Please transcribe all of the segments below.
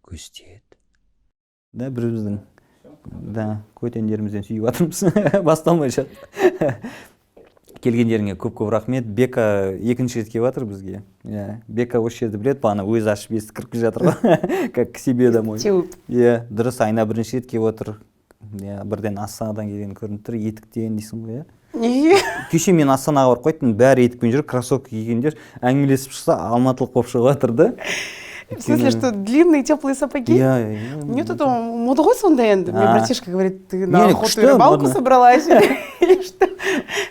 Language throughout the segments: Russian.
көз тиеді. Да, біріміздің көтендерімізден сүйіп жатырмыз. Басталмай жатыр. Келгендеріңе көп-көп рахмет. Бека екінші рет келіп жатыр бізге. Бека осы жерді біледі, бағана өзі ашып есік кіріп келе жатыр ғой. Как к себе домой. Дұрыс, айына бірінші рет келіп отыр. Бірден Астанадан келген көрініп тұр, етіктен дейсің ғой. Кеше мен Астанаға барып қойттым, бәрі етікпен жүр, кроссовка кигендер әңгімелесіп шықса алматылық болып шығып жатырды. В смысле, что длинные теплые сапоги? Мне тут мода ғой сондай енді. Мне братишка говорит, ты на охоту и рыбалку собралась? Или что?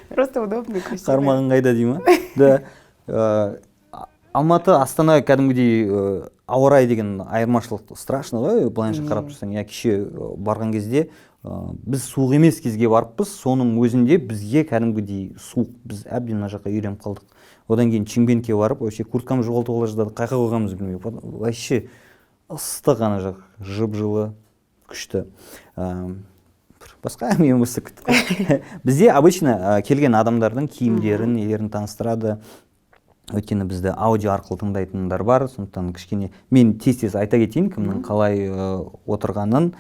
Просто удобно, красиво. Қармағың қайда дей ма? Да. Алматы, Астана кәдімгідей ауа райы деген айырмашылық страшно ғой, былайынша қарап тұрсаң. Кеше барған кезде біз суық емес кезге барыппыз, соның өзінде бізге кәдімгідей суық, біз әбден мына жаққа үйреніп қалдық. Одан кейін Шымкентке барып, вообще курткамыз жоғалтып ала жаздадық, қайқа қойғанымызды білмей. Вообще ыстық ана жақ, жып-жылы, күшті. Басқа әңгіме болса күтті. Бізде обычно келген адамдардың киімдерін, нелерін таныстырады. Өйткені бізді аудио арқылы тыңдайтындар бар, сондықтан кішкене мен тез-тез айта кетейін кімнің қалай отырғанын.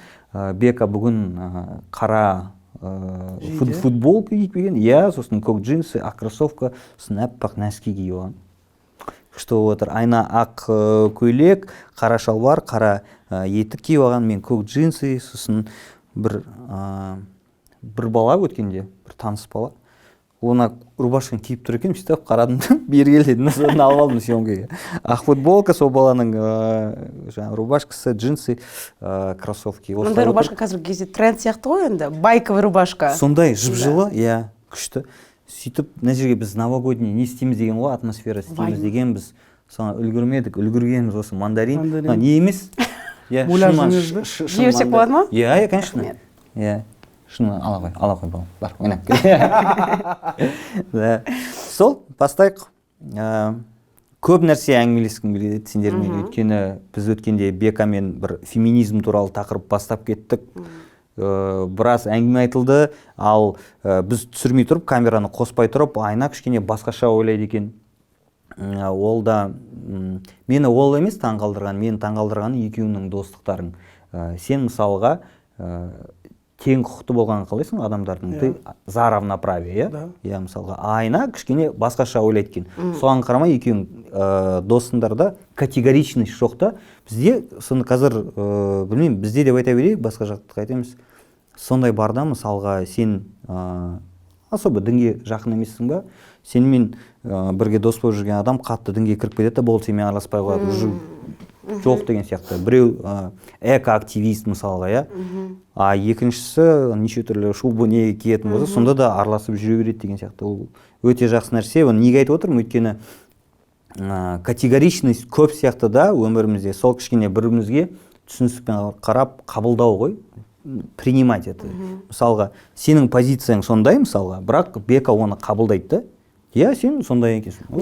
Бека бүгін қара футболка киіп келген, сосын көк джинсы, ақ кроссовка, сосын әппақ нәски киіп алған. Күшті отыр. Айна ақ көйлек, қара шалбар, қара етік киіп алған, мен көк джинсы, сосын бір бала өткенде, бір таныс бала. Ona рубашканы киіп тұр екен, сөйтіп қарадым, бері кел дедім, соны алып алдым съемкаға. Ақ футболка, сол баланың рубашкасы, джинсы, кроссовки. Ондай рубашка қазіргі кезде тренд сияқты ғой енді, байковый рубашка. Сондай жып-жылы, күшті. Сөйтіп, мына жерге біз новогодний не істейміз деген ғой, атмосфера істейміз деген, біз үлгермедік, үлгергеніміз осы мандарин. Не емес? Жеусек болады ма? Конечно. Шыны ала қой балам, бар, ойнап Сол, бастайық. Көп нәрсе әңгімелескім келеді сендермен, өткені біз өткенде Бекамен бір феминизм туралы тақырып бастап кеттік. Біраз әңгіме айтылды, ал біз түсірмей тұрып, камераны қоспай тұрып, айна кішкене басқаша ойлайды екен. Ол да, мені ол емес таңғалдырған, мені таңғалдырғаны екеуінің достықтарың. Сен мысалға тең құқықты болғанын қалайсың адамдардың, ты за равноправие, мысалға айна кішкене басқаша ойлайды екен. Соған қарамай екеуің досыңдарда категоричность жоқ та. Бізде соны қазір білмеймін, бізде деп айта берейік, басқа жақты қайтеміз. Сондай барда мысалға сен особо дінге жақын емессің ба? Сенімен бірге дос болып жүрген адам қатты дінге кіріп кетеді, болды сенімен араласпай қояды. Жоқ деген сияқты. Біреу эко-активист мысалға, екіншісі неше түрлі шубы не киетін болса, сонда да араласып жүре береді деген сияқты. Ол өте жақсы нәрсе. Оны неге айтып отырмын? Өйткені категоричность көп сияқты да өмірімізде. Сол кішкене бірімізге түсіністікпен қарап қабылдау ғой, принимать это. Мысалға, сенің позицияң сондай мысалға, бірақ Бека оны қабылдайды да. Мне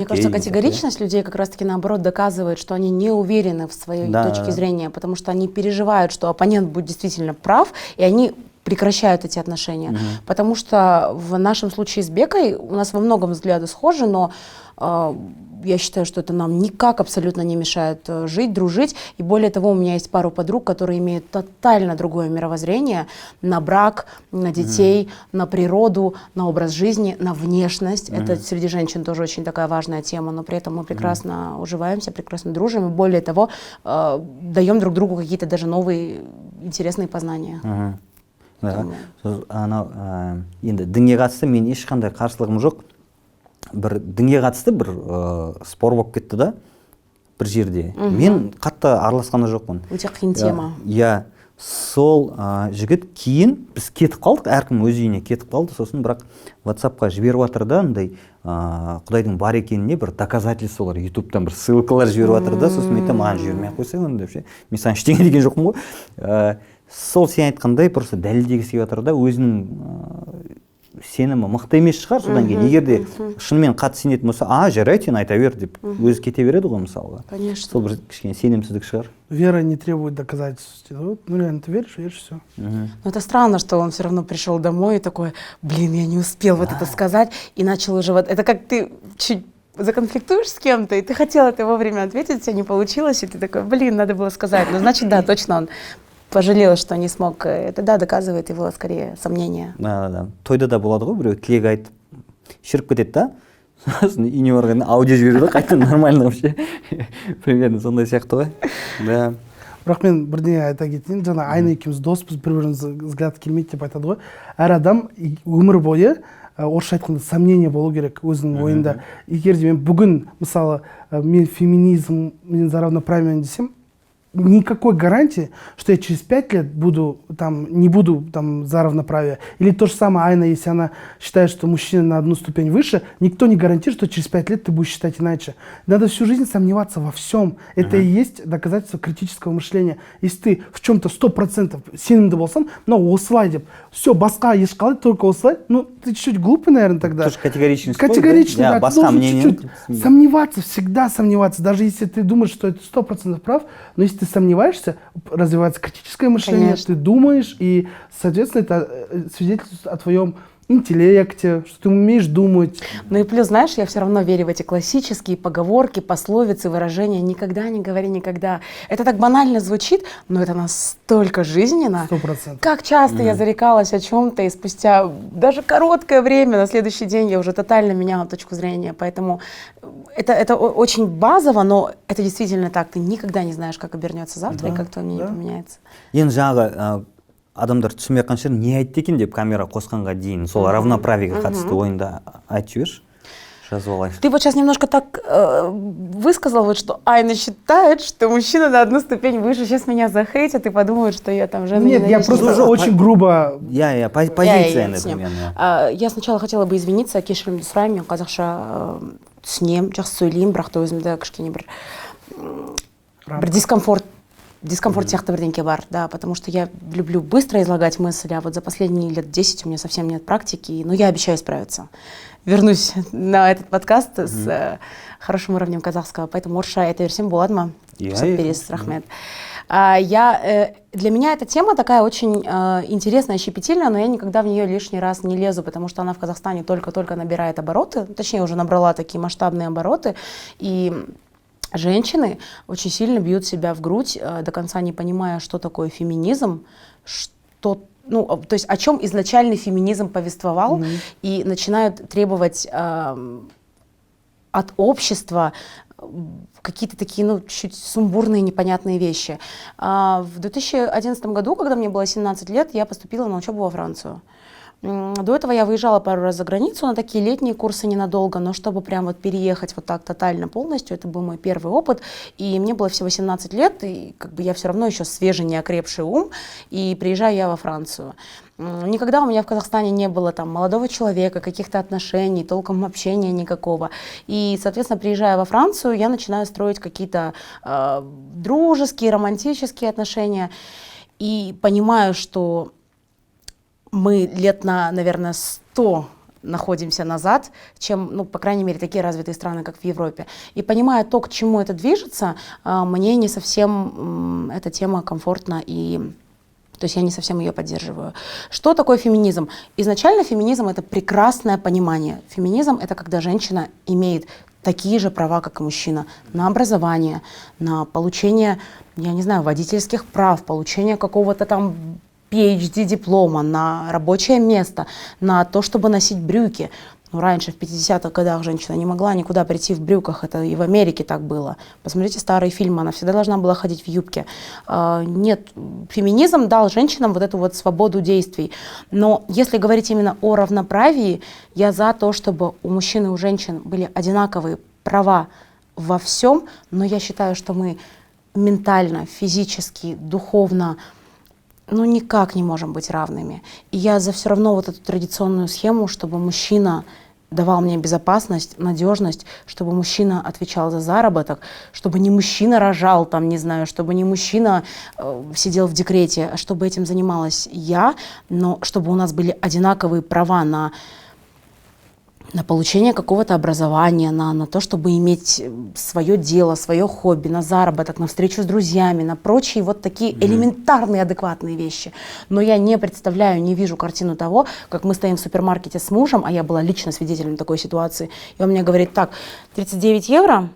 кажется, категоричность людей как раз-таки наоборот доказывает, что они не уверены в своей точке зрения, потому что они переживают, что оппонент будет действительно прав, и они прекращают эти отношения. Потому что в нашем случае с Бекой у нас во многом взгляды схожи, но я считаю, что это нам никак абсолютно не мешает жить, дружить. И более того, у меня есть пару подруг, которые имеют тотально другое мировоззрение на брак, на детей, на природу, на образ жизни, на внешность. Это среди женщин тоже очень такая важная тема, но при этом мы прекрасно уживаемся, прекрасно дружим. И более того, даем друг другу какие-то даже новые интересные познания. Енді дінге қатысты мен ешқандай қарсылығым жоқ. Бір дінге қатысты бір спор болып кетті да бір жерде. Мен қатты араласқаны жоқпын. Өте қиын тема. Сол жігіт кейін біз кетіп қалдық, әркім өз үйіне кетіп қалды. Сосын бірақ WhatsApp-қа жіберіп жатыр да, Құдайдың бар екеніне бір доказательстволар, YouTube-тан бір ссылкалар жіберіп жатыр да, сосын мен маған жібермей қойсаң онда деп. Мен саған ештеңе деген жоқпын ғой. Сол сен айтқандай просто дәлелдегісі келіп жатыр да, өзінің сенімі мықты емес шығар, содан кейін егер де шынымен қатты сенетін болса, жарайды, сен айта бер деп өзі кете береді ғой мысалға. Конечно. Сол бір кішкене сенімсіздік шығар. Вера не требует доказательств. Ну реально, ты веришь, все. Но это странно, что он все равно пришел домой и такой, блин, я не успел вот это сказать, и начал уже вот, это как ты чуть законфликтуешь с кем-то, и ты хотел это вовремя ответить, у тебя не получилось, и ты такой, блин, надо было сказать. Ну, значит, да, точно он пожалел, что не смог. Это, да, доказывает его, скорее, сомнения. Да. Тойда да болады ғой біреу тілек айтып шіріп кетеді да, сосын үйіне барғанда аудио жібереді ғой, қайтадан нормально вообще. Примерно сондай сияқты ғой. Да. Бірақ мен бірдеңе айта кетейін, жаңа Айна екеуміз доспыз, бір-біріміз взгляд келмейді деп айтады ғой. Әр адам өмір бойы орысша айтқанда сомнение болу керек өзінің ойында. Егер де мен бүгін, мысалы, мен феминизм, мен за равноправие десем, никакой гарантии, что я через 5 лет не буду за равноправие. Или то же самое Айна, если она считает, что мужчина на одну ступень выше, никто не гарантирует, что через 5 лет ты будешь считать иначе. Надо всю жизнь сомневаться во всем. Это и есть доказательство критического мышления. Если ты в чем-то 100% сенімді болсаң, но осылай деп, все, басқа ешқалай, только осылай, ну, ты чуть-чуть глупый, наверное, тогда. Тоже категоричность. Категорично, да. Басқа Ты должен мнение. чуть-чуть сомневаться, всегда сомневаться. Даже если ты думаешь, что это 100% прав, но если ты сомневаешься, развивается критическое мышление, Конечно. ты думаешь, и, соответственно, это свидетельствует о твоем интеллекте, что ты умеешь думать. Ну и плюс, знаешь, я все равно верю в эти классические поговорки, пословицы, выражения «никогда не говори никогда». Это так банально звучит, но это настолько жизненно. 100%. Как часто я зарекалась о чем-то, и спустя даже короткое время, на следующий день я уже тотально меняла точку зрения. Поэтому это очень базово, но это действительно так. Ты никогда не знаешь, как обернется завтра, и как твое мнение поменяется. Енді жаңағы адамдар түсінбей жатқан шығар, не айтты екен деп камера қосқанға дейін сол равноправиеге қатысты ойында айтып жіберші, жазып алайық. Ты вот сейчас немножко так высказал, вот, что Айна считает, что мужчина на одну ступень выше. Сейчас меня захейтят и подумают, что я там жену Нет, я ненавижу. просто очень грубо... Позиция, түсінемін. например. Я сначала хотела бы извиниться, кешірімді сұраймын, мен қазақша түсінемін, жақсы сөйлеймін, бірақ та өзімді кішкене бір дискомфорт сияқты бірдеңке бар, да, потому что я люблю быстро излагать мысли, а вот за последние лет 10 у меня совсем нет практики, но я обещаю справиться. Вернусь на этот подкаст с хорошим уровнем казахского, поэтому орысша айта берсем болады ма? Бересіз, рахмет. Для меня эта тема такая очень интересная, щепетильная, но я никогда в нее лишний раз не лезу, потому что она в Казахстане только-только набирает обороты, точнее уже набрала такие масштабные обороты, и женщины очень сильно бьют себя в грудь, до конца не понимая, что такое феминизм, то есть о чем изначальный феминизм повествовал, и начинают требовать от общества какие-то такие, чуть сумбурные, непонятные вещи. В 2011 году, когда мне было 17 лет, я поступила на учебу во Францию. До этого я выезжала пару раз за границу на такие летние курсы ненадолго, но чтобы прям вот переехать вот так тотально полностью, это был мой первый опыт, и мне было всего 17 лет, и как бы я все равно еще свежий, неокрепший ум, и приезжаю я во Францию. Никогда у меня в Казахстане не было там молодого человека, каких-то отношений, толком общения никакого. И, соответственно, приезжая во Францию, я начинаю строить какие-то дружеские, романтические отношения, и понимаю, что мы лет на, наверное, 100 находимся назад, чем, по крайней мере, такие развитые страны, как в Европе. И понимая то, к чему это движется, мне не совсем эта тема комфортна, и то есть я не совсем ее поддерживаю. Что такое феминизм? Изначально феминизм — это прекрасное понимание. Феминизм — это когда женщина имеет такие же права, как и мужчина, на образование, на получение, я не знаю, водительских прав, получение какого-то там PhD-диплома, на рабочее место, на то, чтобы носить брюки. Раньше, в 50-х годах, женщина не могла никуда прийти в брюках, это и в Америке так было. Посмотрите старые фильмы, она всегда должна была ходить в юбке. Нет, феминизм дал женщинам вот эту вот свободу действий. Но если говорить именно о равноправии, я за то, чтобы у мужчин и у женщин были одинаковые права во всем, но я считаю, что мы ментально, физически, духовно, никак не можем быть равными. И я за все равно вот эту традиционную схему, чтобы мужчина давал мне безопасность, надежность, чтобы мужчина отвечал за заработок, чтобы не мужчина рожал, там, не знаю, чтобы не мужчина сидел в декрете, а чтобы этим занималась я, но чтобы у нас были одинаковые права на на получение какого-то образования, на то, чтобы иметь свое дело, свое хобби, на заработок, на встречу с друзьями, на прочие вот такие элементарные, адекватные вещи. Но я не представляю, не вижу картину того, как мы стоим в супермаркете с мужем, а я была лично свидетелем такой ситуации, и он мне говорит: так, 39 евро,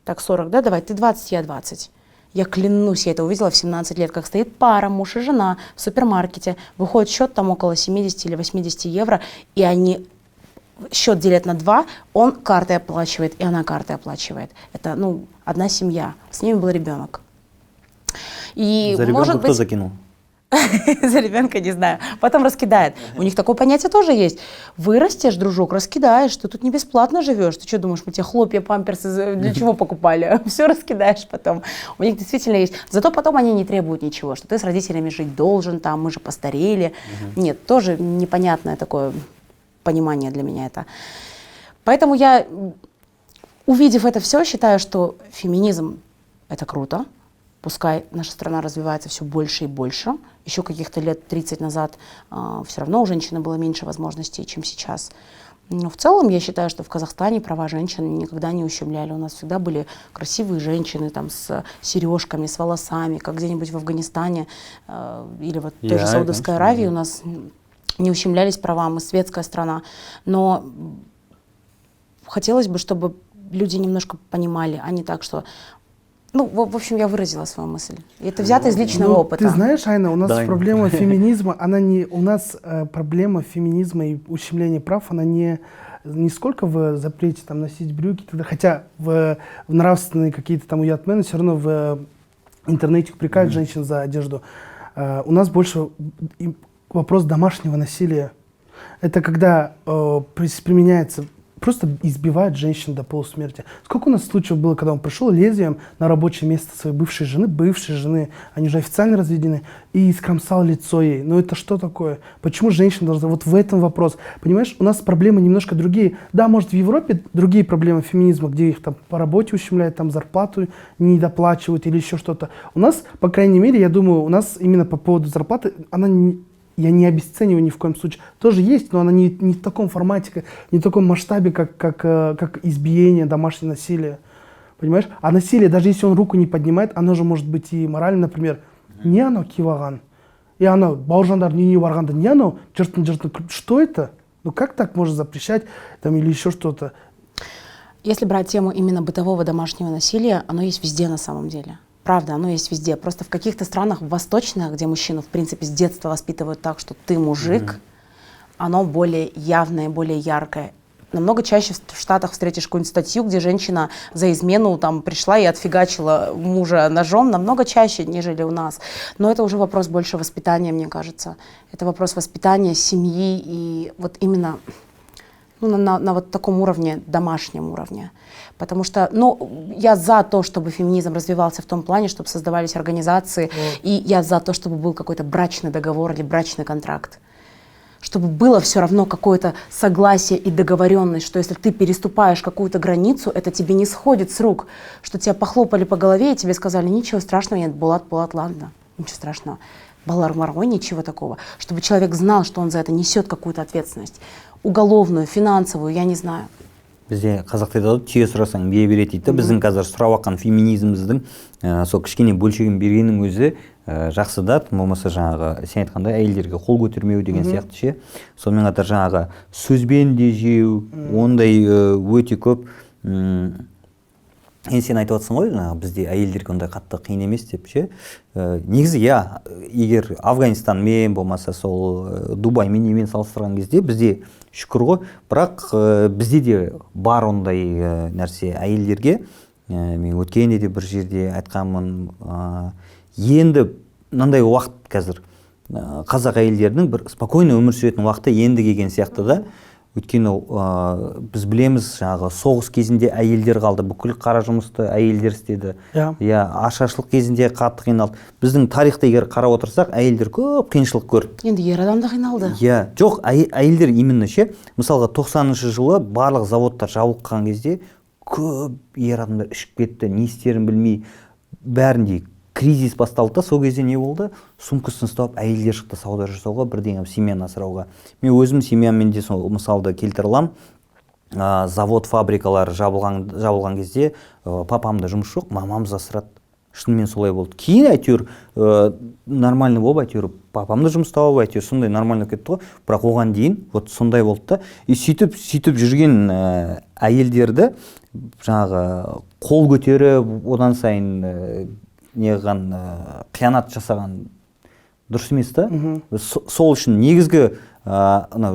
так 40, да, давай, ты 20, я 20. Я клянусь, я это увидела в 17 лет, как стоит пара, муж и жена в супермаркете, выходит счет там около 70 или 80 евро, и они счет делят на 2, он картой оплачивает, и она картой оплачивает. Это, ну, одна семья, с ними был ребенок. И, За ребенка может кто быть, закинул? за ребенка не знаю. Потом раскидает. У них такое понятие тоже есть. Вырастешь, дружок, раскидаешь. Ты тут не бесплатно живешь. Ты что думаешь, мы тебе хлопья, памперсы для чего покупали? Все раскидаешь потом. У них действительно есть. Зато потом они не требуют ничего, что ты с родителями жить должен, там, мы же постарели. Нет, тоже непонятное такое понимание для меня это. Поэтому я, увидев это все, считаю, что феминизм — это круто. Пускай наша страна развивается все больше и больше. Еще каких-то лет 30 назад все равно у женщины было меньше возможностей, чем сейчас. Но в целом я считаю, что в Казахстане права женщин никогда не ущемляли. У нас всегда были красивые женщины там, с сережками, с волосами, как где-нибудь в Афганистане или вот в той же Саудовской Аравии у нас не ущемлялись права, мы светская страна. Но хотелось бы, чтобы люди немножко понимали, а не так, что... Ну, в общем, я выразила свою мысль. И это взято из личного опыта. Ты знаешь, Айна, у нас проблема феминизма, она не... У нас проблема феминизма и ущемления прав, она не сколько в запрете там, носить брюки, хотя в нравственные какие-то там уятмены все равно в интернете упрекают женщин за одежду. У нас больше вопрос домашнего насилия. Это когда применяется, просто избивают женщин до полусмерти. Сколько у нас случаев было, когда он пришел лезвием на рабочее место своей бывшей жены, они же официально разведены, и искромсал лицо ей. Ну это что такое? Почему женщина должна... Вот в этом вопрос. Понимаешь, у нас проблемы немножко другие. Да, может, в Европе другие проблемы феминизма, где их там по работе ущемляют, там зарплату не доплачивают или еще что-то. У нас, по крайней мере, я думаю, у нас именно по поводу зарплаты, она не... Я не обесцениваю ни в коем случае. Тоже есть, но она не в таком формате, не в таком масштабе, как избиение, домашнее насилие. Понимаешь? А насилие, даже если он руку не поднимает, оно же может быть и морально, например, не оно киваган, и оно, бауыржандар не барганда, не оно, жыртын. Что это? Ну как так можно запрещать там, или еще что-то? Если брать тему именно бытового домашнего насилия, оно есть везде на самом деле. Правда, оно есть везде. Просто в каких-то странах восточных, где мужчину, в принципе, с детства воспитывают так, что ты мужик, оно более явное, более яркое. Намного чаще в Штатах встретишь какую-нибудь статью, где женщина за измену там пришла и отфигачила мужа ножом, намного чаще, нежели у нас. Но это уже вопрос больше воспитания, мне кажется. Это вопрос воспитания, семьи и вот именно на вот таком уровне, домашнем уровне. Потому что, я за то, чтобы феминизм развивался в том плане, чтобы создавались организации, и я за то, чтобы был какой-то брачный договор или брачный контракт. Чтобы было все равно какое-то согласие и договоренность, что если ты переступаешь какую-то границу, это тебе не сходит с рук, что тебя похлопали по голове и тебе сказали: ничего страшного, нет, Булат, ладно, ничего страшного. Балар Маргой, ничего такого. Чтобы человек знал, что он за это несет какую-то ответственность. Уголовную, финансовую, я не знаю. Бізде қазақта айтады, түйе сұрасаң бие береді дейді. Біздің қазір сұрап жатқан феминизміміздің сол кішкене бөлшегін бергеннің өзі жақсы да, болмаса жаңағы сен айтқандай әйелдерге қол көтермеу деген сияқты ше. Сонымен қатар жаңағы сөзбен де жеу, ондай өте көп. Сен айтып жатсың ғой, бізде әйелдерге ондай қатты қиын емес деп ше. Негізі егер Афганистанмен болмаса сол Дубаймен немен салыстырған кезде бізде шүкір ғой, бірақ бізде де бар ондай нәрсе әйелдерге. Мен өткенде де бір жерде айтқанмын, енді мынандай уақыт қазір қазақ әйелдерінің бір спокойно өмір сүретін уақыты енді келген сияқты да. Өйткені біз білеміз, жаңағы соғыс кезінде әйелдер қалды, бүкіл қара жұмысты әйелдер істеді. Ашаршылық кезінде қатты қиналды. Біздің тарихта егер қарап отырсақ, әйелдер көп қиыншылық көрді. Енді ер адам да қиналды. Жоқ, әйелдер именно ше, мысалға 90-шы жылы барлық заводтар жабылған кезде көп ер адамдар ішіп кетті, не істерін білмей, бәрінде кризис басталды да, сол кезде не болды? Сумкасын ұстап, әйелдер шықты сауда жасауға, бірдеңе семьяны асырауға. Мен өзім семьямен де сол мысалды келтіре аламын. завод фабрикалар жабылған кезде папамда жұмыс жоқ, мамамыз асырады. Шынымен солай болды. Кейін әйтеуір нормальный болып, әйтеуір папамды жұмыс тауып, әйтеуір сондай нормально кетті ғой. Бірақ оған дейін вот сондай болды да. И сөйтіп жүрген әйелдерді жаңағы қол көтеріп, одан сайын қиянат жасаған дұрыс емес та. Сол үшін негізгі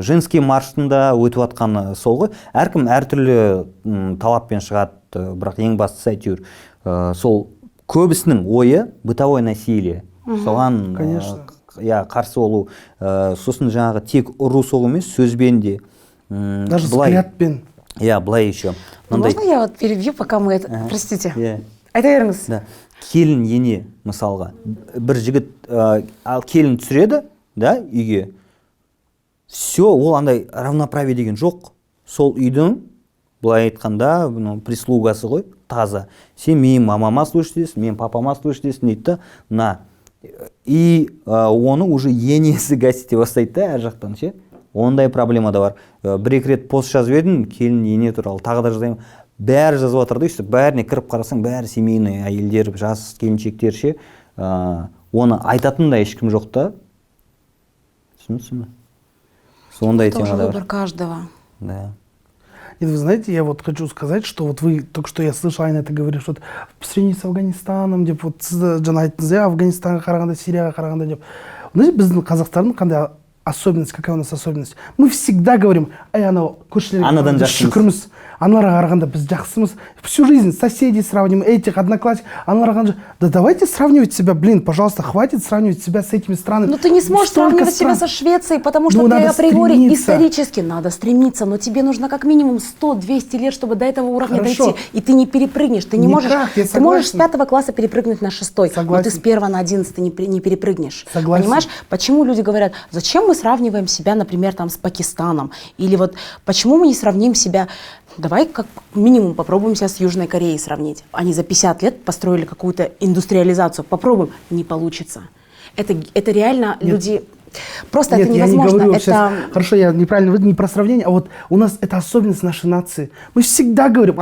женский маршрутында өтіп жатқаны сол ғой. Әркім әртүрлі талаппен шығады, бірақ ең бастысы әйтеуір сол көбісінің ойы бытовой насилие. Соған қарсы болу. Сосын жаңағы тек ұру соғу емес, сөзбен де. Даже взглядпен. Былай еще. Можно я вот перебью, пока мы это... Простите. Айта беріңіз. Келін ене, мысалға. Бір жігіт келін түсіреді, үйге. Все, ол андай равноправие деген жоқ. Сол үйдің, былай айтқанда, прислугасы ғой, таза. Сен мен мамама слушайсың, мен папама слушайсың дейді да. И оның уже енесі гасите бастайды да, әр жақтан ше. Ондай проблема да бар. Бір-екі рет пост жазып едім, келін ене туралы тағы да жазайын. Бәрі жазып жатыр да, бәріне кіріп қарасаң, бәрі семейный әйелдер, жас келіншектер ше. Оны айтатын да ешкім жоқ та. Түсінесің бе? Сондай тема да бар. Это уже выбор каждого. Да. И вы знаете, я вот хочу сказать, что вот вы, только что я слышал, Айна, ты говоришь, вот по сравнению с Афганистаном, деп, вот жаңа айттыңыз, Афганистанға қарағанда, Сирияға қарағанда, деп. Знаете, біздің қазақтардың қандай особенность, какая у нас особенность? Мы всегда говорим, анау көршілерге шүкірміз, аналарға қарағанда біз жақсымыз. Всю жизнь соседей сравним, этих, одноклассников, аналарға қарағанда. Да давайте сравнивать себя, пожалуйста, хватит сравнивать себя с этими странами. Но ты не сможешь сравнивать себя со Швецией, потому что ты априори исторически надо стремиться, но тебе нужно как минимум 100-200 лет, чтобы до этого уровня дойти. И ты не перепрыгнешь, ты не можешь. Ты можешь с 5 класса перепрыгнуть на 6, но ты с 1 на 11 не перепрыгнешь. Согласен. Понимаешь, почему люди говорят, зачем мы сравниваем себя, например, там с Пакистаном? Или вот почему мы не сравним себя... Давай как минимум попробуем себя с Южной Кореей сравнить. Они за 50 лет построили какую-то индустриализацию. Попробуем. Не получится. Это реально люди... Просто Нет, это невозможно. Я не говорю сейчас, хорошо, я неправильно, не про сравнение, а вот у нас это особенность нашей нации. Мы всегда говорим,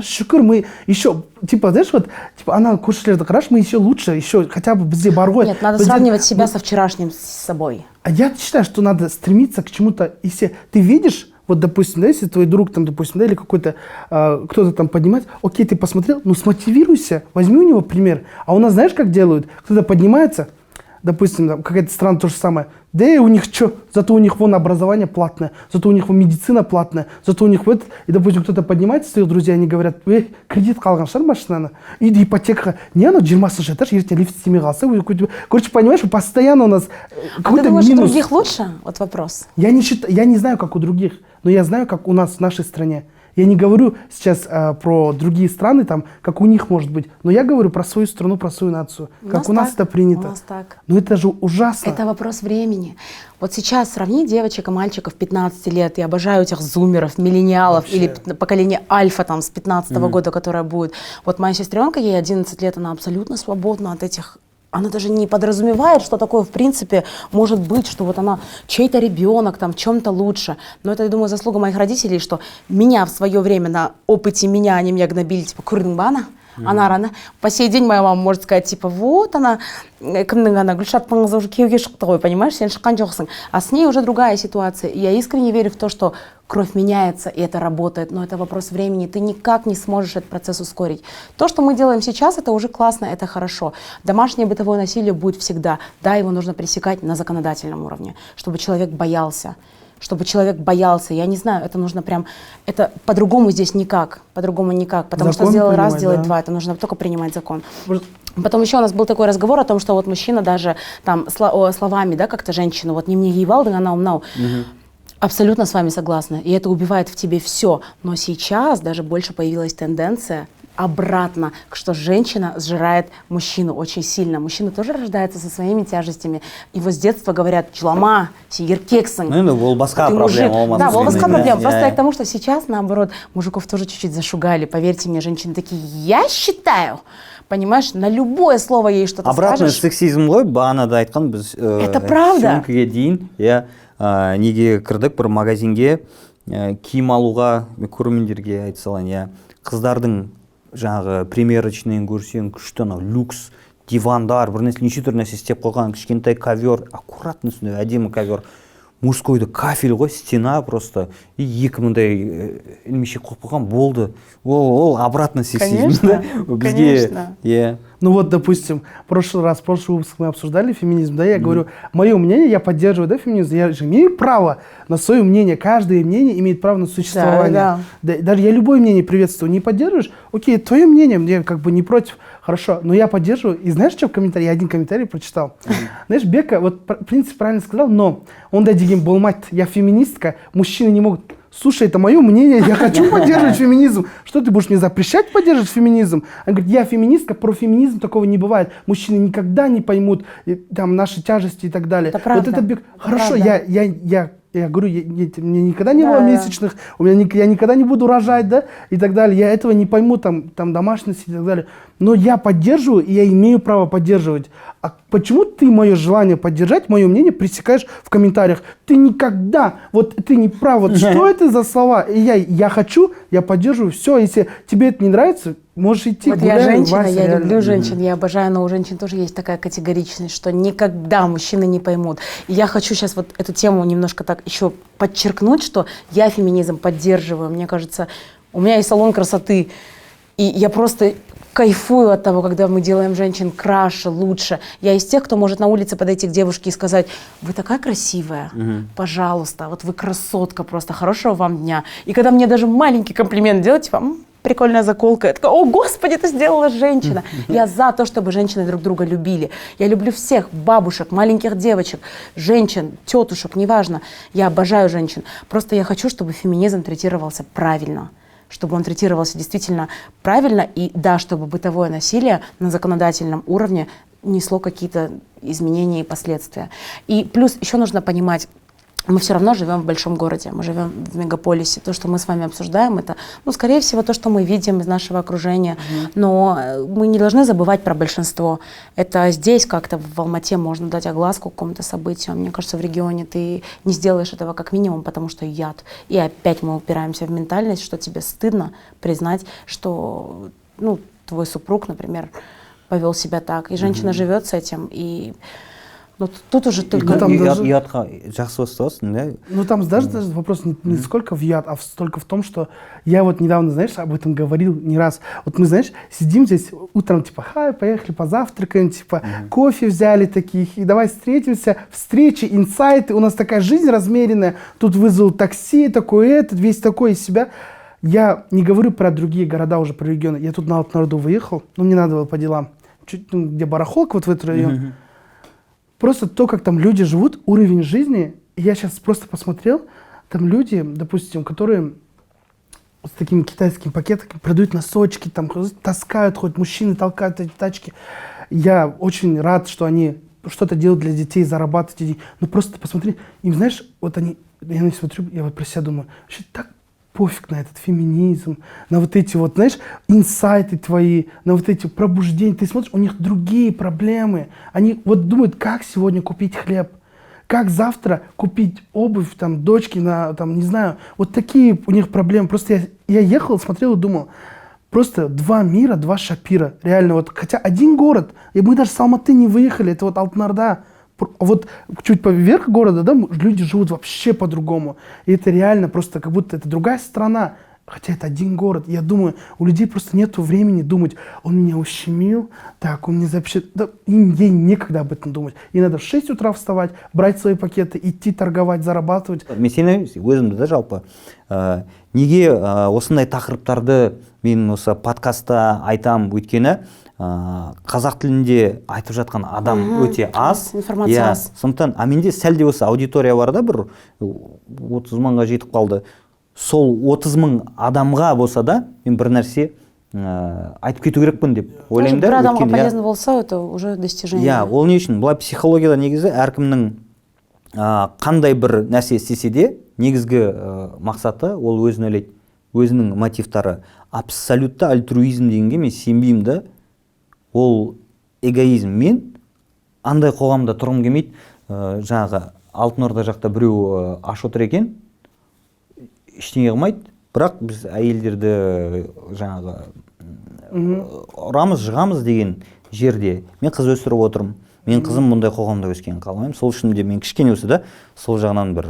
шүкір, мы еще, знаешь, вот, она көршілерді қараш, мы еще лучше, еще хотя бы бізде бар ғой. Нет, надо сравнивать себя со вчерашним с собой. А я считаю, что надо стремиться к чему-то. Если ты видишь, вот, допустим, если твой друг там, допустим, или какой-то кто-то там поднимает, окей, ты посмотрел, смотивируйся, возьми у него пример. А у нас, знаешь, как делают? Кто-то поднимается, допустим, там, какая-то страна то же самое. Да и у них что? Зато у них вон образование платное, зато у них вон медицина платная, зато у них вот, и, допустим, кто-то поднимается, своих друзей, они говорят, кредит қалған шығар машинаны, и ипотека, не, 20 этаж, ертең лифт істемей қалса, короче, понимаешь, постоянно у нас какой-то ты думаешь, минус. У других лучше? Вот вопрос. Я не знаю, как у других, но я знаю, как у нас в нашей стране. Я не говорю сейчас про другие страны, там, как у них может быть, но я говорю про свою страну, про свою нацию, как у нас это принято. У нас так. Но это же ужасно. Это вопрос времени. Вот сейчас сравни девочек и мальчиков 15 лет, я обожаю этих зумеров, миллениалов, вообще. Или поколение альфа там с 15-го года, которое будет. Вот моя сестренка, ей 11 лет, она абсолютно свободна от этих... Она даже не подразумевает, что такое в принципе может быть, что вот она чей-то ребенок, там, в чем-то лучше. Но это, я думаю, заслуга моих родителей, что меня в свое время на опыте они меня гнобили, типа, курдыңбана. Она рано. По сей день моя мама может сказать, типа, вот она, Гүлшат апаңыз уже күйеуге шықты ғой, понимаешь, сен шыққан жоқсың. А с ней уже другая ситуация. И я искренне верю в то, что кровь меняется, и это работает, но это вопрос времени. Ты никак не сможешь этот процесс ускорить. То, что мы делаем сейчас, это уже классно, это хорошо. Домашнее бытовое насилие будет всегда. Да, его нужно пресекать на законодательном уровне, чтобы человек боялся. Я не знаю, это нужно прям, это по-другому здесь никак, потому закон что сделал раз, делает два, это нужно только принимать закон. Потом еще у нас был такой разговор о том, что вот мужчина даже там словами, да, как-то женщину, вот не мне ебал, да она умнау. Абсолютно с вами согласна, и это убивает в тебе все, но сейчас даже больше появилась тенденция обратно, что женщина сжирает мужчину очень сильно. Мужчина тоже рождается со своими тяжестями. Его с детства говорят, чулама, еркексың. Ну, волбаска проблема. Да, волбаска проблема. Просто я к тому, что сейчас, наоборот, мужиков тоже чуть-чуть зашугали. Поверьте мне, женщины такие, я считаю, понимаешь, на любое слово ей что-то обратно скажешь. Обратно сексизм ғой, бағанада айтқан біз это правда. Сөмкіге дейін, неге кірдік бір магазинге, киім алуға көрермендерге айта салайын, иә, қыздардың жаңағы примерочныйын көрсең, күшті анау люкс дивандар, бір нәрсе, неше түрлі нәрсе істеп қойған, кішкентай ковер, аккуратный үстінде әдемі ковер, мужскойды кафель ғой, стена просто, и 2 мыңдай ілмешек қойып қойған, болды. Ол обратно сексизм, да? Конечно. Бізге, Ну вот, допустим, в прошлый выпуск мы обсуждали феминизм, да, я говорю, мое мнение, я поддерживаю, да, феминизм, я же имею право на свое мнение, каждое мнение имеет право на существование. Да. Даже я любое мнение приветствую, не поддерживаешь, окей, твое мнение, мне как бы не против, хорошо, но я поддерживаю. И знаешь, что в комментарии, я один комментарий прочитал. Знаешь, Бека, вот в принципе правильно сказал, но он да деген болмайды, я феминистка, мужчины не могут. Слушай, это мое мнение, я хочу поддерживать феминизм. Что ты будешь мне запрещать поддерживать феминизм? Он говорит, я феминистка, про феминизм такого не бывает. Мужчины никогда не поймут там наши тяжести и так далее. Это правда. Вот это хорошо, правда. я говорю, мне никогда не было месячных, я никогда не буду рожать, да, и так далее. Я этого не пойму, там домашность и так далее. Но я поддерживаю, и я имею право поддерживать. А почему ты мое желание поддержать, мое мнение пресекаешь в комментариях? Ты никогда, вот ты не прав, вот что это за слова? И я хочу, я поддерживаю, все, если тебе это не нравится, можешь идти, Вот гуляй, я женщина, Вася, я реально. люблю женщин, я обожаю, но у женщин тоже есть такая категоричность, что никогда мужчины не поймут. И я хочу сейчас вот эту тему немножко так еще подчеркнуть, что я феминизм поддерживаю. Мне кажется, у меня есть салон красоты, и я просто кайфую от того, когда мы делаем женщин краше, лучше. Я из тех, кто может на улице подойти к девушке и сказать: вы такая красивая, пожалуйста, вот вы красотка просто, хорошего вам дня. И когда мне даже маленький комплимент делать, типа, прикольная заколка, я такая: о, господи, это сделала женщина. Я за то, чтобы женщины друг друга любили. Я люблю всех бабушек, маленьких девочек, женщин, тетушек, неважно. Я обожаю женщин. Просто я хочу, чтобы феминизм третировался правильно. Чтобы он третировался действительно правильно, и да, чтобы бытовое насилие на законодательном уровне несло какие-то изменения и последствия. И плюс еще нужно понимать, мы все равно живем в большом городе, мы живем в мегаполисе. То, что мы с вами обсуждаем, это, ну, скорее всего, то, что мы видим из нашего окружения. Но мы не должны забывать про большинство. Это здесь как-то в Алмате можно дать огласку какому-то событию. Мне кажется, в регионе ты не сделаешь этого как минимум, потому что яд. И опять мы упираемся в ментальность, что тебе стыдно признать, что, ну, твой супруг, например, повел себя так. И женщина живет с этим, и... Ну, тут уже только... Ұятқа жақсы басталасың, да? Ну, там даже вопрос не сколько в яд, а столько в том, что я вот недавно, знаешь, об этом говорил не раз. Вот мы, знаешь, сидим здесь утром, типа, поехали позавтракаем, типа, кофе взяли таких, и давай встретимся, встречи, инсайты, у нас такая жизнь размеренная, тут вызвал такси, такой этот, весь такой из себя. Я не говорю про другие города, уже про регионы. Я тут на Алтын-Орду выехал, ну, мне надо было по делам, чуть, ну, где барахолка, вот в этот район. Просто то, как там люди живут, уровень жизни, я сейчас просто посмотрел, там люди, допустим, которые с такими китайскими пакетами продают носочки, там таскают, хоть мужчины толкают эти тачки. Я очень рад, что они что-то делают для детей, зарабатывают детей. Но просто посмотри, им, знаешь, вот они, я на них смотрю, я вот про себя думаю, вообще так пофиг на этот феминизм, на вот эти вот, знаешь, инсайты твои, на вот эти пробуждения. Ты смотришь, у них другие проблемы. Они вот думают, как сегодня купить хлеб, как завтра купить обувь, там, дочке на, там, не знаю. Вот такие у них проблемы. Просто я ехал, смотрел и думал, просто два мира, два Шапира. Реально, вот, хотя один город, и мы даже с Алматы не выехали, это вот Алтын-Орда. Вот чуть поверх города, да, люди живут вообще по-другому. И это реально просто как будто это другая страна. Хотя это один город. Я думаю, у людей просто нет времени думать, он меня ущемил, так, он мне запишет. Да, ей некогда об этом думать. И надо в 6 утра вставать, брать свои пакеты, идти торговать, зарабатывать. Мен сені өзімді да жалпы неге осындай тақырыптарды мен осы подкастта айтам, өйткені қазақ тілінде айтып жатқан адам өте аз. Информация аз. Сондықтан, менде сәл де осы аудитория бар да, бір 30 мыңға жетіп қалды. Сол 30 мың адамға болса да, мен бір нәрсе айтып кету керекпін деп ойлаймын да. Бір адамға полезно болса, это уже достижение. Иә, ол не үшін? Бұлай психологияда негізі әркімнің қандай бір нәрсе істесе де, негізгі мақсаты ол өзін ойлайды, өзінің мотивтары. Абсолютті альтруизм дегенге мен сенбеймін да. Ол эгоизм. Мен андай қоғамда тұрғым келмейді. Жаңағы Алтын-Орда жақта біреу аш отыр екен. ештеңе қылмайды, бірақ біз әйелдерді жаңағы ұрамыз жығамыз деген жерде мен қыз өсіріп отырмын, мен қызым мұндай қоғамда өскенін қаламаймын, сол үшін де мен кішкене болса да сол жағынан бір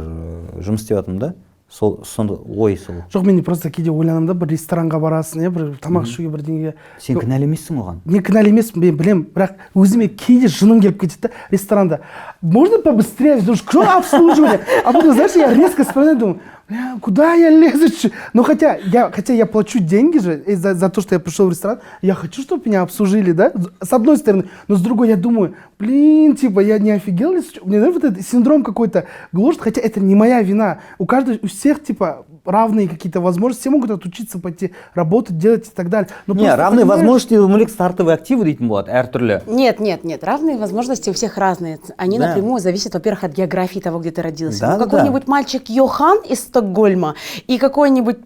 жұмыс істеп жатырмын да, сонда ой сол. Жоқ, мен просто кейде ойланамын да, бір ресторанға барасың, бір тамақ ішуге бірдеңеге. Сен кінәлі емессің оған. Мен кінәлі емеспін, мен білемін, бірақ өзіме кейде жыным келіп кетеді да, ресторанда. Можно побыстрее, потому что обслуживание? А потом, знаешь, я резко вспоминаю, думаю, бля, куда я лезу? Ну, хотя я плачу деньги же за то, что я пришел в ресторан, я хочу, чтобы меня обслужили, да, с одной стороны, но с другой я думаю, блин, типа, я не офигел ли? Мне, наверное, вот этот синдром какой-то гложет, хотя это не моя вина. У всех, типа, равные какие-то возможности, все могут отучиться, пойти работать, делать и так далее. Но Не, равные возможности умелек стартовые активы дейтін болады, әртүрлі. Нет, равные возможности у всех разные. Они напрямую зависят, во-первых, от географии того, где ты родился. Да, какой-нибудь мальчик Йохан из Стокгольма и какая-нибудь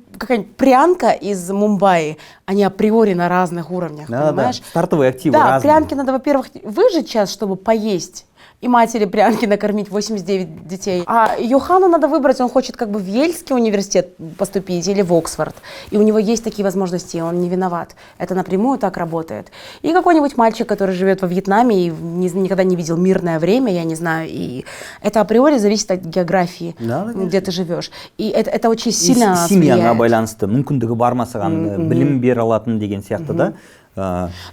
прянка из Мумбаи, они априори на разных уровнях, понимаешь? Да, стартовые активы да, разные. прянки надо, во-первых, выжить час, чтобы поесть. И матери прянки накормить 89 детей. А Йохану надо выбрать, он хочет как бы в Ельский университет поступить или в Оксфорд. И у него есть такие возможности, он не виноват. Это напрямую так работает. И какой-нибудь мальчик, который живет во Вьетнаме и никогда не видел мирное время, я не знаю. И это априори зависит от географии, где ты живешь. И это очень сильно Семьяға влияет. байланысты, мүмкіндігі бармасаған, білім бере алатын деген сияқты да.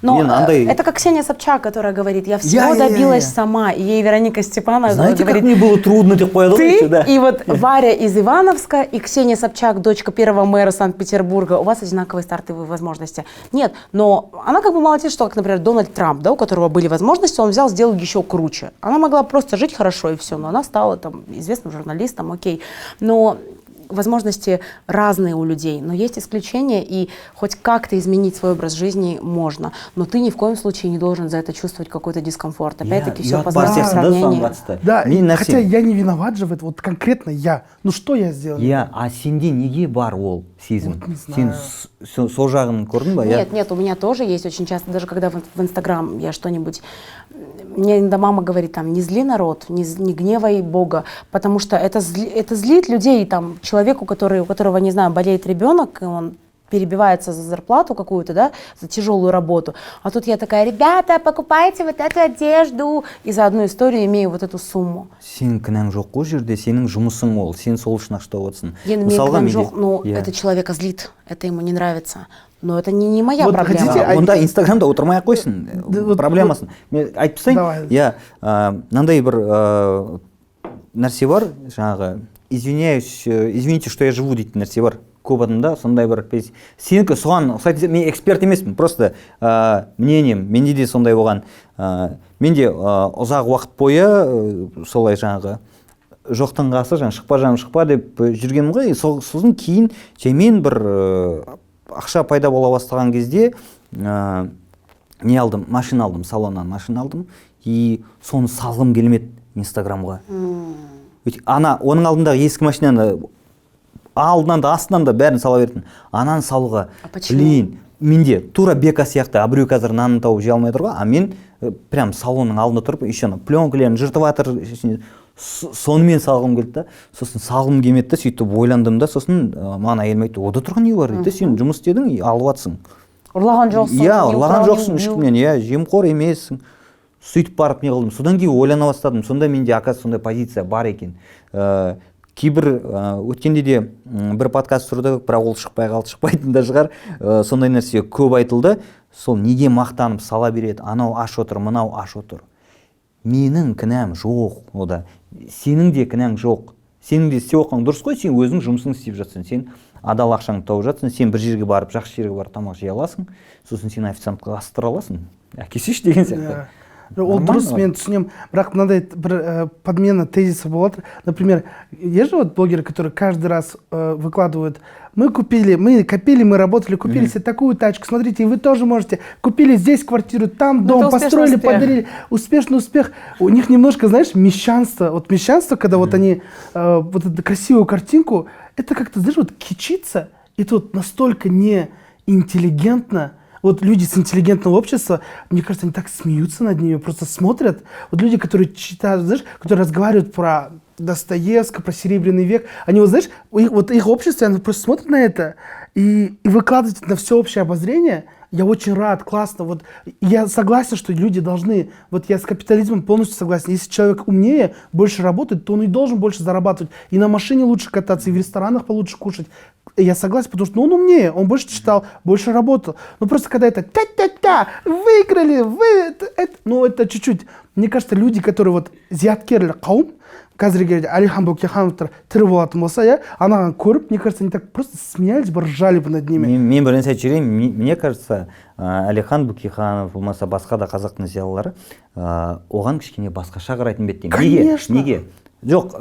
Но это как Ксения Собчак, которая говорит, я всего добилась сама. И ей Вероника Степанова Знаете, говорит, как мне было трудно, ты понял? Ты и вот Варя из Ивановска и Ксения Собчак, дочка первого мэра Санкт-Петербурга, у вас одинаковые стартовые возможности. Нет, но она как бы молодец, что, как, например, Дональд Трамп, да, у которого были возможности, он взял, сделал еще круче. Она могла просто жить хорошо и все, но она стала там известным журналистом, окей. Но возможности разные у людей, но есть исключения, и хоть как-то изменить свой образ жизни можно, но ты ни в коем случае не должен за это чувствовать какой-то дискомфорт. Опять-таки все познается в сравнении. Да, хотя я не виноват же в этом, вот конкретно я. Ну что я сделал? А сенде неге бар ол сезім? Сен сол жағын көрдің ба? Нет, у меня тоже есть очень часто, даже когда в Инстаграм я что-нибудь... Мне иногда мама говорит, там, не зли народ, не гневай Бога, потому что это злит людей, там, человеку, у которого, не знаю, болеет ребенок, и он перебивается за зарплату какую-то, да, за тяжелую работу. А тут я такая, ребята, покупайте вот эту одежду. И за одну историю имею вот эту сумму. Сен кінәң жоқ қой жерде, сенің жұмысың ол, сен сол үшін ақша отырсың. Это человека злит, это ему не нравится. Но это не моя проблема. Онда Инстаграмда отырмай ақ қойсын, проблемасын. Мен айтып тастайын, мынандай бір нәрсе бар, жаңағы, извините, что я живу дейтін нәрсе бар. Көп адамда сондай бір, сенікі соған, мен эксперт емеспін, просто мнением, менде де сондай болған. Менде ұзақ уақыт бойы солай жаңағы жоқтың қасы, шықпа деп жүргенім ғой, сосын кейін жаймен бір ақша пайда бола бастаған кезде не алдым, машина алдым, салоннан машина алдым, и соны салғым келмеді Инстаграмға. Оның алдындағы ескі машинаны алдынан да астынан да бәрін сала бердім. Ананы салуға, блин, менде тура Бека сияқты, а біреу қазір нанын тауып жей алмай тұрға, а мен прям салонның алдында тұрып, еще пленкілерін жыртып жатыр, сонымен салғым келді да, сосын салғым келмеді да, сөйтіп ойландым да, сосын маған әйелім айтты, ода тұрған не бар дейді, сен жұмыс істедің, алып жатсың. Ұрлаған жоқсың. Ұрлаған жоқсың, ешкімнен, жемқор емессің. Сөйтіп барып не қылдым, содан кейін ойлана бастадым, сонда менде оказывается сондай позиция бар екен. Кейбір өткенде де бір подкаст тұрды, бірақ ол шықпайтын да шығар, сондай нәрсе көп айтылды. Сол неге мақтанып сала береді, анау аш отыр, мынау аш отыр. Менің кінәм жоқ ода, сенің де кінәң жоқ. Сенің де істеп оқың дұрыс қой, сен өзің жұмысың істеп жатсың, сен адал ақшаңды тауып жатсың, сен бір жерге барып, жақсы жерге барып тамақ жей аласың, сосын сен официантқа астыра аласың. Әкесеш деген сияқты. Ол дұрыс, мен түсінемін, бірақ мынандай бір подмена тезиса болады. Например, есть же вот блогеры, которые каждый раз выкладывают, мы копили, мы работали, купили себе такую тачку, смотрите, и вы тоже можете, купили здесь квартиру, там дом, построили, подарили, успешный успех. У них немножко, знаешь, мещанство, вот мещанство, когда вот они, вот эту красивую картинку, это как-то, знаешь, вот кичиться, это вот настолько неинтеллигентно. Вот люди с интеллигентного общества, мне кажется, они так смеются над ними, просто смотрят. Вот люди, которые читают, знаешь, которые разговаривают про Достоевского, про Серебряный век. Они, вот знаешь, их общество, они просто смотрят на это и выкладывают это на всеобщее обозрение. Я очень рад, классно. Вот я согласен, что люди должны, вот я с капитализмом полностью согласен. Если человек умнее, больше работает, то он и должен больше зарабатывать. И на машине лучше кататься, и в ресторанах получше кушать. Я согласен, потому что он умнее, он больше читал, больше работал. Но просто когда это та-та-та, выиграли, это чуть-чуть. Мне кажется, люди, которые вот зияткерлер қауым, қазіргі Алихан Бөкейхановтар тірі болатын болса, анаған көріп, мне кажется, они так просто смеялись бы, ржали бы над ними. Мен бір нәрсе айтып жіберейін. Мне кажется, Алихан Бөкейханов болмаса басқа да қазақтың зиялылары оған кішкене басқаша қарайтын бетте. Конечно. Неге? Жоқ,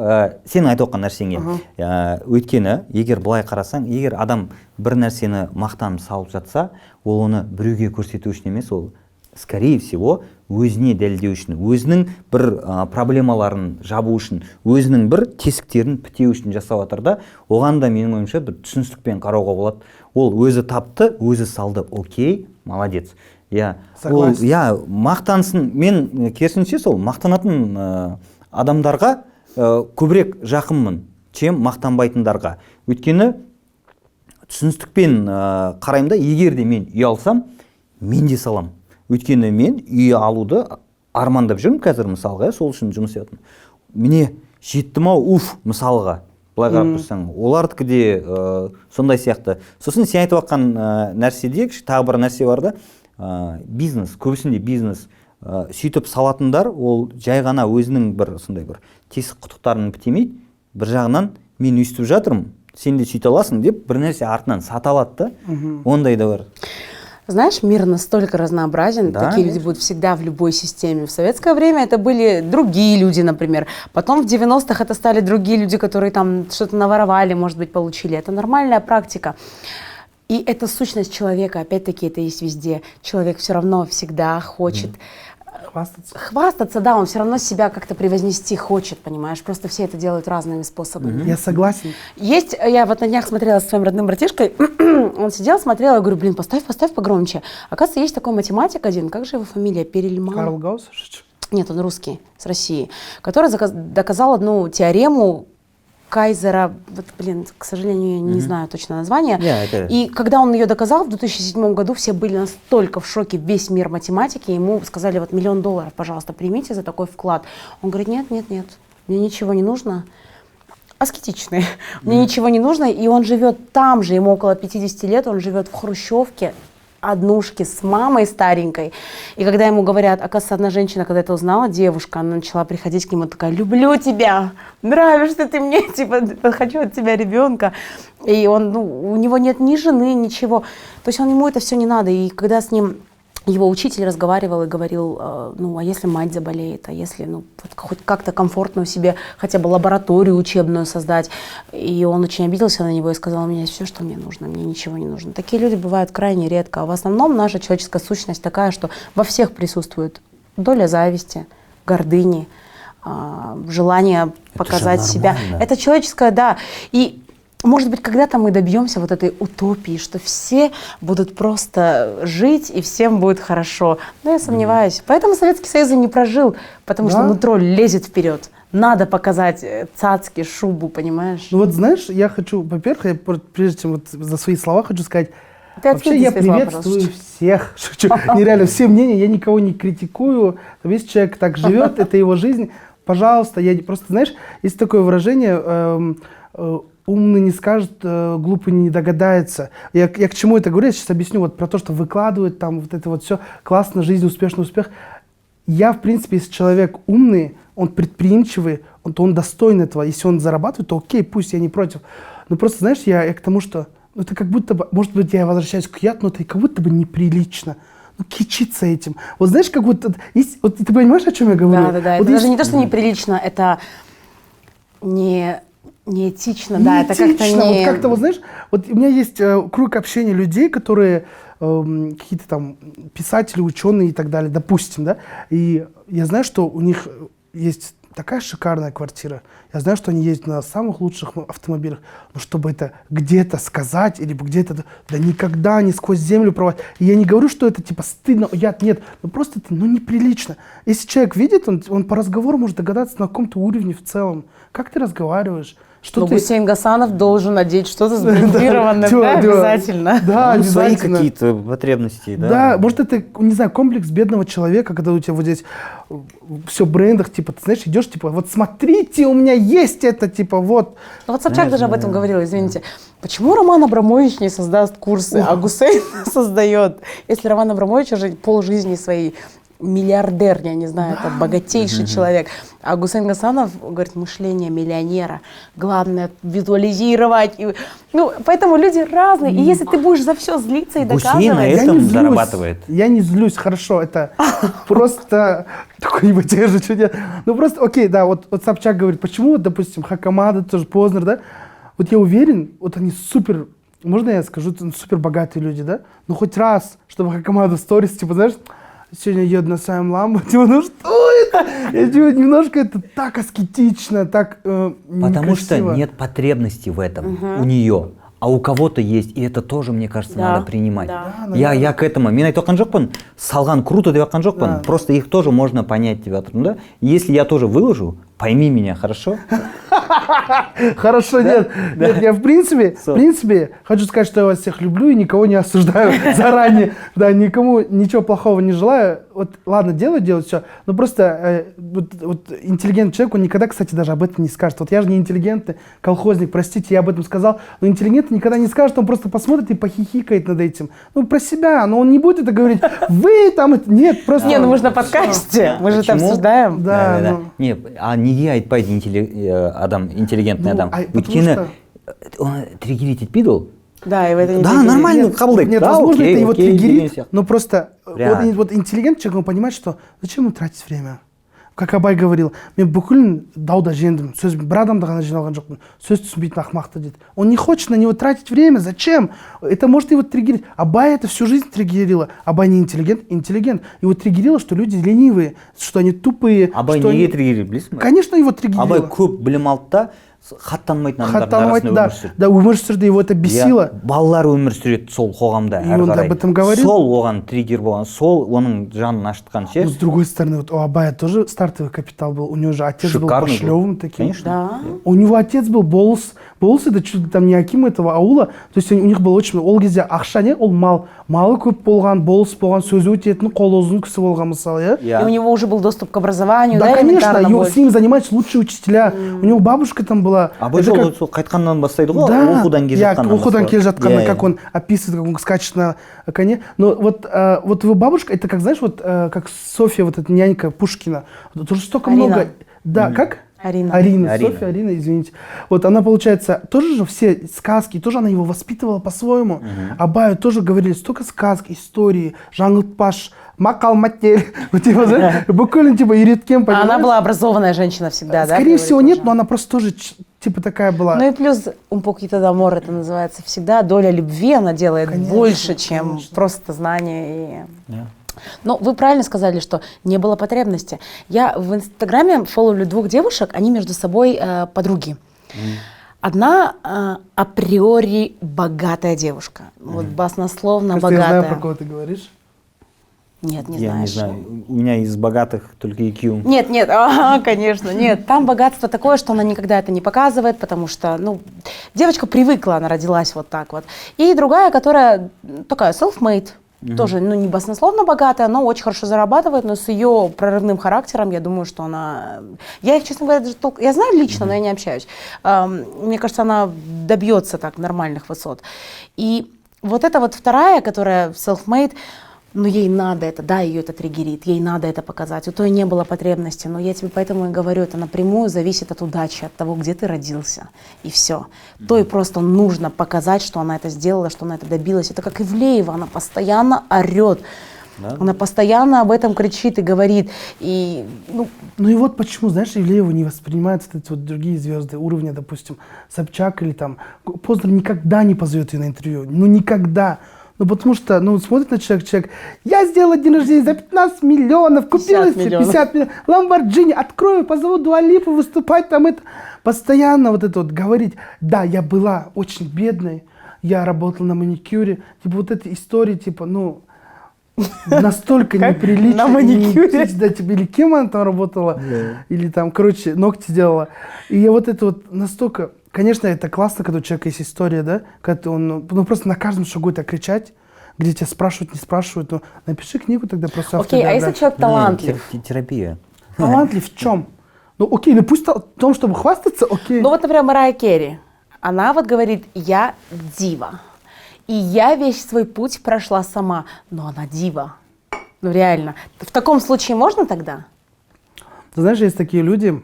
сен айтып отқан нәрсеңе. Өйткені, егер былай қарасаң, егер адам бір нәрсені мақтанып салып жатса, ол оны біреуге көрсету үшін емес, ол скорее всего өзіне дәлелдеу үшін, өзінің бір проблемаларын жабу үшін, өзінің бір тесіктерін бітеу үшін жасап жатыр да, оған да менің ойымша бір түсіністікпен қарауға болады. Ол өзі тапты, өзі салды, окей, молодец. Мақтансын, мен керісінше сол мақтанатын адамдарға көбірек жақынмын, чем мақтанбайтындарға. Өйткені түсіністікпен қараймын да, егер де мен үй алсам, мен де салам. Өйткені мен үй алуды армандап жүрмін қазір мысалға, сол үшін жұмыс етемін. Міне жеттім ау, мысалға, былай қарап тұрсаң, олардікі де сондай сияқты. Сосын сен айтып жатқан нәрседе, тағы бір нәрсе бар да, бизнес, көбісінде бизнес сөйтіп салатындар, ол жай ғана өзінің бір сондай бір тесік құтықтарын бітемейді, бір жағынан мен өйстіп жатырмын, сен де сөйте аласың деп бір нәрсе артынан сата алады да, ондай да бар. Знаешь, мир настолько разнообразен, да, такие люди будут всегда в любой системе. В советское время это были другие люди, например. Потом в 90-х это стали другие люди, которые там что-то наворовали, может быть, получили. Это нормальная практика. И это сущность человека, опять-таки, это есть везде. Человек все равно всегда хочет хвастаться, да, он все равно себя как-то превознести хочет, понимаешь, просто все это делают разными способами. Я согласен. Есть, я вот на днях смотрела со своим родным братишкой, он сидел, смотрел, я говорю, блин, поставь погромче. Оказывается, есть такой математик один, как же его фамилия, Перельман? Карл Гаусс? Нет, он русский, с России, который доказал одну теорему Кайзера, вот, блин, к сожалению, я не знаю точно название. И когда он ее доказал в 2007 году, все были настолько в шоке, весь мир математики, ему сказали, вот $1 миллион, пожалуйста, примите за такой вклад. Он говорит, нет, мне ничего не нужно. Аскетичный, мне ничего не нужно, и он живет там же, ему около 50 лет, он живет в хрущевке, однушке с мамой старенькой. И когда ему говорят, оказывается, одна женщина, когда это узнала, девушка, она начала приходить к нему, такая, люблю тебя, нравишься ты мне, типа, хочу от тебя ребенка. И он, у него нет ни жены, ничего. То есть ему это все не надо. И когда с ним его учитель разговаривал и говорил, а если мать заболеет, а если, хоть как-то комфортно себе хотя бы лабораторию учебную создать. И он очень обиделся на него и сказал, у меня есть все, что мне нужно, мне ничего не нужно. Такие люди бывают крайне редко. А в основном наша человеческая сущность такая, что во всех присутствует доля зависти, гордыни, желание показать себя. Это человеческое, да. И может быть, когда-то мы добьемся вот этой утопии, что все будут просто жить и всем будет хорошо. Но я сомневаюсь. Поэтому Советский Союз и не прожил, потому что нутро лезет вперед. Надо показать цацки, шубу, понимаешь? Ну вот знаешь, я хочу, во-первых, прежде чем за свои слова хочу сказать, вообще я приветствую всех, шучу, нереально все мнения, я никого не критикую. Если человек так живет, это его жизнь, пожалуйста, я просто, знаешь, есть такое выражение, умный не скажет, глупый не догадается. Я к чему это говорю? Я сейчас объясню вот про то, что выкладывают там вот это вот все, классно, жизнь, успешный успех. Я, в принципе, если человек умный, он предприимчивый, то он достоин этого. Если он зарабатывает, то окей, пусть, я не против. Но просто, знаешь, я к тому, что это как будто бы, может быть, я возвращаюсь к яд, но это как будто бы неприлично. Кичиться этим. Вот знаешь, как будто... Вот ты понимаешь, о чем я говорю? Да. Вот это даже не то, что неприлично, это неэтично, да, это как-то не... Вот как-то, вот знаешь, вот у меня есть круг общения людей, которые какие-то там писатели, ученые и так далее, допустим, да, и я знаю, что у них есть такая шикарная квартира. Я знаю, что они ездят на самых лучших автомобилях, но чтобы это где-то сказать или где-то, да никогда не сквозь землю проводить. И я не говорю, что это типа стыдно, нет, ну просто это неприлично. Если человек видит, он по разговору может догадаться на каком-то уровне в целом. Как ты разговариваешь? Что Но ты... Гусейн Гасанов должен надеть что-то сблендированное, да, обязательно. Да, Ну, свои обязательно. какие-то потребности, да. Да, может, это, не знаю, комплекс бедного человека, когда у тебя вот здесь все в брендах, типа, ты знаешь, идешь, типа, вот смотрите, у меня есть это, типа, вот. Ну вот Собчак даже об этом говорил, извините. Почему Роман Абрамович не создаст курсы, а Гусейн создает? Если Роман Абрамович уже полжизни своей миллиардер, я не знаю, это богатейший человек. А Гусейн Гасанов говорит, мышление миллионера. Главное визуализировать. Ну, поэтому люди разные. И если ты будешь за все злиться и Гусейн на доказывать... этом не злюсь. зарабатывает. Я не злюсь, хорошо, это просто какой-нибудь те же чудес. Ну просто, окей, да, вот Собчак говорит, почему, вот, допустим, Хакамада, тоже Познер, да, вот я уверен, вот они супер, можно я скажу, супер богатые люди, да, но хоть раз, чтобы Хакамада в сторис, типа, знаешь, сегодня еду на своем ламбо, типа, ну что это? Я типа, немножко это так аскетично, так Потому что некрасиво. нет потребности в этом у нее. А у кого-то есть, и это тоже, мне кажется, Да, надо принимать. да. Я к этому. Мен айтып жатқан жоқпын, салған круто деп жатқан жоқпын. Да. Просто их тоже можно понять деп жатырмын да. Если я тоже выложу, пойми меня, хорошо? Хорошо, нет, я в принципе, хочу сказать, что я вас всех люблю и никого не осуждаю заранее. Да, никому ничего плохого не желаю. Вот, ладно, делать все, но просто вот интеллигентный человек, он никогда, кстати, даже об этом не скажет. Вот я же не интеллигентный колхозник, простите, я об этом сказал, но интеллигентный никогда не скажет, он просто посмотрит и похихикает над этим. Ну, про себя, но он не будет это говорить. Вы там, это, нет, просто... Не, ну мы же на подкасте, мы же это Почему? обсуждаем. Да, да. ну. Не, а неге айтпайды интеллигентный Ну, адам. потому Өйткені что- оны триггерить етпейді ол. Да, и в это не Да, триггерит. нормально, Нет, қабылдайды. Нет, Да, возможно, окей, это его окей, деген триггерит, сияқты. но просто Реально. вот интеллигентный человек, он понимает, что зачем ему тратить время. Как Абай говорил, мен бүкіл дауда жеңдім, сөз бір адамды ғана жиналған жоқпын, сөз түсінбейтін ақмақты дейді. Он не хочет на него тратить время, зачем? Это может его триггерить. Абай это всю жизнь триггерило. Абай не интеллигент. Его триггерило, что люди ленивые, что они тупые. Абай что неге они- триггерит білесің бе? Конечно, его триггерило. Абай көп білім алды да хат танымайтын адамдардың Хаттанывать, арасында да, өмір сүрді. да, өмір сүрді, его это бесило. Иә, балалар өмір сүреді сол қоғамда И әрі он қарай. об этом говорил. Сол оған триггер болған, сол оның жанын ашытқан ше. Но с другой стороны, вот у Абая тоже стартовый капитал был. У него же отец был Шикарный был. пошлевым таким. Конечно. Да. У него отец был болыс. Болыс это чуть ли там не аким этого аула. То есть у них было очень... Ол кезде ақша не? Ол малы көп болған, болыс болған, сөзі өтетін, қолы ұзын кісі болған мысалы, И у него уже был доступ к образованию, Да, да, конечно, элементарно и с больше. ним занимались лучшие учителя. У него бабушка там была. Абай Это жолы как- сол қайтқаннан бастайды ғой, Да, оқудан келе я жатқаннан оқудан келе жатқанда, Иә, как он описывает, как он скачет на коне. Но вот его бабушка, это как, знаешь, вот как Софья, вот эта нянька Пушкина. Вот уже столько Арина. много... Да, как? Арина. Арина. Софья, Арина, извините. Вот она, получается, тоже же все сказки, тоже она его воспитывала по-своему. Абаю тоже говорили, столько сказок, истории, жаңылтпаш, мақал маттель. Вот типа, знаешь, буквально типа үйреткен, А понимаешь? она была образованная женщина всегда, да? Скорее говорит всего, уже? нет, но она просто тоже типа такая была. Ну и плюс un poquito de amor это называется всегда. Доля любви она делает Конечно, больше, чем конечно. просто знание. Иә. Но вы правильно сказали, что не было потребности. Я в Инстаграме фолловлю 2 девушек, они между собой подруги. Одна априори богатая девушка, вот баснословно Кажется, я знаю, богатая. про кого ты говоришь. Нет, не Я не знаешь. знаю, у меня из богатых только IQ. Нет, ага, конечно, нет. Там богатство такое, что она никогда это не показывает, потому что, ну, девочка привыкла, она родилась вот так вот. И другая, которая такая self-made, тоже, ну, не баснословно богатая, но очень хорошо зарабатывает, но с ее прорывным характером, я думаю, что она... Я их, честно говоря, даже я знаю лично, но я не общаюсь. Мне кажется, она добьется так нормальных высот. И вот эта вот вторая, которая self-made, ну, ей надо это, да, ее это триггерит, ей надо это показать. У той не было потребности, но я тебе поэтому и говорю, это напрямую зависит от удачи, от того, где ты родился, и все. Той просто нужно показать, что она это сделала, что она это добилась. Это как Ивлеева, она постоянно орет, Да. она постоянно об этом кричит и говорит. И, ну, Ну и вот почему, знаешь, Ивлеева не воспринимают вот эти вот другие звезды уровня, допустим, Собчак или там... Познер никогда не позовет ее на интервью, ну никогда. Ну, потому что, ну, смотрит на человек, я сделала день рождения за 15 миллионов, купила 50 миллионов, Lamborghini, открою, позову Дуа Липу выступать там, это. Постоянно вот это вот говорить, да, я была очень бедной, я работала на маникюре, типа вот эти истории, типа, ну, настолько неприлично. На маникюре? Да, типа, или кем она там работала, или там, короче, ногти делала. И вот это вот настолько... Конечно, это классно, когда у человека есть история, да, когда он, ну, просто на каждом шагу это кричать, где тебя спрашивают, не спрашивают, ну, напиши книгу тогда просто. Окей, а если человек талантлив? Терапия. Талантлив в чем? Ну, окей, ну пусть в том, чтобы хвастаться, окей. Ну вот, например, Марайя Керри, она вот говорит, я дива, и я весь свой путь прошла сама, но она дива. Ну реально. В таком случае можно тогда? Ты знаешь, есть такие люди,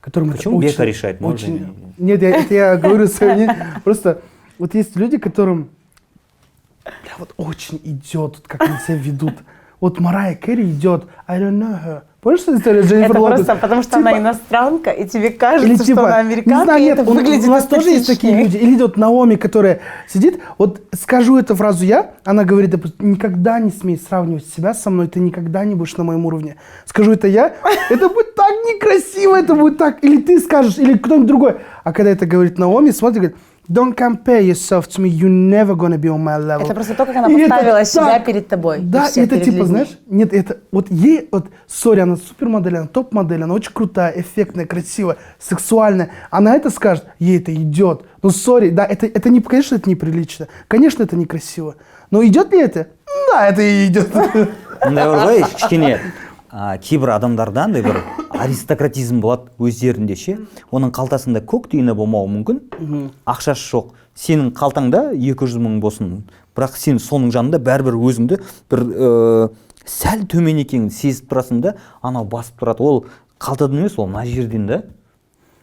которым Почему это Бека решает? очень... Нет, это я говорю свое мнение. Просто вот есть люди, которым вот очень идет, как они себя ведут. Вот Марайя Керри идет, I don't know her. Помнишь, что история с Дженнифер Это Лопес? просто потому, что Типа- она иностранка, и тебе кажется, Или что типа, она не американка, знаю, и нет, это выглядит у нас тоже есть такие эстетичнее. люди. Или идет Наоми, которая сидит, вот скажу эту фразу я, она говорит, допустим, никогда не смей сравнивать себя со мной, ты никогда не будешь на моем уровне. Скажу это я, это будет так некрасиво, это будет так, или ты скажешь, или кто-нибудь другой. А когда это говорит Наоми, смотри, говорит, don't compare yourself to me, you're never gonna be on my level. Это просто то, как она И это поставила себя так, перед тобой. Да, и всех это перед типа, людьми. знаешь, нет, это вот ей, вот, сори, она супермодель, она топ-модель, она очень крутая, эффектная, красивая, сексуальная. Она это скажет, ей это идет. Ну, сори, да, это не, конечно, это неприлично, конечно, это некрасиво. Но идет ли это? Да, это и идет. мындай бар ғой кішкене кейбір адамдарда андай бір аристократизм болады өздерінде ше, оның қалтасында көк тиыны болмауы мүмкін, ақшасы жоқ, сенің қалтаңда 200 000 болсын, бірақ сен соның жанында бәрібір өзіңді бір сәл төмен екенін сезіп тұрасың да, анау басып тұрады, ол қалтадан емес, ол мына жерден да.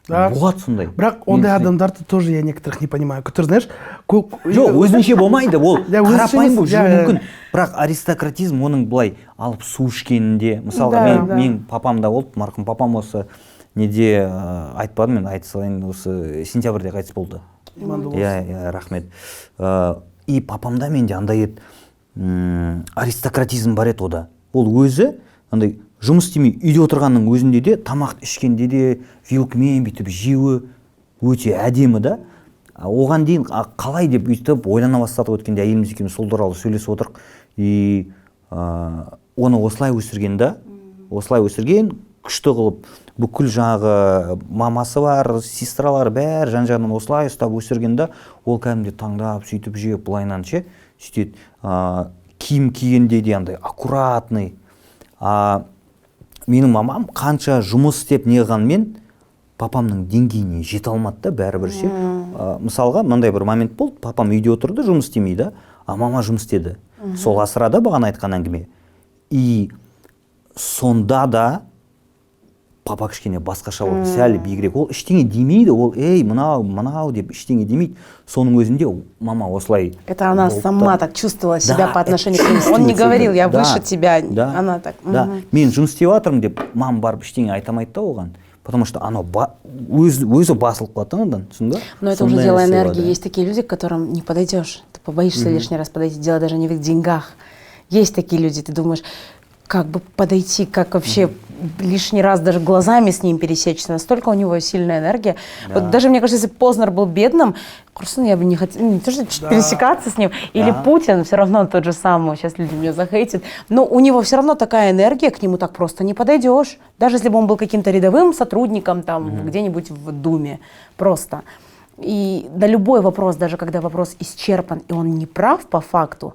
Болады сондай. Бірақ ондай адамдарды тоже я некоторых не понимаю, которые, знаешь, жоқ, өзінше болмайды, ол қарапайым болып жүруі иә. мүмкін. Бірақ аристократизм оның былай алып су ішкенінде, мысалға мен папам да болды, марқұм папам осы неде айтпадым, мен айта салайын, осы сентябрьде қайтыс болды. Иә, рахмет. И папамда менде андай еді, аристократизм бар еді ода. Ол өзі андай жұмыс істемей үйде отырғанның өзінде де, тамақ ішкенде де вилкамен бүйтіп жеуі өте әдемі да. Оған дейін қалай деп бүйтіп ойлана бастадық, өткенде әйеліміз екеуміз сол туралы сөйлесіп отырық. И оны осылай өсірген да, осылай өсірген, күшті қылып, бүкіл жаңағы мамасы бар, сестралары бәрі жан-жағынан осылай ұстап өсірген да, ол кәдімгідей таңдап, сөйтіп жеп, былайынан ше, сөйтеді, киім кигенде де андай аккуратный. Менің мамам қанша жұмыс істеп неғанмен папамның деңгейіне жете алмады да, бәрібір ше. Мысалға, мынандай бір момент болды, папам үйде отырды, жұмыс істемейді, а мама жұмыс істеді. Сол асырада бағана айтқан әңгіме. И сонда да папа кішкене басқаша болды, сәл биігірек. Ол ештеңе демейді, ол ей, мынау деп ештеңе демейді. Соның өзінде мама осылай. Это она сама так чувствовала себя по отношению к нему. Он не говорил, я выше тебя. Она так. Да. Мен жұмыс істеп жатырмын деп, мама барып ештеңе айтамайды да оған. Потому что оно өзі басылып қалады одан, түсіндің ба? Но это уже дело энергии. Есть такие люди, к которым не подойдешь. Ты побоишься лишний раз подойти. Дело даже не в их деньгах. Есть такие люди, ты думаешь, как бы подойти, как вообще лишний раз даже глазами с ним пересечься. Настолько у него сильная энергия. Да. Вот даже, мне кажется, если Познер был бедным, просто я бы не хотела, не то, что пересекаться с ним. Или Путин, все равно тот же самый, сейчас люди меня захейтят. Но у него все равно такая энергия, к нему так просто не подойдешь. Даже если бы он был каким-то рядовым сотрудником там где-нибудь в Думе. Просто. И на любой вопрос, даже когда вопрос исчерпан, и он не прав по факту,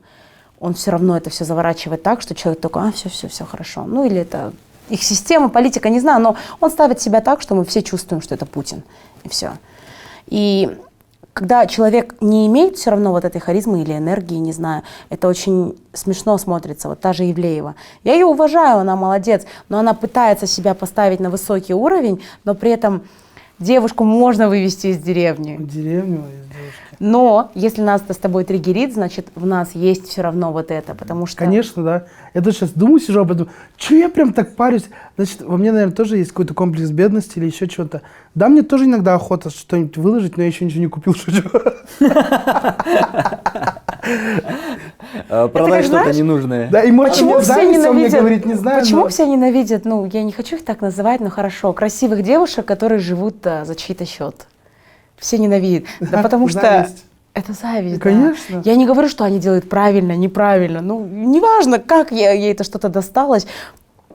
он все равно это все заворачивает так, что человек такой, все хорошо. Ну или это их система, политика, не знаю, но он ставит себя так, что мы все чувствуем, что это Путин. И все. И когда человек не имеет все равно вот этой харизмы или энергии, не знаю, это очень смешно смотрится. Вот та же Ивлеева. Я ее уважаю, она молодец, но она пытается себя поставить на высокий уровень, но при этом Девушку можно вывести из деревни. В деревню из девушки. Но если нас это с тобой триггерит, значит, в нас есть все равно вот это, потому что... Конечно, да. Я тоже сейчас думаю, сижу об этом. Че я прям так парюсь? Значит, во мне, наверное, тоже есть какой-то комплекс бедности или еще чего-то. Да, мне тоже иногда охота что-нибудь выложить, но я еще ничего не купил, шучу. Продай что-то ненужное. Да, и может, Почему мне все зависть, он мне ненавидят? говорит, не знаю. Почему но- все ненавидят? Ну, я не хочу их так называть, но хорошо. Красивых девушек, которые живут за чей-то счет. Все ненавидят. Да потому что Зависть. это зависть. Да. Конечно. Я не говорю, что они делают правильно, неправильно. Ну, неважно, как ей это что-то досталось.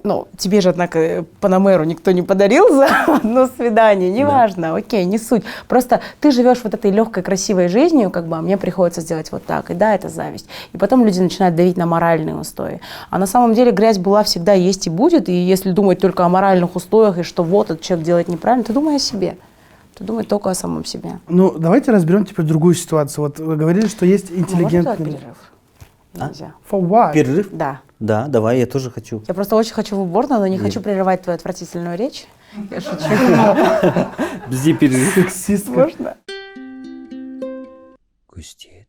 Ну, тебе же, однако, Панамеру никто не подарил за одно свидание. Неважно, окей, не суть. Просто ты живешь вот этой легкой, красивой жизнью, как бы, а мне приходится сделать вот так. И да, это зависть. И потом люди начинают давить на моральные устои. А на самом деле грязь была, всегда есть и будет. И если думать только о моральных устоях, и что вот этот человек делает неправильно, ты думай о себе. Ты думай только о самом себе. Ну, давайте разберем теперь другую ситуацию. Вот вы говорили, что есть Можно интеллигентные... сделать перерыв? Нельзя. For what? Перерыв? Да. Да, давай, я тоже хочу. Я просто очень хочу в уборную, но не хочу прерывать твою отвратительную речь. Я шучу. Бізде перерыв. Сексистка. Можно? Көстет.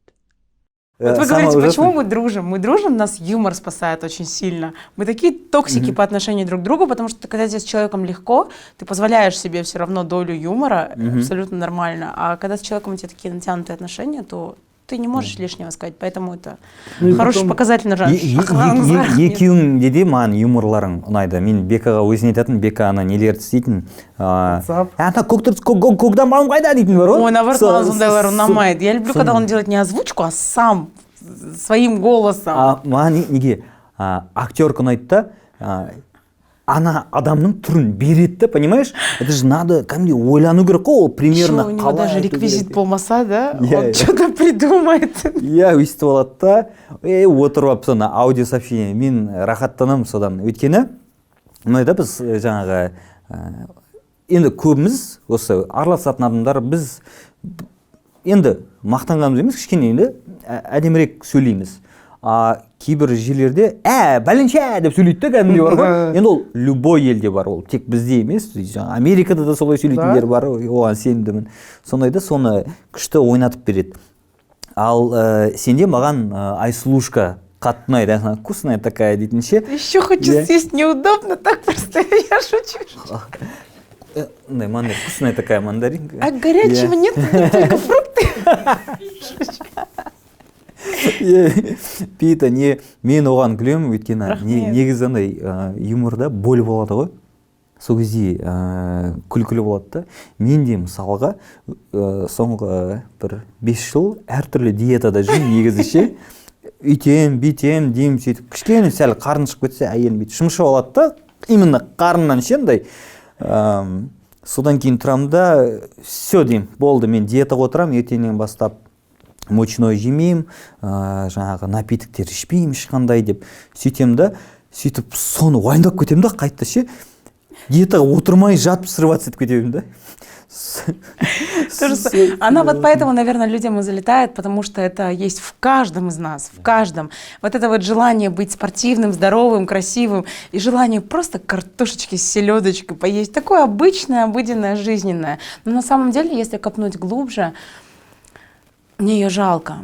Вот вы говорите, почему мы дружим? Мы дружим, нас юмор спасает очень сильно. Мы такие токсики по отношению друг к другу, потому что когда тебе с человеком легко, ты позволяешь себе все равно долю юмора, абсолютно нормально. А когда с человеком у тебя такие натянутые отношения, то ты не можешь лишнего сказать. Поэтому это Ну и хороший потом- показатель на жанр. Екеуіңде де маған юморларың ұнайды. Мен Бекаға өзіне айтатын, Бека ана нелерді істейтін. WhatsApp. Ана көкден малым қайда дейтін бар ғой. Ой, наоборот, маған сондайлар ұнамайды. Я люблю, когда он делает не озвучку, а сам своим голосом. Маған неге актерка ұнайды да, ана адамның түрін береді да, понимаешь? Это же надо кәдімгідей ойлану керек қой, ол примерно Еще у него даже айту реквизит керек. болмаса, да? Иә, Он иә. что-то придумает. Иә, өйстіп алады да, отырып алып соны аудио сообщение, мен рахаттанамын содан. Өйткені мындай да, біз жаңағы енді көбіміз осы араласатын адамдар біз енді мақтанғанымыз емес, кішкене енді әдемірек сөйлейміз. Кейбір жерлерде бәленше деп сөйлейді да, кәдімгідей бар ғой. Енді ол любой елде бар, ол тек бізде емес, жаңағы Америкада да солай сөйлейтіндер бар, оған сенімдімін. Сондай да, соны күшті ойнатып береді. Ал сенде маған Айсұлушка қатты ұнайды, она вкусная такая дейтінше. Еще хочу съесть, неудобно так просто, я шучу. Мындай вкусная такая мандаринка. А горячего нет, только фрукты. Пита, мен оған күлемін, өйткені негізі андай юморда боль болады ғой. Сол кезде күлкілі болады да. Мен де мысалға соңғы бір 5 жыл әртүрлі диетада жүрмін негізі ше. Үйтем, бүйтем, деймін сөйтіп. Кішкене сәл қарны шығып кетсе, әйелім бүйтіп шымшып алады да. Именно қарнынан ше андай. Содан кейін тұрамын да, все деймін, болды, мен диетаға отырамын, ертеңнен бастап мучной жемеймін, жаңағы напитоктер ішпеймін ешқандай деп сөйтем да, сөйтіп соны уайымдап кетемін да, қайтты ше. Диетаға отырмай жатып срываться етіп кетемін да. Она вот поэтому, наверное, людям и залетает, потому что это есть в каждом из нас, в каждом. Вот это вот желание быть спортивным, здоровым, красивым и желание просто картошечки с селедочкой поесть. Такое обычное, обыденное, жизненное. Но на самом деле, если копнуть глубже, мне ее жалко,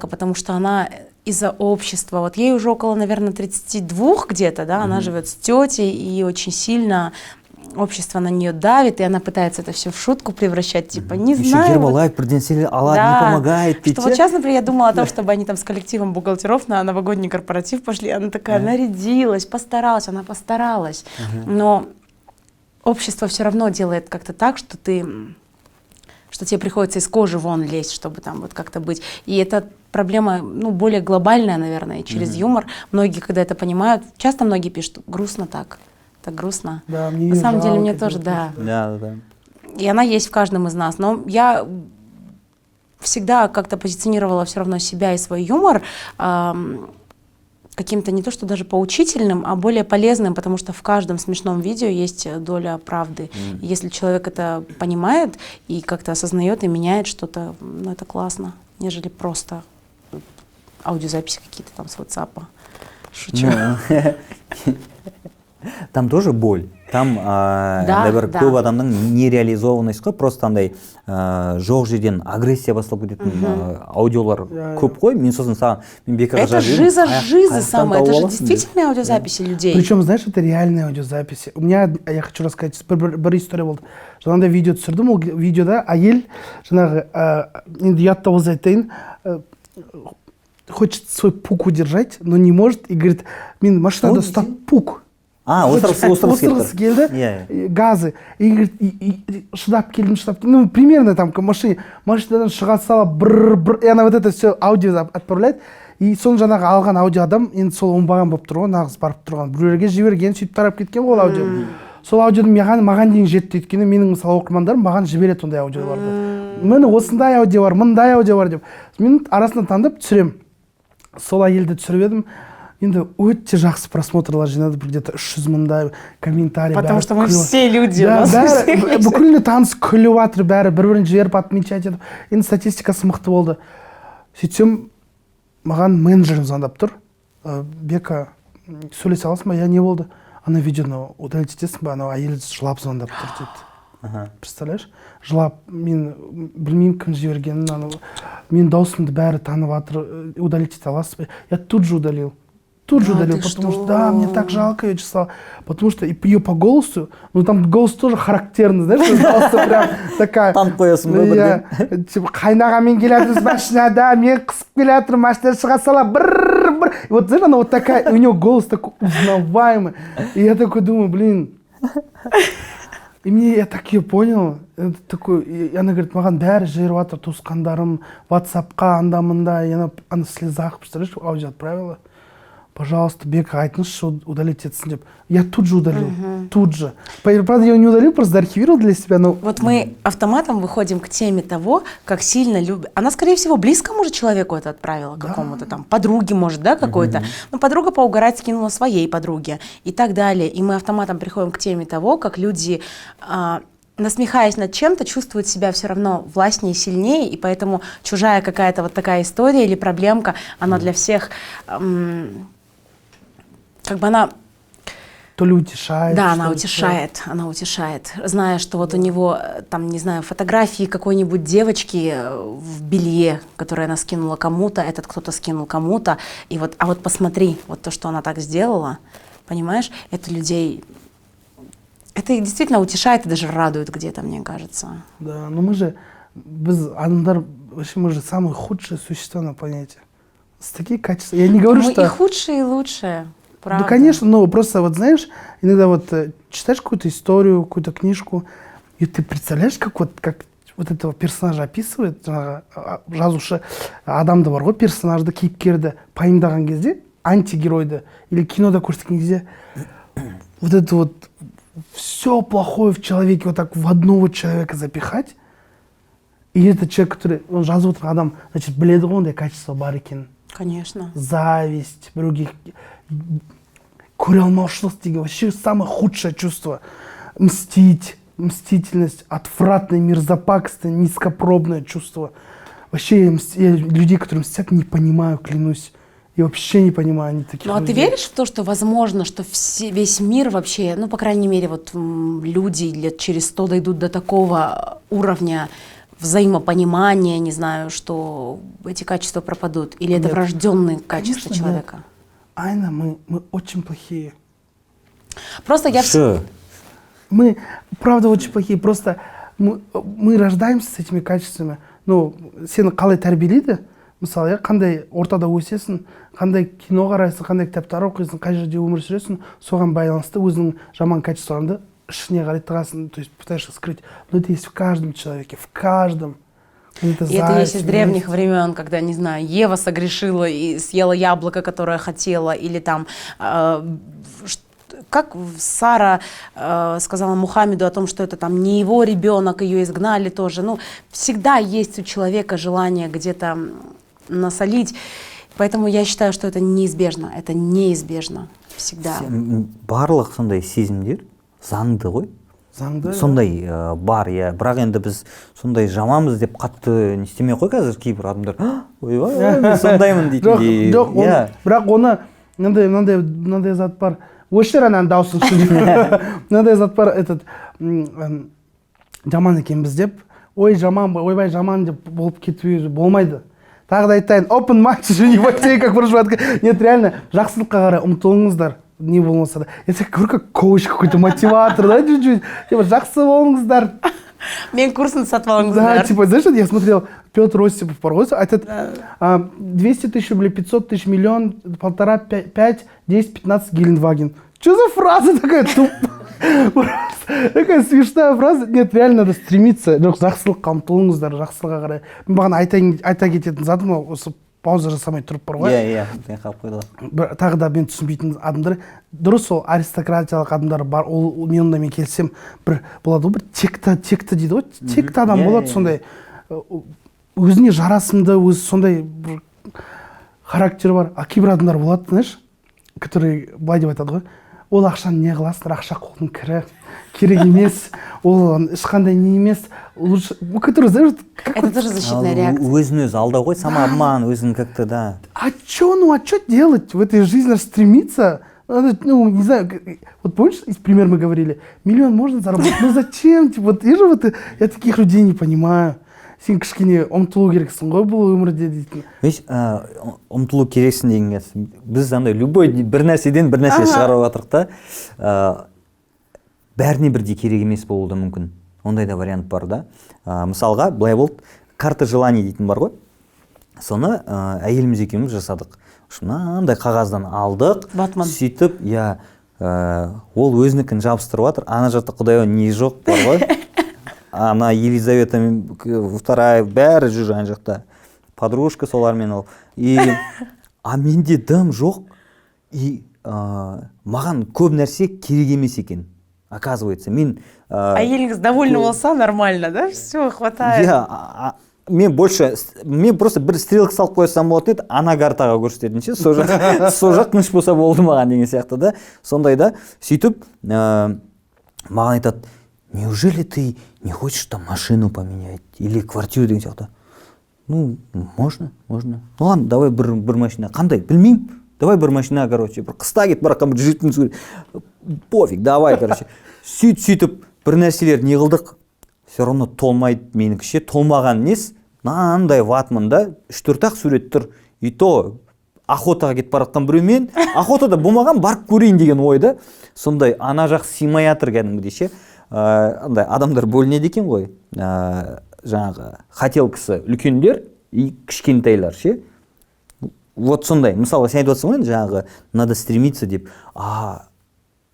потому что она из-за общества, вот ей уже около, наверное, 32 где-то, да, она живет с тетей и очень сильно общество на нее давит, и она пытается это все в шутку превращать, типа, не знаю. Еще Гербалайф бірден алады, не помогает. Что вот сейчас, например, я думала о том, чтобы они там с коллективом бухгалтеров на новогодний корпоратив пошли, она такая нарядилась, постаралась, она постаралась, но общество все равно делает как-то так, что тебе приходится из кожи вон лезть, чтобы там вот как-то быть. И это проблема, ну, более глобальная, наверное, через юмор. Многие, когда это понимают, часто многие пишут, грустно так грустно. Да, мне на самом деле, жалко, мне тоже, да. Да. И она есть в каждом из нас. Но я всегда как-то позиционировала все равно себя и свой юмор каким-то не то, что даже поучительным, а более полезным, потому что в каждом смешном видео есть доля правды. И если человек это понимает и как-то осознает и меняет что-то, ну, это классно, нежели просто аудиозаписи какие-то там с WhatsApp. Шучу. Там тоже боль. там андай бір көп адамның нереализованность қой, просто андай жоқ жерден агрессия басталып кететін аудиолар көп қой. Мен сосын саған, мен Бекаға это жиза самая, это же действительно аудиозаписи людей. Причем, знаешь, это реальные аудиозаписи. У меня, я хочу рассказать, бір история болды. Жаңағыдай видео түсірдім, ол видеода әйел жаңағы енді ұятты ауыз айтайын, хочет свой пук удержать, но не может, и говорит, мен машинада ұстап пук. Острый келді, газы. И говорит, шыдап келдім, ну, примерно там к машинадан шыға сала, и она вот это все аудио отправляет. И соны жаңағы алған аудио адам, енді сол оңбаған болып тұрған, нағыз барып тұрған. Біреулерге жіберген, сөйтіп тарап кеткен ол аудио. Сол аудионы маған дейін жетті, өйткені менің мысалы оқырмандарым маған жібереді ондай аудиоларды. Міне осындай аудио бар, мындай аудио бар деп. Мен арасынан таңдап түсірем. Сол әйелді түсіріп едім. Енді өте жақсы просмотрлар жинады, где-то 300 мыңдай комментарий. Потому что мы все люди. Бүкіліне таныс күліп жатыр, бәрі бір-бірін жіберіп отмечать етіп. Енді статистикасы мықты болды. Сөйтсем, маған менеджерім звондап тұр. Бека, сөйлесе аласың ба? Я не болды. Ана видеоны удалить етесің ба? Ана әйел жылап звондап тұр дейді. Представляешь? Жылап, мен білмеймін кім жібергенін, мен даусымды бәрі танып жатыр, удалить ете аласыз ба? Я тут же удалил. Потому что, да, мне так жалко ее чесала, потому что ее по голосу, ну там голос тоже характерный, знаешь, голос прям такая. Танк қоясың ба бірден? Типа, қайнағамен келатырмыз машинада, мен қысып келатырмын, машина шыға сала, брррр. Вот знаешь, она вот такая, у нее голос такой узнаваемый. И я такой думаю, блин. И мне, я так ее понял, это такой, и она говорит, маған бәрі жіберіп жатыр, туысқандарым, WhatsApp-қа, анда-мында, и она в слезах, представляешь, аудио отправила. Пожалуйста, Бека, айтыңызшы, удалить етсін деп. Я тут же удалил, тут же. Правда, я его не удалил, просто архивировал для себя. Но... Вот мы автоматом выходим к теме того, как сильно любят. Она, скорее всего, близкому же человеку это отправила, какому-то там, подруге, может, да, какой-то. Ну, подруга поугарать скинула своей подруге и так далее. И мы автоматом приходим к теме того, как люди... насмехаясь над чем-то, чувствуют себя все равно властнее, сильнее, и поэтому чужая какая-то вот такая история или проблемка, она для всех, как бы она... То ли утешает. Да, она утешает, зная, что вот у него, там, не знаю, фотографии какой-нибудь девочки в белье, которую она скинула кому-то, этот кто-то скинул кому-то, и вот, а вот посмотри, вот то, что она так сделала, понимаешь, это людей... Это их действительно утешает и даже радует где-то, мне кажется. Да, но мы же, без адамдар, вообще мы же самые худшие существа на планете. С такие качества. Я не говорю, мы что... и худшие, и лучшие, правда. Да, конечно, но просто вот знаешь, иногда вот читаешь какую-то историю, какую-то книжку, и ты представляешь, как вот этого персонажа описывает, жазушы адамды бар ғой, персонажды, кейіпкерді пайымдаған кезде, антигеройды, или кинода көрсеткен кезде, вот это вот все плохое в человеке вот так в одного человека запихать, и этот человек, который, он жазып отырған адам, значит, біледі ғой ондай качество бар екенін. Конечно. Зависть, других, көре алмаушылық деген вообще самое худшее чувство. Мстительность, отвратное, мерзопакостное, низкопробное чувство. Вообще я людей, которые мстят, не понимаю, клянусь. Я вообще не понимаю, они такие. Ну а ты веришь в то, что возможно, что весь мир вообще, ну по крайней мере, вот люди лет через 100 дойдут до такого уровня взаимопонимания, не знаю, что эти качества пропадут? Или это врожденные качества человека? Нет. Айна, мы очень плохие. Просто я... Мы, правда, очень плохие. Просто мы рождаемся с этими качествами. Ну, сені қалай тәрбиелейді? Мысалы, қандай ортада өсесің, қандай кино қарайсың, қандай кітаптар оқисың, қай жерде өмір сүресің, соған байланысты өзінің жаман качестволарыңды ішіне қарай тығасың, то есть пытаешься скрыть. Но это есть в каждом человеке, в каждом. Это есть из древних времен, когда, не знаю, Ева согрешила и съела яблоко, которое хотела, или там... Как Сара сказала Мухаммеду о том, что это там не его ребенок, ее изгнали тоже. Ну, всегда есть у человека желание где-то насолить. Поэтому я считаю, что это неизбежно. Это неизбежно. Всегда. Барлық сондай сезімдер заңды ғой. Заңды. Сондай бар, иә. Бірақ енді біз сондай жаманбыз деп қатты не істемей қой қазір кейбір адамдар. Ойбай, мен сондаймын дейтіндей. Жоқ, бірақ оны мынандай зат бар. өшір ананы даусыңшы деп мынандай зат бар этот жаман екенбіз деп ой жаман ойбай жаман деп болып кету болмайды. Тағы да айтайын, open mind, не бойся, как проживать. Нет, реально, жақсылыққа қарай ұмтылыңыздар, не болмаса да. Это как коуч, какой-то мотиватор, да, чуть-чуть. Типа, жақсы болыңыздар. Мен курсын сатып алыңыздар. Да, типа, знаешь, я смотрел, Петр Осипов порой, этот 200 тысяч рублей, 500 тысяч, миллион, 1,5, 5, 10, 15 Гелендваген. Что за фраза такая тупая? Такая смешная фраза. Нет, реально надо стремиться. Жақсылыққа ұмтылыңыздар, жақсылыққа қарай. Мен бағана айта кететін затым осы пауза жасамай тұрып бар ғой. Иә, мен қалып қойды. Тағы да мен түсінбейтін адамдар, дұрыс ол аристократиялық адамдар бар, ол мен онда мен келсем, бір болады ғой, бір текті дейді ғой, текті адам болады сондай. Өзіне жарасымды, өзі сондай бір характері бар. А кейбір адамдар болады, знаешь, которые былай деп айтады ғой, ол ақшаны не қыласыңдар, ақша қолдың кірі, керек емес, ол ешқандай не емес. Лучше, который, знаешь, это тоже защитная реакция. Өзін-өзі алдау ғой, самообман, өзін как-то, да. А что делать в этой жизни, стремиться? Ну, не знаю, вот помнишь, пример мы говорили, миллион можно заработать, ну зачем? Типа, вот я таких людей не понимаю. Сен кішкене ұмтылу керексің ғой бұл өмірде дейтін. Ұмтылу керексің деген кез. Біз андай любой бір нәрседен бір нәрсе шығарып жатырық та, бәріне бірдей керек емес болуы да мүмкін. Ондай да вариант бар да. Мысалға, былай болды, карта желаний дейтін бар ғой. Соны әйеліміз екеуміз жасадық. Мынандай қағаздан алдық, сөйтіп, ол өзінікін жабыстырып жатыр. Ана жақта құдай не жоқ бар ғой. Ана Елизавета II бәрі жүр жан жақта. Подружка солармен ол. А менде дым жоқ. И маған көп нәрсе керек емес екен. Оказывается, мен... Әйеліңіз довольны болса, нормально, да? Все, хватает. Мен просто бір стрелка салып қойсам болады еді, ана картаға көрсететінші, сол жақ тыныш болса болды маған деген сияқты да. Сондай да, сөйтіп, маған айтады, неужели ты не хочешь там машину поменять или квартиру деген сияқты? Ну, можно. Ну ладно, давай бір машина. Қандай? Білмеймін. Давай бір машина, короче, бір қыста кет, бірақ бір жүретін сөйле. Пофиг, давай, короче. Сөйтіп, бір нәрселер не қылдық? Все равно толмайды менікше. Толмаған нес? Нандай ватмын да, 3-4-ақ сурет тұр. И то охотаға кетіп баратқан біреумен, охотада болмаған барып көрейін деген ойда. Сондай ана жақ сыймай жатыр кәдімгідей ше. Андай адамдар бөлінеді екен ғой. Жаңағы хотелкасы үлкендер и кішкентайлар ше. Вот сондай. Мысалы, сен айтып отырсың ғой, жаңағы надо стремиться деп.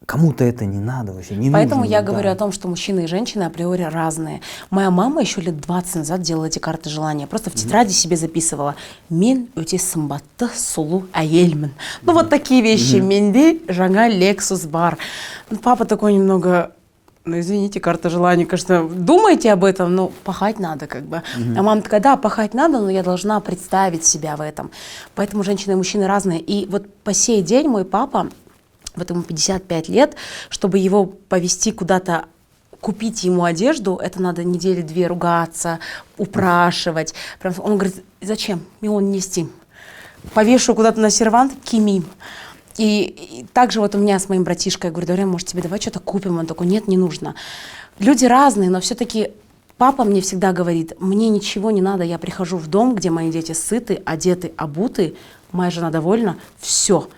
Кому-то это не надо вообще, не Поэтому нужно. Я говорю о том, что мужчины и женщины априори разные. Моя мама еще лет 20 назад делала эти карты желания. Просто в тетради себе записывала. Мен өте сымбатты, сұлу әйелмін. Ну вот такие вещи. Менде жаңа Lexus бар. Папа такой немного... Ну, извините, карта желаний, конечно, думайте об этом, но пахать надо как бы. А мама такая, да, пахать надо, но я должна представить себя в этом. Поэтому женщины и мужчины разные. И вот по сей день мой папа, вот ему 55 лет, чтобы его повезти куда-то, купить ему одежду, это надо недели 2 ругаться, упрашивать. Он говорит, зачем? Миллион нести. Повешу куда-то на сервант, кимим. И также вот у меня с моим братишкой, я говорю, Доря, может тебе давай что-то купим? Он такой, нет, не нужно. Люди разные, но все-таки папа мне всегда говорит, мне ничего не надо, я прихожу в дом, где мои дети сыты, одеты, обуты, моя жена довольна, все.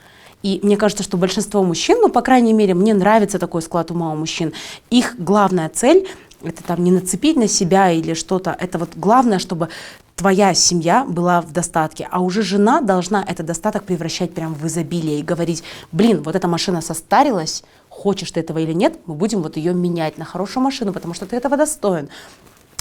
И мне кажется, что большинство мужчин, ну, по крайней мере, мне нравится такой склад ума у мужчин, их главная цель — это там не нацепить на себя или что-то, это вот главное, чтобы твоя семья была в достатке, а уже жена должна этот достаток превращать прям в изобилие и говорить, блин, вот эта машина состарилась, хочешь ты этого или нет, мы будем вот ее менять на хорошую машину, потому что ты этого достоин.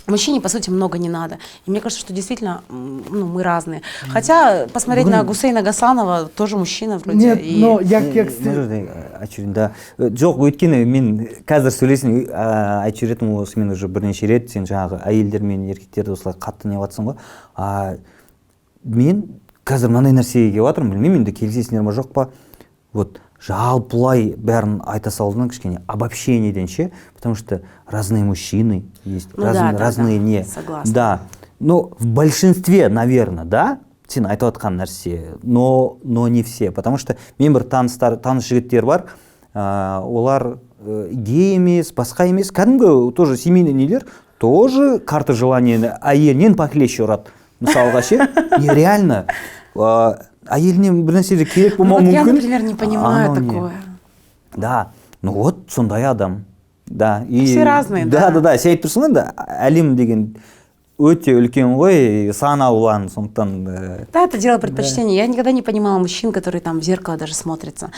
Мужчине, по сути, много не надо. И мне кажется, что действительно, ну, мы разные. Хотя, посмотреть на Гусейна Гасанова, тоже мужчина вроде. Нет, и... но я... Да. Жоқ, өйткені мен қазір сөйлесін айтып жүретім осымен уже бірнеше рет, сен жаңағы әйелдер мен еркектерді осылай қатты не ватсың ғой. Мен қазір мынандай нәрсеге келіп жатырмын, білмеймін, енді келісесіңдер ме жоқ па. Вот жалпылай бәрін айта салудан кішкене обобщениеден ше, потому что разные мужчины есть, ну, разные не. Согласна. Да, но в большинстве, наверное, да, сен айтып отқан нәрсе, но не все, потому что мен бір таныс жігіттер бар, олар гей емес, басқа емес, кәдімгі тоже семейный нелер, тоже карта желания әйелінен похлеще ұрады. Мысалға ше, реально, әйеліне бір нәрсе керек болмауы мүмкін. Я, например, не понимаю такое. Да, ну вот сондай адам. Да, и все разные, да. Да, сен айтып тұрсың да, әлем деген өте үлкен ғой, сан алуан, сондықтан. Да, это дело предпочтения. Я никогда не понимала мужчин, которые там в зеркало даже смотрятся.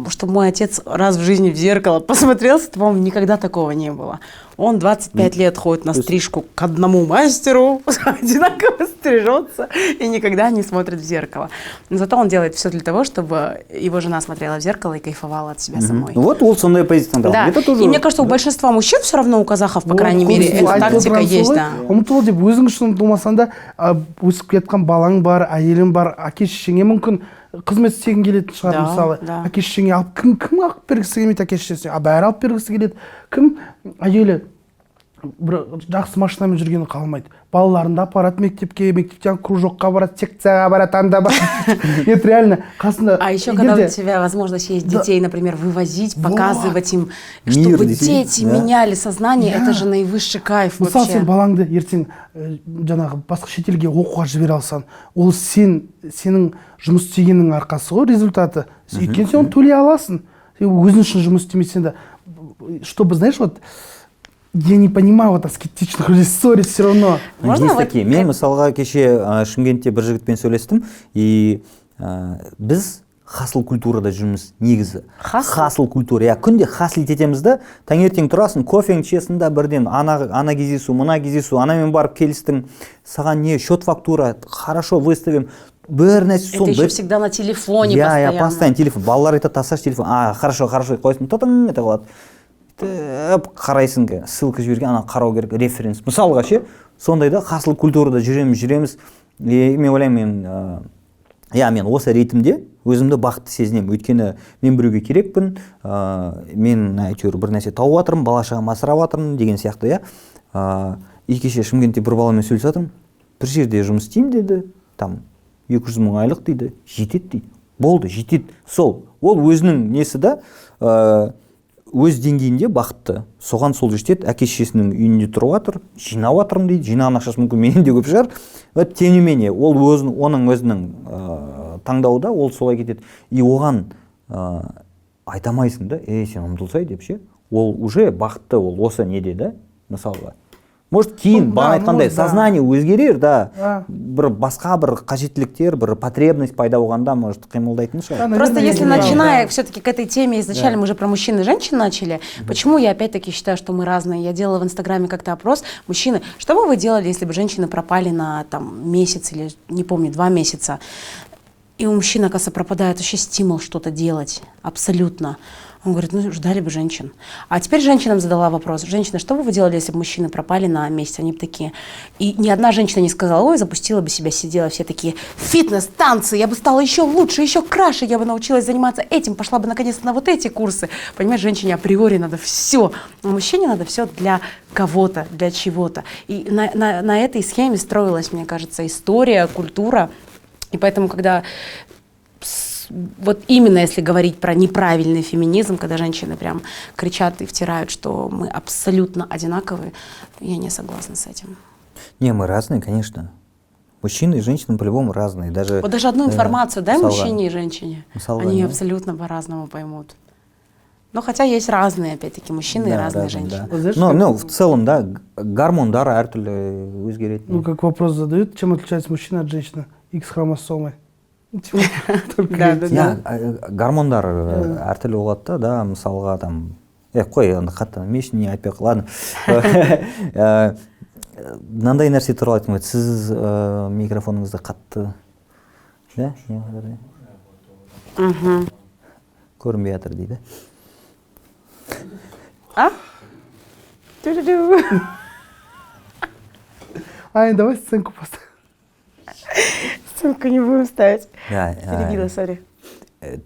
Чтобы мой отец раз в жизни в зеркало посмотрелся, то, по-моему, никогда такого не было. Он 25 лет ходит на стрижку к одному мастеру, одинаково стрижется и никогда не смотрит в зеркало. Но зато он делает все для того, чтобы его жена смотрела в зеркало и кайфовала от себя самой. Вот ол сондай позицияда. Да. И мне кажется, у большинства мужчин все равно, у казахов, по крайней мере, эта тактика есть, да. Ұмытыл деп өзің үшін ұмытылмасаң да, өсіп кеткен балаң бар, әйелің бар, әке шешеңе мүмкін қызмет істегің келетін шығар, мысалы. Әке шешеңе алып кім алып бергісі келмейді әке шешесіне, бәрі алып бергісі келеді. Кім әйелі бір жақсы машинамен жүргені қалмайды. Балаларын да апарады мектепке, мектептен кружокқа барады, секцияға барады, анда барады. Это реально қасында. А еще когда у тебя возможность есть детей, например, вывозить, показывать им, чтобы дети меняли сознание, это же наивысший кайф вообще. Мысалы, сен балаңды ертең жаңағы басқа шетелге оқуға жібере алсаң, ол сенің жұмыс істегеннің арқасы ғой, результаты. Өйткені сен оны төлей аласың. Сен өзің үшін жұмыс істемесең де, чтобы, знаешь, вот я не понимаю вот аскетичных людей, ссорить все равно. Есть такие. Мен мысалға кеше Шымкентте бір жігітпен сөйлестім, и біз хасл культурада жүрміз негізі. Хасл культура. Күнде хаслить етеміз да, таңертең тұрасың, кофең ішесің да, бірден ана кездесу, мына кездесу, анамен барып келістің, саған не, счет фактура, хорошо выставим. Бір нәрсе это еще всегда на телефоне постоянно. Я постоянно телефон. Балалар айтады, тасташы телефон. Хорошо, қойсын, тотың, это болады. Қарайсың, ссылка жіберген, ана қарау керек, референс. Мысалға ше, сондайда хасл культурада жүреміз. Мен ойлаймын, мен осы рейтімде өзімді бақытты сезінемін. Өйткені мен біреуге керекпін, мен әйтеуір бір нәрсе тауып жатырмын, бала-шағам асырап жатырмын деген сияқты, и кеше Шымкентте бір баламен сөйлесіп жатырмын, бір жерде жұмыс істеймін деді, там 200 мың айлық дейді, жетеді дейді. Болды, жетеді. Сол, ол өзінің несі да, өз деңгейінде бақытты. Соған сол жетеді, әке шешесінің үйінде тұрып жатыр, жинап жатырмын дейді, жинаған ақшасы мүмкін менен де көп шығар. Тем не менее, ол оның өзінің таңдауда ол солай кетеді. И оған айтамайсың да, сен ұмтылсай деп ше. Ол уже бақытты, ол осы неде да, мысалға. Может, кейін, баған айтқандай, сознание өзгерер, да, бір басқа бір қажеттіліктер, бір потребность пайда болғанда, может, қимылдайтын шығар. Просто если начиная все-таки к этой теме, изначально мы же про мужчин и женщин начали, почему я опять-таки считаю, что мы разные? Я делала в Инстаграме как-то опрос, мужчины, что бы вы делали, если бы женщины пропали на там месяц или, не помню, 2 месяца? И у мужчин, оказывается, пропадает вообще стимул что-то делать, абсолютно. Он говорит, ждали бы женщин. А теперь женщинам задала вопрос. Женщины, что бы вы делали, если бы мужчины пропали на месяц? Они бы такие. И ни одна женщина не сказала, ой, запустила бы себя, сидела. Все такие, фитнес, танцы, я бы стала еще лучше, еще краше, я бы научилась заниматься этим, пошла бы наконец-то на вот эти курсы. Понимаешь, женщине априори надо все. А мужчине надо все для кого-то, для чего-то. И на этой схеме строилась, мне кажется, история, культура. И поэтому, когда... Вот именно если говорить про неправильный феминизм, когда женщины прям кричат и втирают, что мы абсолютно одинаковые, я не согласна с этим. Не, мы разные, конечно. Мужчины и женщины по-любому разные. Даже одну информацию дай мужчине и женщине, они да. Абсолютно по-разному поймут. Но хотя есть разные, опять-таки, мужчины и разные женщины. Да. Но в целом, да, гормондар әртүрлі өзгереді. Ну, как вопрос задают, чем отличается мужчина от женщины? X-хромосомы. Гормондар әртүрлі болады да, мысалға там, қой, қатты мешіне айтпай ладно. Мынандай нәрсе туралы айтып, сіз микрофоныңызды қатты, да? Көрінбей жатыр дейді. Ай, давай сценку поставим. Ссылку не будем ставить. Перебила, сори.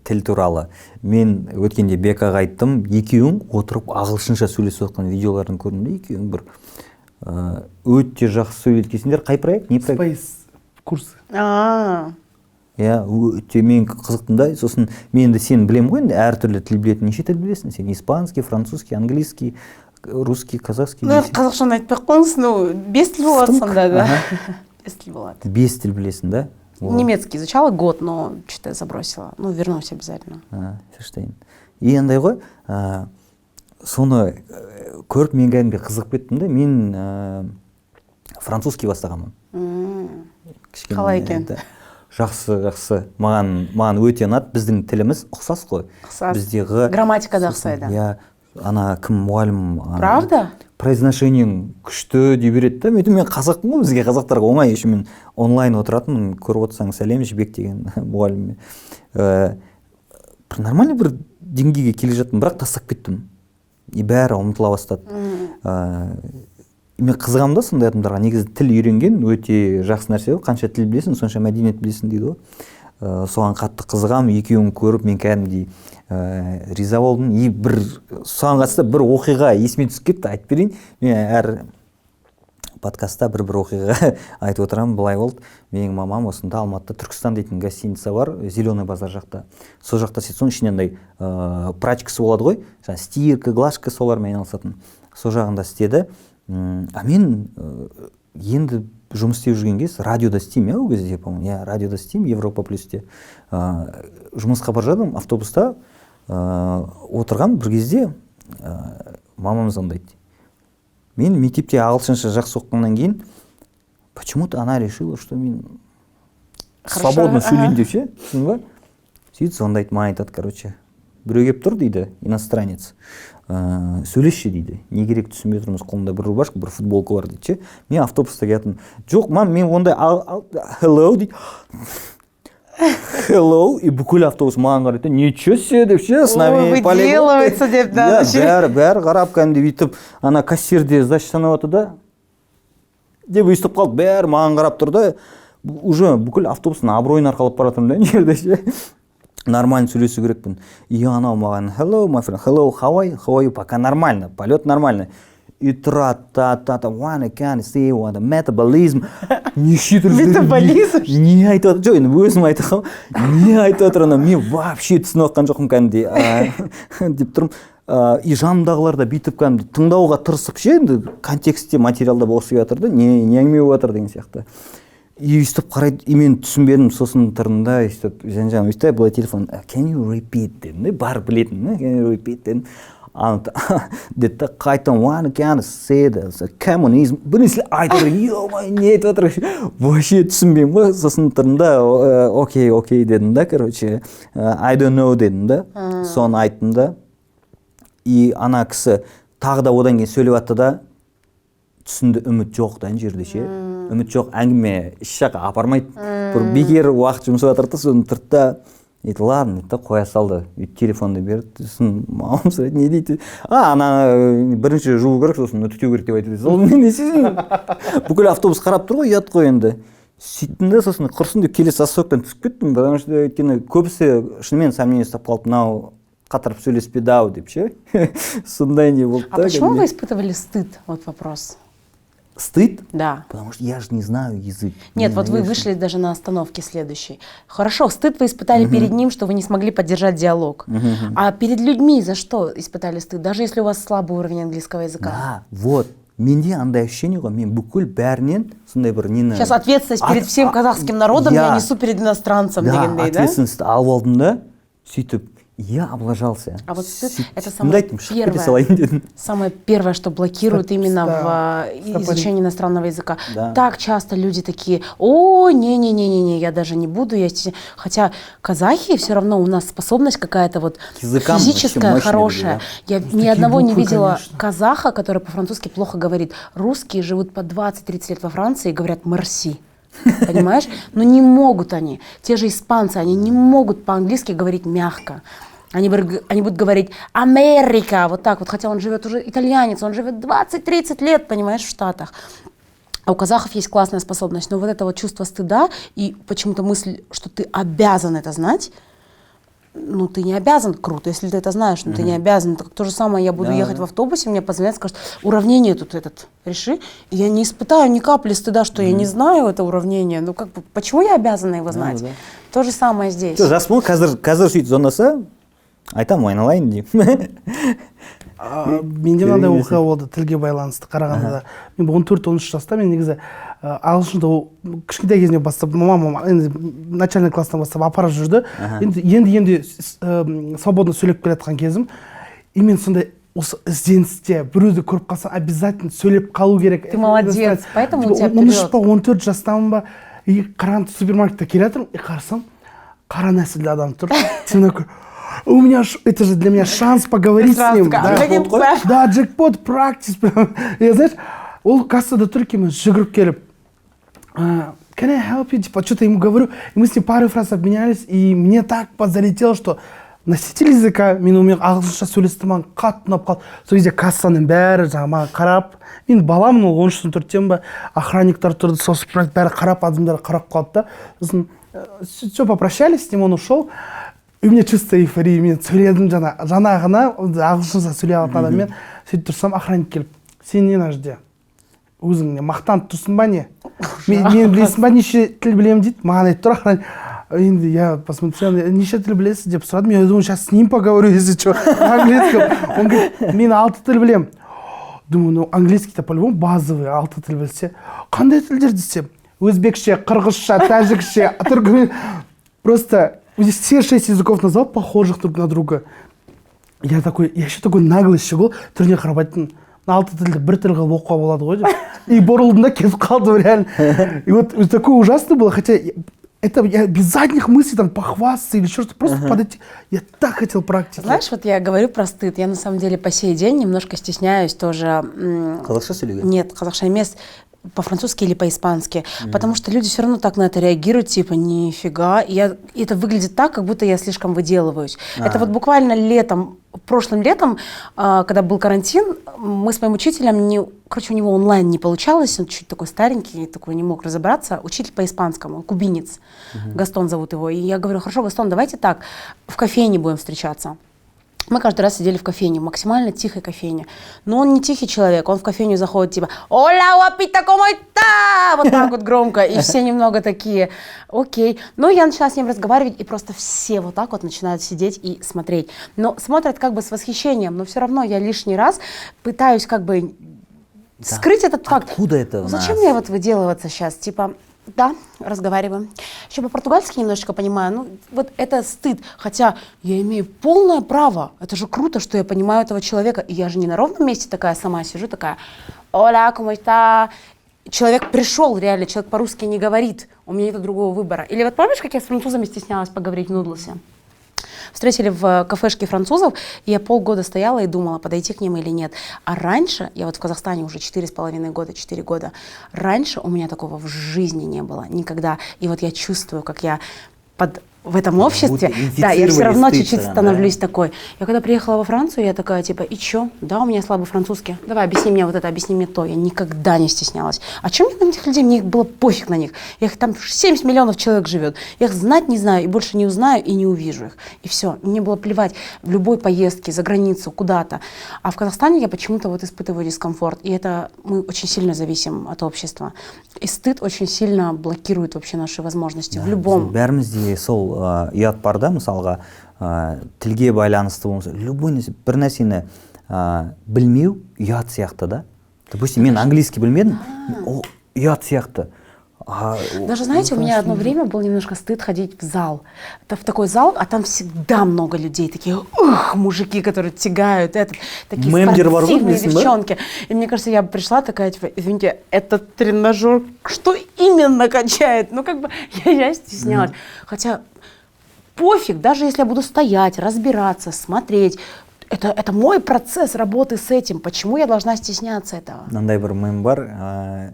Тіл туралы. Мен өткенде Бекаға айттым, екеуің отырып ағылшынша сөйлесіп жатқан видеоларын көрдім де, екеуің бір өте жақсы сөйлеткенсіңдер. Қай проект? Не проект? Space курсы. иә өте мен қызықтым да, сосын мен де сен білемін ғой енді әртүрлі тіл білетін. Неше тіл білесің сен? Испанский, французский, английский, русский, казахский. Ну, қазақшаны айтпай ақ қойыңыз, ну, 5 тіл болады сонда, да. 5 тіл болады. 5 тіл білесің, да? Немецкий изучала год, но что-то забросила. Ну, вернусь обязательно. Верштейн. И андай ғой, соны көріп мен кәдімгі қызығып кеттім да, мен французский бастағанмын. Қалай екен? Жақсы. Маған өте ұнады. Біздің тіліміз ұқсас қой. Ұқсас. Біздегі Грамматика да ұқсайды. Иә, ана кім мұғалім. Правда? Произношениең күшті дей береді да. Мен қазақпын ғой, бізге қазақтарға оңай. Еще мен онлайн отыратынмын, көріп отырсаң сәлем Жібек деген мұғалім. Нормальный бір деңгейге келе жаттым, бірақ тастап кеттім. И бәрі ұмытыла бастады. Мен қызығамын да сондай адамдарға. Негізі тіл үйренген өте жақсы нәрсе ғой. Қанша тіл білесің, сонша мәдениет білесің дейді ғой. Соған қатты қызығам. Екеуін көріп мен кәдімгідей риза болдым. И бір соған қатысты бір оқиға есіме түсіп кетті, айтып берейін. Мен әр подкастта бір оқиға айтып отырамын. Былай болды. Менің мамам осында Алматыда Түркістан дейтін гостиница бар, Зеленый базар жақта. Сол жақта соның ішінде андай прачкасы болады ғой. Стирка, глажка солармен айналысатын. Сол жағында істеді. А мен енді жұмыс істеп жүрген кез радиода істеймін, ол кезде, по-моему, я радиода істеймін, Европа плюсте. Жұмысқа бара жатырмын, автобуста отырған бір кезде мамам звондайды. Мен мектепте ағылшынша жақсы оқығаннан кейін почему-то она решила, что мен свободно сөйлейін деп ше, түсіндің ба? Сөйтіп звондайды, маған айтады, короче, біреу келіп тұр дейді, иностранец. Сөйлесші дейді. Не керек түсінбей тұрмыз, қолында бір рубашка, бір футболка бар дейді ше. Мен автобуста келатым. Жоқ, мам, мен ондай hello дейді. Hello, и бүкіл автобус маған қарайды. Ничего себе деп ше, с нами выделывается деп да. Бәрі қарап кәдімгі бүйтіп, ана кассирде сдача санап отыр да. Деп өйстіп қалды, бәрі маған қарап тұр да. Уже бүкіл автобустың абыройын арқалап бара жатырмын да, жерде ше. Нормально сөйлесу керекпін. И анау маған hello, my friend, hello, how are you? Пока нормально, полет нормально. И wanna can say what a metabolism. Неше түрлі. Метаболизм? Не айтып отыр, жоқ, енді өзім айтам. Не айтып отыр, мен вообще түсініп отқан жоқпын кәдімгідей деп тұрмын. И жанымдағылар да бүйтіп кәдімгідей тыңдауға тырысып ше, енді контекстте материалда болса жатыр да, не әңгіме болып жатыр деген сияқты. И өйстіп қарайды, и мен түсінбедім, сосын тұрында, өйстіп, жан-жан, өйстіп, былай телефон, can you repeat дедім, бар білетін, can you repeat дедім. Деді, қайтын, one can say this, communism, бірнесілі айтып отыр, ё-май, не айтып отыр, вообще түсінбеймін ғой, сосын тұрында, окей дедім да, короче, I don't know дедім да, соны айттым да, и ана кісі тағы да одан кейін сөйлеп атты да, түсінді үміт жоқ да жерде ше. Үміт жоқ, әңгіме еш жаққа апармайды. Бір бекер уақыт жұмсап жатыр да, соны тұрды да, дейді, ладно, дейді, қоя салды. Телефонды берді, сосын мамам сұрайды, не дейді? Ана бірінші жуу керек, сосын түтеу керек деп айтты. Сол мен не істейсің? Бүкіл автобус қарап тұр ғой, ұят қой енді. Сөйттім да, сосын құрсын деп келесі остановкадан түсіп кеттім, потому что өйткені көбісі шынымен сомнение ұстап қалды, мынау қатырып сөйлеспеді-ау деп ше. Сондай не болды. А почему вы испытывали стыд? Вот вопрос. Стыд? Да. Потому что я же не знаю язык. Нет, вот вы вышли даже на остановке следующей. Хорошо, стыд вы испытали перед ним, что вы не смогли поддержать диалог. А перед людьми за что испытали стыд? Даже если у вас слабый уровень английского языка. Да, вот. Менде андай ощущение ғой, мен бүкіл бәрінен сондай бір нені... Сейчас ответственность перед всем казахским народом я несу перед иностранцем дегендей, да? Да, ответственность алып алдым да, сөйтіп, я облажался. А вот стыд — это самое первое, что блокирует именно в изучении иностранного языка. Да. Так часто люди такие, о, не-не-не-не, я даже не буду. Хотя казахи все равно у нас способность какая-то вот физическая, хорошая. Я ни одного не видела казаха, который по-французски плохо говорит. Русские живут по 20-30 лет во Франции и говорят «мерси». Понимаешь? Но не могут они. Те же испанцы, они не могут по-английски говорить мягко. Они будут говорить «Америка», вот так вот, хотя он живет уже, итальянец, он живет 20-30 лет, понимаешь, в Штатах. А у казахов есть классная способность, но вот это вот чувство стыда и почему-то мысль, что ты обязан это знать, ну, ты не обязан, круто, если ты это знаешь, но ты не обязан. Это как то же самое, я буду ехать в автобусе, мне позвонят, скажут, уравнение тут этот реши, и я не испытаю ни капли стыда, что я не знаю это уравнение. Ну, как бы, почему я обязана его знать? То же самое здесь. Жасмын қазір сөйтіп звондаса, айтамын айналайын деймін. Менде мынандай оқиға болды тілге байланысты қарағанда. Мен 14-13 жаста, мен негізі ағылшынды кішкентай кезінен бастап, мамам енді начальный класстан бастап апарып жүрді. Енді свободно сөйлеп келе жатқан кезім. И мен сондай осы ізденісте біреуді көріп қалсам, обязательно сөйлеп қалу керек. Ты молодец, поэтому у тебя 13 па 14 жастамын ба, и қарағанды супермаркетте келе жатырмын, и қарасам, қара нәсілді адам тұр. Темнокөр. У меня это же для меня шанс поговорить с ним. Да, джекпот, практис. Я, знаешь, ол кассада тұр екен, мен жүгіріп келіп, can I help you? Типа, что-то ему говорю, и мы с ним пару фраз обменялись, и мне так залетело, что носитель языка, мен у меня ағылшынша сөйлесті, маған қатты ұнап қалды. Сол кезде кассаның бәрі жаңа маған қарап, мен баламын, ол 13-14-тен ба, охранниктар тұрды, сол бәрі қарап, адамдар қарап қалды да. Сосын, все, попрощались с ним, он ушел. И у меня чувство эйфории, мен сөйледім жаңағына, ағылшынша сөйлей алатын адаммен, сөйтіп тұрсам, охранник келіп, сен не нажде? Өзің мақтанып тұрсың ба не? Мен білесің ба, неше тіл білемін дейді, маған айтып тұр охранник. Енді я посмотрел, неше тіл білесіз деп сұрадым, я думаю, сейчас с ним поговорю, если что, на английском. Он говорит, мен 6 тіл білемін. Думаю, ну английский-то по-любому базовый, 6 тіл білсе. Қандай тілдер десем? Өзбекше, қырғызша, тәжікше, түркмен. Просто все 6 языков назвал, похожих друг на друга. Я еще такой наглый был, түріне қарап айттым, 6 тілді бір тіл қылып оқуға болады ғой деп. И борылдым да кетіп қалдым реально. И вот такое ужасно было, хотя это я без задних мыслей там похвастаться или что-то, просто подойти. Я так хотел практику. Знаешь, вот я говорю про стыд. Я на самом деле по сей день немножко стесняюсь тоже. Қазақша сөйлеген? Нет, қазақша емес. По-французски или по-испански, потому что люди все равно так на это реагируют, типа, нифига, это выглядит так, как будто я слишком выделываюсь. Это вот буквально прошлым летом, когда был карантин, мы с моим учителем, короче, у него онлайн не получалось, он чуть такой старенький, такой не мог разобраться, учитель по испанскому, кубинец, Гастон зовут его, и я говорю, хорошо, Гастон, давайте так, в кофейне будем встречаться. Мы каждый раз сидели в кофейне, максимально тихой кофейне. Но он не тихий человек, он в кофейню заходит типа «Оля, guapita, ¿cómo está?» Вот так вот громко, и все немного такие «Окей». Но я начала с ним разговаривать, и просто все вот так вот начинают сидеть и смотреть. Но смотрят как бы с восхищением, но все равно я лишний раз пытаюсь как бы скрыть этот факт. Откуда это у нас? Зачем мне вот выделываться сейчас, типа... Да, разговариваем. Еще по-португальски немножечко понимаю. Ну, вот это стыд. Хотя я имею полное право. Это же круто, что я понимаю этого человека. И я же не на ровном месте такая сама сижу, такая «Оля, ¿cómo está?» Человек пришел, реально, человек по-русски не говорит. У меня нет другого выбора. Или вот помнишь, как я с французами стеснялась поговорить в Нудлсе? Встретили в кафешке французов, и я полгода стояла и думала, подойти к ним или нет. А раньше, я вот в Казахстане уже 4,5 года, 4 года, раньше у меня такого в жизни не было никогда. И вот я чувствую, как я в этом обществе, да, я все равно чуть-чуть становлюсь такой. Я когда приехала во Францию, я такая, типа, и чё? Да, у меня слабый французский. Давай, объясни мне вот это, объясни мне то. Я никогда не стеснялась. А чем мне на этих людей? Мне было пофиг на них. Там 70 миллионов человек живет. Я их знать не знаю, и больше не узнаю, и не увижу их. И все. Мне было плевать в любой поездке, за границу, куда-то. А в Казахстане я почему-то вот испытываю дискомфорт. И это мы очень сильно зависим от общества. И стыд очень сильно блокирует вообще наши возможности в любом. Бәрімізде сол ұят бар да, мысалға тілге байланысты болмаса, любой нәрсе, бір нәрсені білмеу ұят сияқты да. Допустим, мен английский білмедім, ол ұят сияқты. Даже, знаете, у меня одно время был немножко стыд ходить в зал. Это в такой зал, а там всегда много людей, такие мужики, которые тягают, такие спортивные девчонки. И мне кажется, я пришла такая, типа, извините, этот тренажер, что именно качает? Ну, как бы, я стеснялась. Хотя пофиг, даже если я буду стоять, разбираться, смотреть, это мой процесс работы с этим. Почему я должна стесняться этого? Нандай бір мем бар.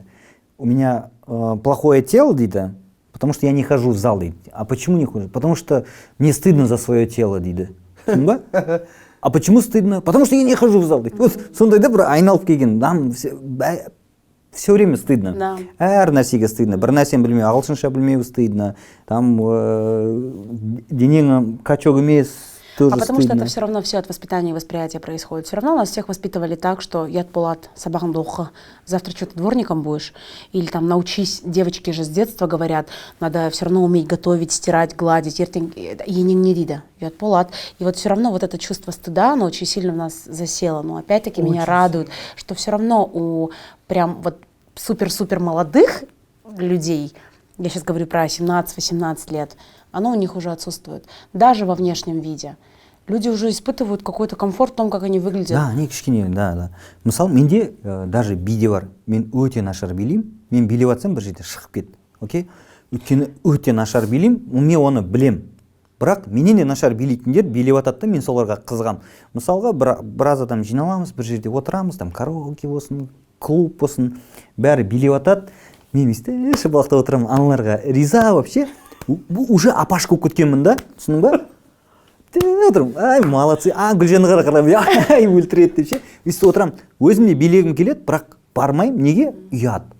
У меня плохое тело, дейді, потому что я не хожу в зал, дейді. А почему не хожу? Потому что мне стыдно за свое тело, дейді. А почему стыдно? Потому что я не хожу в зал, дейді. Вот сондайда бір айналып келген. все время стыдно. Да. Әр нәрсеге стыдно. Бір нәрсені білмей, ағылшынша білмеу стыдно. Там денең качок емес, тоже А потому что стыдно. это все равно все от воспитания и восприятия происходит. Все равно нас всех воспитывали так, что яд Булат, сабағың духы, завтра что-то дворником будешь. Или там научись, девочки же с детства говорят, надо все равно уметь готовить, стирать, гладить. Енең не дейді, яд Булат. И вот все равно вот это чувство стыда, оно очень сильно в нас засело. Но опять-таки меня радует, что все равно у прям вот супер-супер молодых людей, я сейчас говорю про 17-18 лет, оно у них уже отсутствует. Даже во внешнем виде. Люди уже испытывают какой-то комфорт в том, как они выглядят. Да, не кішкене, да. Мысалы, менде даже биде бар. Мен өте нашар билеймін. Мен билеп жатсам бір жерде шығып кет. Окей? Өйткені өте нашар билеймін, мен оны білем. Бірақ менен де нашар билейтіндер билеп жатады да, мен соларға қызығамын. Мысалға, біраз адам жиналамыз, бір жерде отырамыз, там караоке болсын, клуб болсын, бәрі билеп жатады. Мен шыбалақта отырамын, аналарға риза вообще. Уже апаш болып кеткенмін да, түсінің ба? Отырмын, ай, молодцы, Гүлжанды қараймын, ай, өлтіреді деп ше. Өйстіп отырамын, өзімде билегім келеді, бірақ бармаймын, неге? Ұят.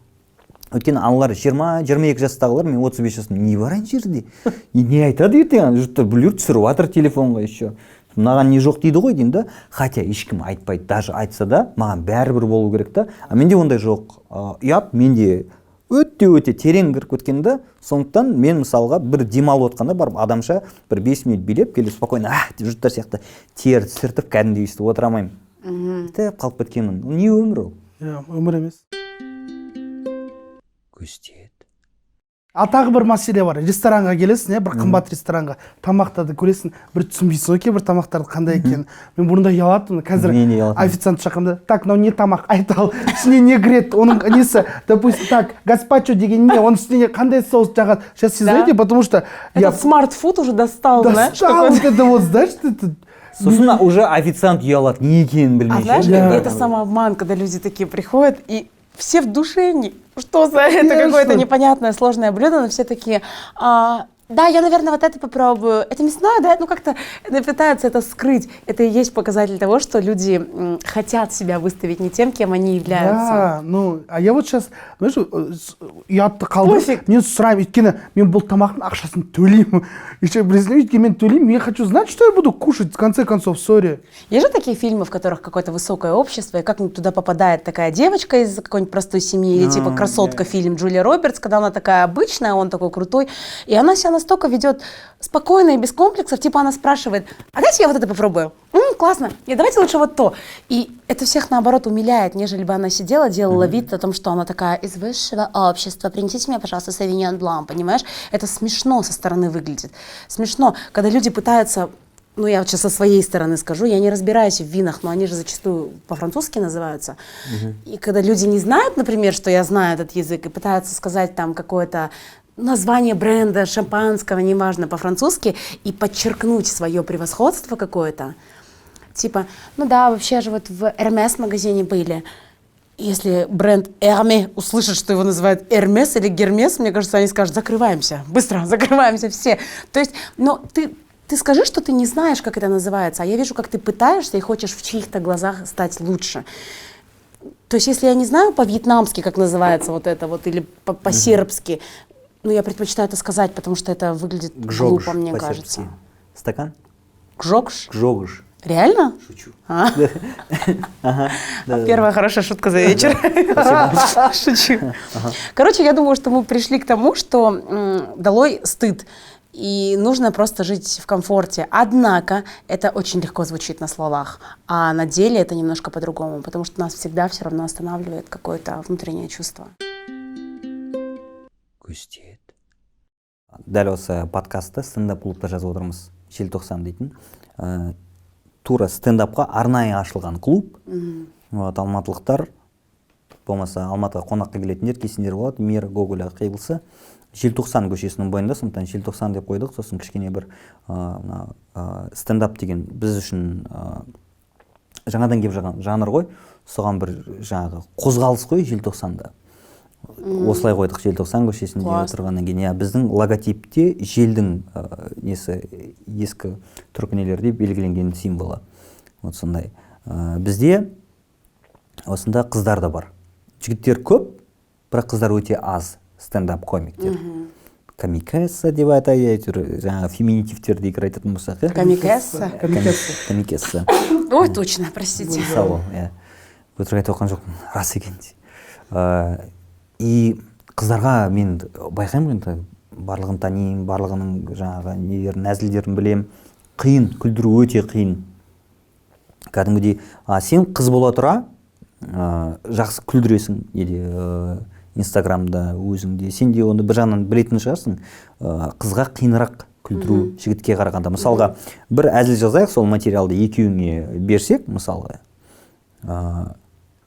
Өйткені аналар 20-22 жастағылар, мен 35 жасым, не бар ана жерде? Не айтады ертең? Жұрттар бүлер түсіріп жатыр телефонға еще. Мынаған не жоқ дейді ғой деймін да. Хотя ешкім айтпайды, даже айтса да, маған бәрібір болу керек та. А менде ондай жоқ. Ұят, менде өте терең кіріп кеткен да, сондықтан мен мысалға бір демалып отқанда барып адамша бір 5 минут билеп келіп спокойно жұрттар сияқты тер түсіртіп кәдімгідей өйстіп отыра алмаймын. Тіп қалып кеткенмін. Не өмір ол? Өмір емес. Көстет. А тағы бір мәселе бар. Ресторанға келесің, бір қымбат ресторанға. Тамақтарды көресің, бір түсінбейсің, бір тамақтарды қандай екенін. Мен бұрында ұялатынмын, қазір официант шақырды. Так, мынау не тамақ? Айтал. Ішіне не кіреді? Оның несі, допустим, так, гаспачо деген не? Оның үстіне қандай соус жағады? Сейчас знаете, потому что этот смарт-фуд уже достал, знаешь? Достал, вот это вот, знаешь, это... Сосын уже официант ұялады, не екенін білмей. А знаешь, это самообман, когда люди такие приходят и все в душе, что за это какое-то непонятное сложное блюдо, но все такие, да, я, наверное, вот это попробую. Это мясное, да? Ну, как-то пытаются это скрыть. Это и есть показатель того, что люди хотят себя выставить не тем, кем они являются. Да, ну, а я вот сейчас, знаешь, ұятты қалдым. Мен сұраймын, өйткені мен бұл тамақтың ақшасын төлеймін. Еще, өйткені мен төлеймін, я хочу знать, что я буду кушать, в конце концов, сори. Есть же такие фильмы, в которых какое-то высокое общество, и как-нибудь туда попадает такая девочка из какой-нибудь простой семьи, или типа «Красотка» фильм Джулия Робертс, когда она такая обычная, он такой крутой, и она себя настолько ведет спокойно и без комплексов, типа она спрашивает, а дайте я вот это попробую? Классно, и давайте лучше вот то. И это всех наоборот умиляет, нежели бы она сидела, делала вид о том, что она такая из высшего общества, принесите мне, пожалуйста, Sauvignon Blanc, понимаешь? Это смешно со стороны выглядит. Смешно, когда люди пытаются, ну я вот сейчас со своей стороны скажу, я не разбираюсь в винах, но они же зачастую по-французски называются. И когда люди не знают, например, что я знаю этот язык, и пытаются сказать там какое-то название бренда, шампанского, неважно, по-французски, и подчеркнуть свое превосходство какое-то. Типа, ну да, вообще же вот в Hermès магазине были. Если бренд Hermès услышит, что его называют Hermès или Гермес, мне кажется, они скажут, закрываемся, быстро, закрываемся все. То есть, но ты скажи, что ты не знаешь, как это называется, а я вижу, как ты пытаешься и хочешь в чьих-то глазах стать лучше. То есть, если я не знаю по-вьетнамски, как называется вот это вот, или по-сербски, ну, я предпочитаю это сказать, потому что это выглядит глупо, мне кажется. Стакан? Гжогш? Гжогш. Реально? Шучу. Первая хорошая шутка за вечер. Шучу. Короче, я думаю, что мы пришли к тому, что долой стыд. И нужно просто жить в комфорте. Однако это очень легко звучит на словах, а на деле это немножко по-другому, потому что нас всегда все равно останавливает какое-то внутреннее чувство. Көстет. Дәл осы подкастты стендап-клубта жазып отырмыз. Желтоқсан дейтін. Тура стендапқа арнайы ашылған клуб. Алматылықтар, болмаса Алматыға қонаққа келетіндер, келсеңдер болады. Мир Гоголя қиылысы. Желтоқсан көшесінің бойында, сондықтан желтоқсан деп қойдық. Сосын кішкене бір стендап деген біз үшін жаңадан келіп жатқан жанр ғой. Соған бір жаңағы қозғалыс қой желтоқсанда. Осылай қойдық желтоқсан көшесінде отырғаннан кейін. Біздің логотипте желдің несі ескі түркінелерде белгіленген символы. Сондай. Бізде осында қыздар да бар. Жігіттер көп, бірақ қыздар өте аз стендап комиктер. Камикесса деп айтады, әйтеуір жаңағы феминитивтерді егер айтатын болсақ, иә. Камикесса. Камикесса. Ой, точно, простите. Мысалы, иә. Өтірік айтып отқан жоқпын, рас екен. И қыздарға мен байқаймын енді, барлығын танимын, барлығының жаңағы нелерін, нәзілдерін білем. Қиын, күлдіру өте қиын. Кәдімгідей, сен қыз бола тұра, жақсы күлдіресің, Инстаграмда өзіңде. Сен де оны бір жағынан білетін шығарсың, қызға қиынырақ күлдіру жігітке қарағанда. Мысалға, бір әзіл жазайық, сол материалды екеуіңе берсек, мысалға,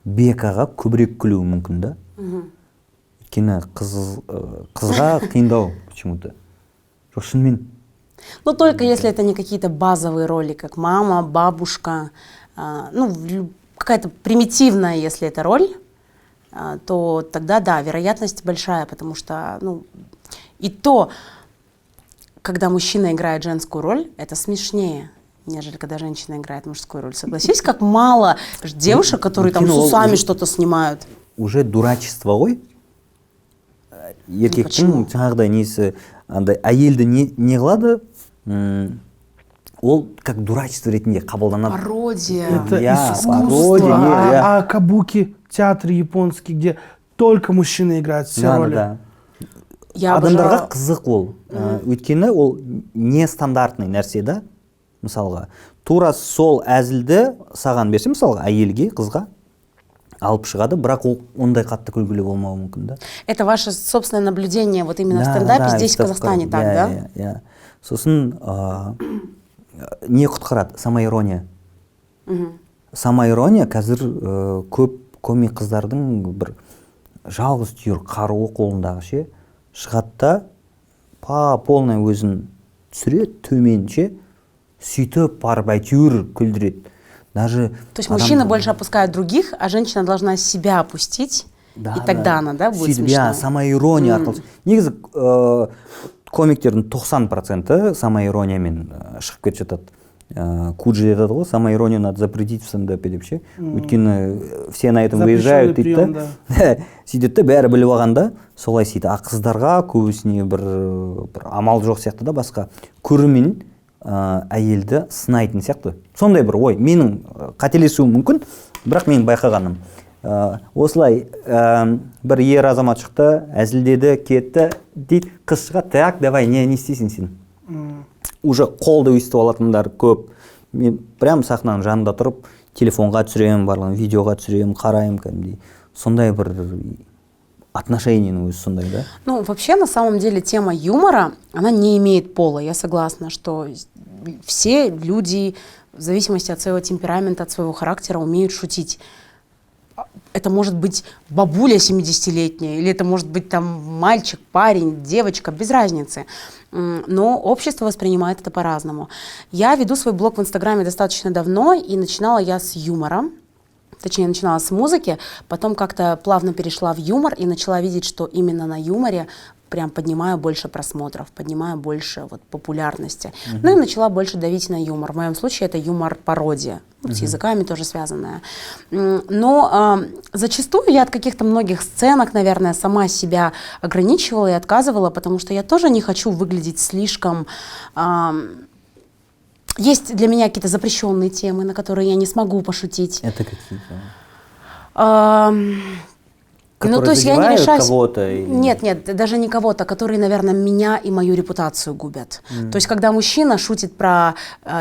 Бекаға көбірек күлуі мүмкін да. Өйткені қызға қиындау почему-то. Жоқ, шынымен. Ну, только если это не какие-то базовые роли, как мама, бабушка, ну, какая-то примитивная, если это роль, то тогда, да, вероятность большая, потому что, ну, и то, когда мужчина играет женскую роль, это смешнее, нежели когда женщина играет мужскую роль. Согласись, как мало девушек, которые там с усами что-то снимают. Уже дурачество ғой. Еркектің жаңағыдай несі, әйелді не қылады, ол как дурачество ретінде қабылданады. Пародия. Это искусство. Кабуки, театр японский, где только мужчины играют все роли. Адамдарға қызық ол. Өйткені ол не стандартный нәрсе да. Мысалға, тура сол әзілді саған берсе, мысалға, әйелге, қызға алып шығады, бірақ ол ондай қатты күлгілі болмауы мүмкін да. Это ваше собственное наблюдение вот именно в стендапе здесь, в Казахстане, так, да? Да. Сосын не құтқарады? Самоирония. Самоирония қазір көп комик қыздардың бір жалғыз түйір қаруы қолындағы ше, шығады да, полный өзін түсіреді, төменше, сөйтіп барып әйтеуір күлдіреді. Даже то есть мужчина больше опускает других, а женщина должна себя опустить, и тогда она, да, будет смешной. Самоирония арқылы. Негізі комиктердің 90% самоирониямен шығып кетіп жатады. Куджи айтады ғой, самоиронию надо запретить в стендапе деп ше. Өйткені все на этом выезжают дейді да. Сөйтеді, бәрі біліп алғанда солай сөйді. Қыздарға көбісіне бір амал жоқ сияқты да, басқа көрермен әйелді сынайтын сияқты. Сондай бір ой, менің қателесуім мүмкін, бірақ менің байқағаным. Осылай бір ер азамат шықты, әзілдеді, кетті, дейді, қыз шығады, так, давай, не істейсің сен? Уже қолды өйстіп алатындар көп. Мен прям сахнаның жанында тұрып, телефонға түсіремін, барлығын видеоға түсіремін, қараймын кәдімгідей. Сондай бір отношениенің өзі сондай, да? Ну, вообще, на самом деле, тема юмора, она не имеет пола. Я согласна, что все люди, в зависимости от своего темперамента, от своего характера, умеют шутить. Это может быть бабуля 70-летняя, или это может быть там мальчик, парень, девочка, без разницы. Но общество воспринимает это по-разному. Я веду свой блог в Инстаграме достаточно давно, и начинала я с юмора. Точнее, начинала с музыки, потом как-то плавно перешла в юмор и начала видеть, что именно на юморе прям поднимаю больше просмотров, поднимаю больше вот популярности. Ну и начала больше давить на юмор. В моем случае это юмор-пародия, с языками тоже связанная. Но зачастую я от каких-то многих сценок, наверное, сама себя ограничивала и отказывала, потому что я тоже не хочу выглядеть слишком... Есть для меня какие-то запрещенные темы, на которые я не смогу пошутить. Это какие? Ну, то есть я не решаюсь... кого-то? Или... Нет, даже не кого-то, которые, наверное, меня и мою репутацию губят. То есть когда мужчина шутит про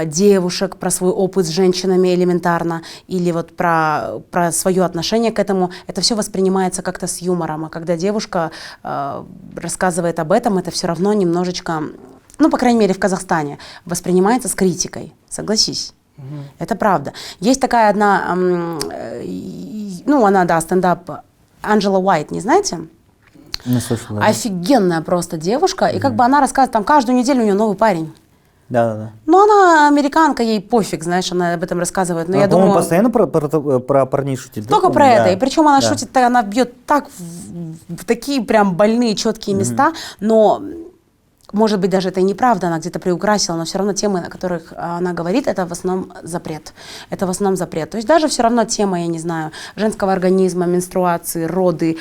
девушек, про свой опыт с женщинами элементарно, или вот про свое отношение к этому, это все воспринимается как-то с юмором. А когда девушка рассказывает об этом, это все равно немножечко, ну, по крайней мере, в Казахстане, воспринимается с критикой. Согласись. Это правда. Есть такая одна, ну, она, да, стендап, Анджела Уайт, не знаете? Не слышала. Офигенная просто девушка, и как бы она рассказывает, там каждую неделю у нее новый парень. Да. Ну, она американка, ей пофиг, знаешь, она об этом рассказывает. Но я думаю, постоянно про парней шутит. Только про это. И причем она шутит, она бьет так в такие прям больные, четкие места, но может быть, даже это и неправда, она где-то приукрасила, но все равно темы, о которых она говорит, это в основном запрет. Это в основном запрет. То есть даже все равно тема, я не знаю, женского организма, менструации, роды,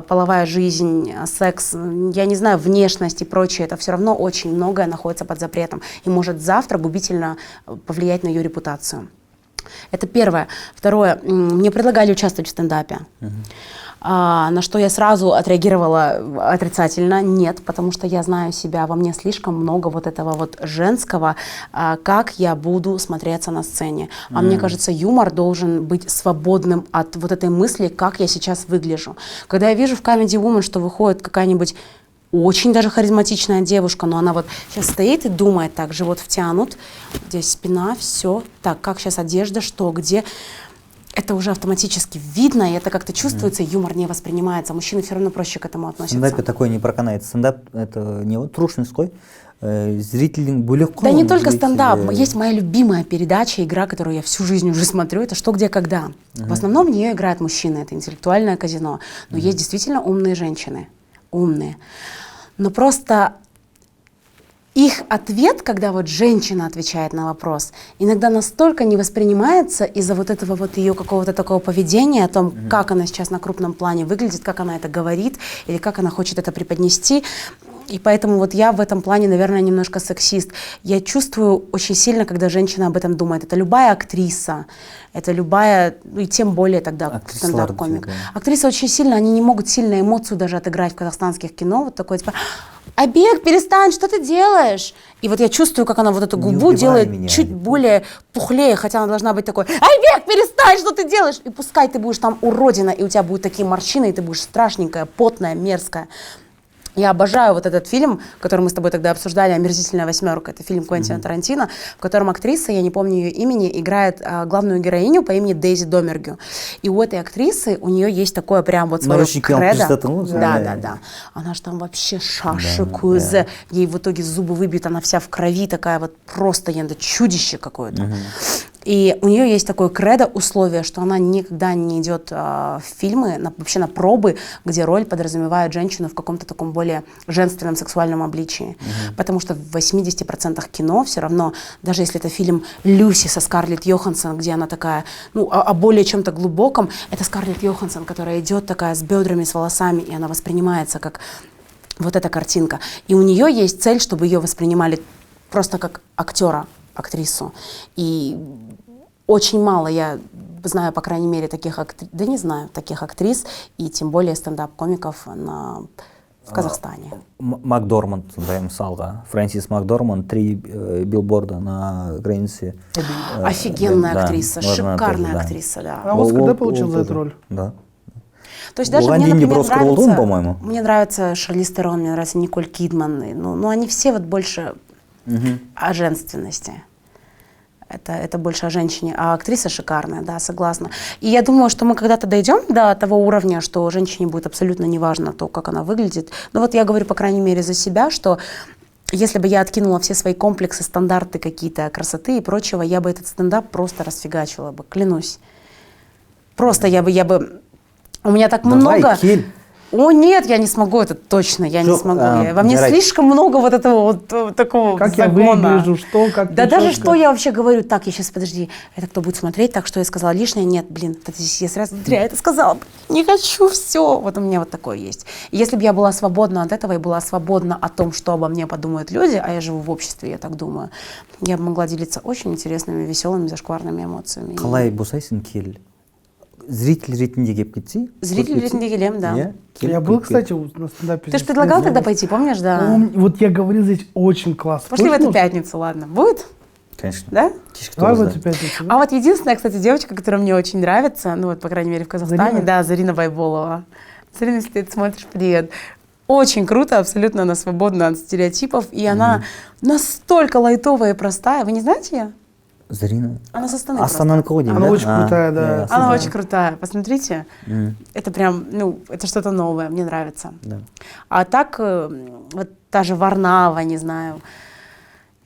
половая жизнь, секс, я не знаю, внешность и прочее, это все равно очень многое находится под запретом и может завтра губительно повлиять на ее репутацию. Это первое. Второе. Мне предлагали участвовать в стендапе. На что я сразу отреагировала отрицательно. Нет, потому что я знаю себя, во мне слишком много вот этого вот женского, как я буду смотреться на сцене. А мне кажется, юмор должен быть свободным от вот этой мысли, как я сейчас выгляжу. Когда я вижу в Comedy Woman, что выходит какая-нибудь очень даже харизматичная девушка, но она вот сейчас стоит и думает так, живот втянут, здесь спина, все, так, как сейчас одежда, что, где. Это уже автоматически видно, и это как-то чувствуется, и юмор не воспринимается. Мужчины все равно проще к этому относятся. Стендапе такое не проканает. Стендап — это не вот трушность қой. Зрительный бөлек қой. Да не только стендап. Есть моя любимая передача, игра, которую я всю жизнь уже смотрю, это «Что, где, когда». В основном в нее играют мужчины, это интеллектуальное казино. Но есть действительно умные женщины. Умные. Но просто их ответ, когда вот женщина отвечает на вопрос, иногда настолько не воспринимается из-за вот этого вот ее какого-то такого поведения, о том, как она сейчас на крупном плане выглядит, как она это говорит, или как она хочет это преподнести. И поэтому вот я в этом плане, наверное, немножко сексист. Я чувствую очень сильно, когда женщина об этом думает. Это любая актриса, это любая, ну и тем более тогда стендап-комик. Да. Актрисы очень сильно, они не могут сильно эмоцию даже отыграть в казахстанских кино. Вот такое типа: «Айбек, перестань, что ты делаешь?» И вот я чувствую, как она вот эту губу делает меня чуть более пухлее, хотя она должна быть такой: «Айбек, перестань, что ты делаешь?» И пускай ты будешь там уродина, и у тебя будут такие морщины, и ты будешь страшненькая, потная, мерзкая. Я обожаю вот этот фильм, который мы с тобой тогда обсуждали, «Омерзительная восьмерка». Это фильм Квентина Тарантино, в котором актриса, я не помню ее имени, играет главную героиню по имени Дейзи Домергю. И у этой актрисы, у нее есть такое прям вот свое кредо. Да. Она же там вообще шашикует. Ей в итоге зубы выбьют, она вся в крови, такая вот просто чудище какое-то. И у нее есть такое кредо, условие, что она никогда не идет в фильмы, вообще на пробы, где роль подразумевает женщину в каком-то таком более женственном сексуальном обличии. Потому что в 80% кино все равно, даже если это фильм «Люси» со Скарлетт Йоханссон, где она такая, ну, о более чем-то глубоком, это Скарлетт Йоханссон, которая идет такая с бедрами, с волосами, и она воспринимается как вот эта картинка. И у нее есть цель, чтобы ее воспринимали просто как актера, актрису. И очень мало я знаю, по крайней мере, таких актрис, и тем более стендап-комиков в Казахстане. Макдорманд, да, мысалға. Фрэнсис Макдорманд, 3 билборда на границе. Офигенная актриса, шикарная актриса, да. А Оскар, да, получил за эту роль? Да. То есть даже мне, например, мне нравится Шарлиз Терон, мне нравится Николь Кидман, но они все вот больше о женственности. Это больше о женщине, а актриса шикарная, да, согласна. И я думаю, что мы когда-то дойдем до того уровня, что женщине будет абсолютно неважно то, как она выглядит. Но вот я говорю, по крайней мере, за себя, что если бы я откинула все свои комплексы, стандарты какие-то красоты и прочего, я бы этот стендап просто расфигачила бы, клянусь. Просто я бы... У меня так много... О, нет, я не смогу, это точно, я не смогу. Во мне слишком много вот этого вот такого как загона. Я выгляжу, что, как да даже что я вообще говорю, так, я сейчас, подожди, это кто будет смотреть, так, что я сказала лишнее? Нет, блин, я сразу зря это сказала, не хочу, все. Вот у меня вот такое есть. И если бы я была свободна от этого и была свободна о том, что обо мне подумают люди, а я живу в обществе, я так думаю, я бы могла делиться очень интересными, веселыми, зашкварными эмоциями. Қалай босайсың кел? Зритель ретінде келіп кетсей? Зритель ретінде келем, да. Я был, кстати, на стендапе. Ты же предлагал тогда пойти, помнишь, да? Вот я говорил, здесь очень классно. Пошли в эту пятницу, ладно. Будет? Конечно. Да? Давай в эту пятницу. А вот единственная, кстати, девочка, которая мне очень нравится, ну вот, по крайней мере, в Казахстане, да, Зарина Байболова. Зарина, если ты это смотришь, привет. Очень круто, абсолютно она свободна от стереотипов, и она настолько лайтовая и простая. Вы не знаете ее? Зарина. Она со Астаны. Она очень крутая, да. Она очень крутая. Посмотрите. Это прям, ну, это что-то новое. Мне нравится. Да. А так, вот та же Варнава, не знаю.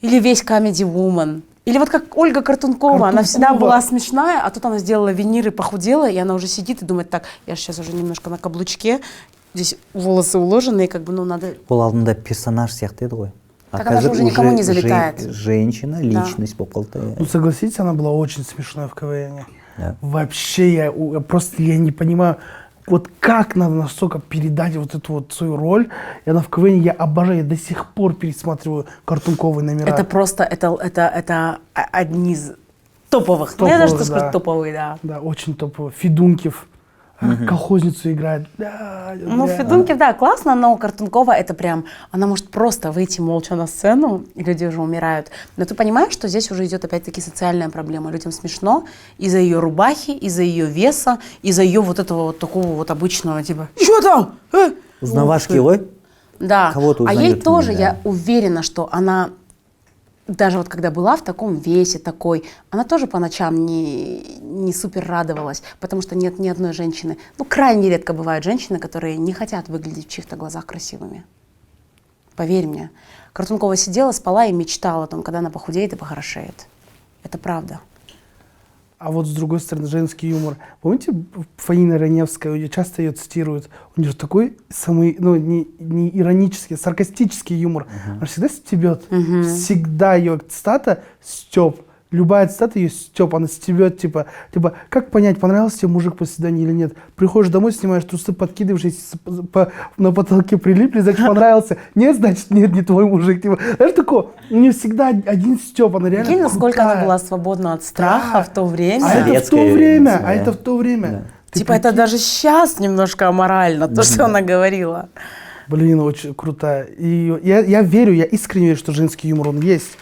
Или весь Comedy Woman. Или вот как Ольга Картункова. Она всегда была смешная, а тут она сделала винир и похудела, и она уже сидит и думает, так, я же сейчас уже немножко на каблучке, здесь волосы уложены, и как бы, ну, надо... Ол алдында персонаж сияқты еді ғой. Так она же уже никому не залетает. Женщина, личность болып қалды. Ну, согласитесь, она была очень смешной в КВН. Да. Вообще, я не понимаю, вот как надо настолько передать вот эту вот свою роль. И она в КВН, я обожаю, я до сих пор пересматриваю картунковые номера. Это просто, это одни из топовых. Ну, я даже что сказать, топовые, да. Да, очень топовые. Федункив. Колхозницу играет. Да, Ну, Федункив, да, классно, но Картункова это прям, она может просто выйти молча на сцену, и люди уже умирают. Но ты понимаешь, что здесь уже идет опять-таки социальная проблема. Людям смешно из-за ее рубахи, из-за ее веса, из-за ее вот этого вот такого вот обычного, типа, что там? Узнавашки, ой? Да, Кого-то а ей узнает в тоже, ней, да. я уверена, что она, даже вот когда была в таком весе, такой, она тоже по ночам не супер радовалась, потому что нет ни одной женщины, ну, крайне редко бывают женщины, которые не хотят выглядеть в чьих-то глазах красивыми. Поверь мне. Картункова сидела, спала и мечтала о том, когда она похудеет и похорошеет. Это правда. А вот с другой стороны, женский юмор. Помните, Фаина Раневская, часто ее цитируют, у нее же такой самый, ну, не иронический, саркастический юмор. Она всегда стебет. Всегда ее цитата стеб. Любая цитата ее стеб, она стебет, типа, как понять, понравился тебе мужик после свидания или нет? Приходишь домой, снимаешь трусы, подкидываешь, если на потолке прилипли, значит, понравился. Нет, значит, нет, не твой мужик. Типа, знаешь, такое, у нее всегда один стеб, она реально Прикинь, насколько крутая. она была свободна от страха Да. в то время. А это в то Советское время, время, а да. это в то время. Да. Ты Типа это прикинь? даже сейчас немножко аморально, то, что она говорила. Блин, очень крутая. И я верю, я искренне верю, что женский юмор, он есть.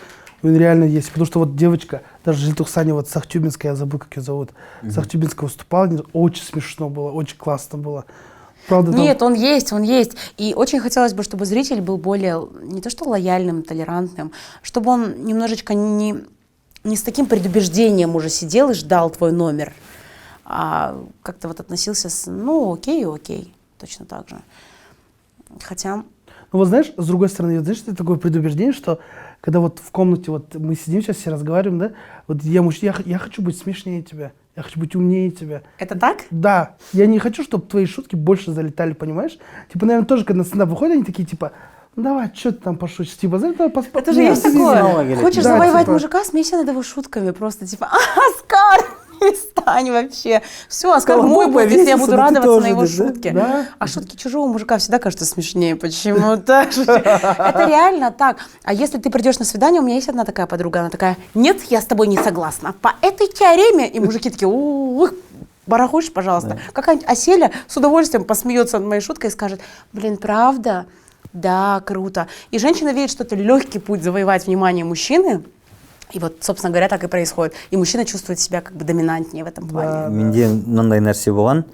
Он реально есть. Потому что вот девочка, даже Желтухсане, вот Сахтюбинская, я забыл, как ее зовут. Сахтюбинская выступала, очень смешно было, очень классно было. Правда, там- Нет, он есть, он есть. И очень хотелось бы, чтобы зритель был более, не то что лояльным, толерантным, чтобы он немножечко не с таким предубеждением уже сидел и ждал твой номер, а как-то вот относился ну, окей, точно так же. Хотя... Ну вот знаешь, с другой стороны, вот, знаешь, это такое предубеждение, что когда вот в комнате вот мы сидим сейчас, все разговариваем, да, вот я хочу быть смешнее тебя, я хочу быть умнее тебя. Это так? Да, я не хочу, чтобы твои шутки больше залетали, понимаешь? Типа, наверное, тоже, когда на стендап выходят, они такие, типа, ну давай, что ты там пошутишь? Типа, знаешь, давай поспать. Это же есть такое. говорит. Хочешь Да, завоевать типа- мужика, смейся над его шутками. Просто типа, Оскар, перестань вообще. Все, Оскар Колобок мой будет, если я буду повесился, да ты радоваться тоже, на его да? шутки. Да. А шутки чужого мужика всегда кажутся смешнее почему-то. Это реально так. А если ты придешь на свидание, у меня есть одна такая подруга, она такая, нет, я с тобой не согласна. По этой теореме. И мужики такие, барахуешь, пожалуйста. Какая-нибудь Оселя с удовольствием посмеется над моей шуткой и скажет, блин, правда? Да, круто. И женщина видит, что это легкий путь завоевать внимание мужчины. И вот, собственно говоря, так и происходит. И мужчина чувствует себя как бы доминантнее в этом плане. Менде мындай нәрсе болған,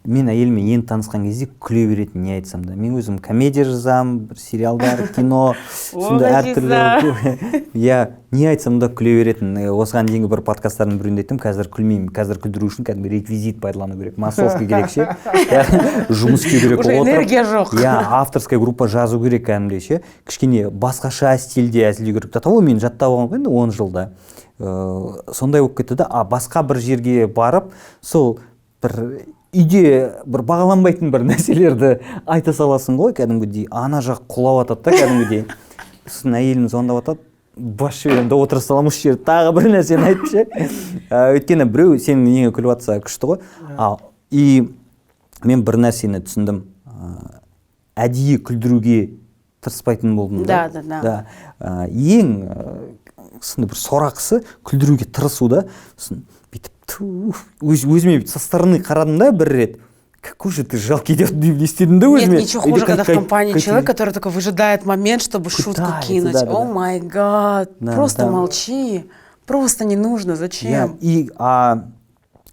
мен әйеліме ең танысқан кезде күле беретін, не айтсам да. Мен өзім комедия жазамын, бір сериалдар, кино, сондай әртүрлі. Я не айтсам да күле беретін. Осыған дейінгі бір подкасттардың бірінде айттым, қазір күлмеймін, қазір күлдіру үшін кәдімгі реквизит пайдалану керек, массовка керек ше. Жұмыс істеу керек. Уже энергия жоқ. Я авторская группа жазу керек кәдімгідей ше. Кішкене басқаша стильде әзілдеу керек. Того мен жаттап алған ғой енді 10 жылда. Сондай болып кетті да, басқа бір жерге барып, сол бір үйде бір бағаланбайтын бір нәрселерді айта саласың ғой, кәдімгідей ана жақ құлап атады да кәдімгідей. Сосын әйелім звондап атады, бас жіберемін да отыра саламын осы жерде тағы бір нәрсені айтып ше. Өйткені біреу сенің неңе күліп атса күшті ғой. И мен бір нәрсені түсіндім. Әдейі күлдіруге тырыспайтын болдым да. Да. Ең сондай бір сорақысы күлдіруге тырысу да. Бүйтіп өзіме со стороны қарадым да бір рет. Какой же ты жалкий, деп не істедім да өзіме. Нет, ничего хуже, когда в компании человек, который только выжидает момент, чтобы шутку кинуть. О май гад, просто молчи. Просто не нужно, зачем? И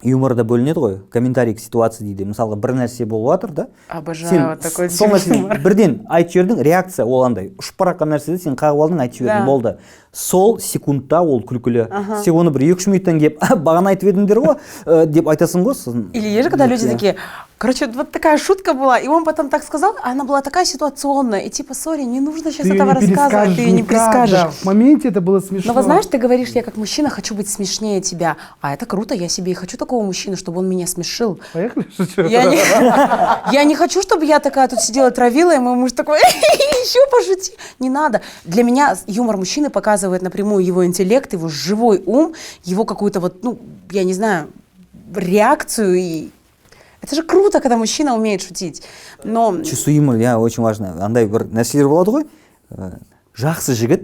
юморда бөлінеді ғой, комментарий к ситуации дейді. Мысалға бір нәрсе болып жатыр да. Обожаю вот такой юмор. Бірден айтып жібердің, реакция ол андай. Ұшып бараққан нәрседе сен қағып алдың, айтып жібердің, болды. Сол секундта ол күлкілі. Сен оны бір 2-3 минуттан келіп, бағана айтып едіңдер ғой, деп айтасың ғой. Или есть же, когда люди такие, Короче, вот такая шутка была, и он потом так сказал, а она была такая ситуационная, и типа, сори, не нужно сейчас Ты этого её не рассказывать, ты ее не никак, перескажешь. да. В моменте это было смешно. Но вот знаешь, ты говоришь, я как мужчина хочу быть смешнее тебя, а это круто, я себе и хочу такого мужчину, чтобы он меня смешил. Поехали? Шучу. Я не хочу, чтобы я такая тут сидела, травила, и мой муж такой, еще пошути. Не надо. Для меня юмор мужчины показывает напрямую его интеллект, его живой ум, его какую-то вот, ну, я не знаю, реакцию. И это же круто, когда мужчина умеет шутить. Но... Чувство юмора, иә, очень важно. Андай бір нәрселер болады ғой. Жақсы жігіт,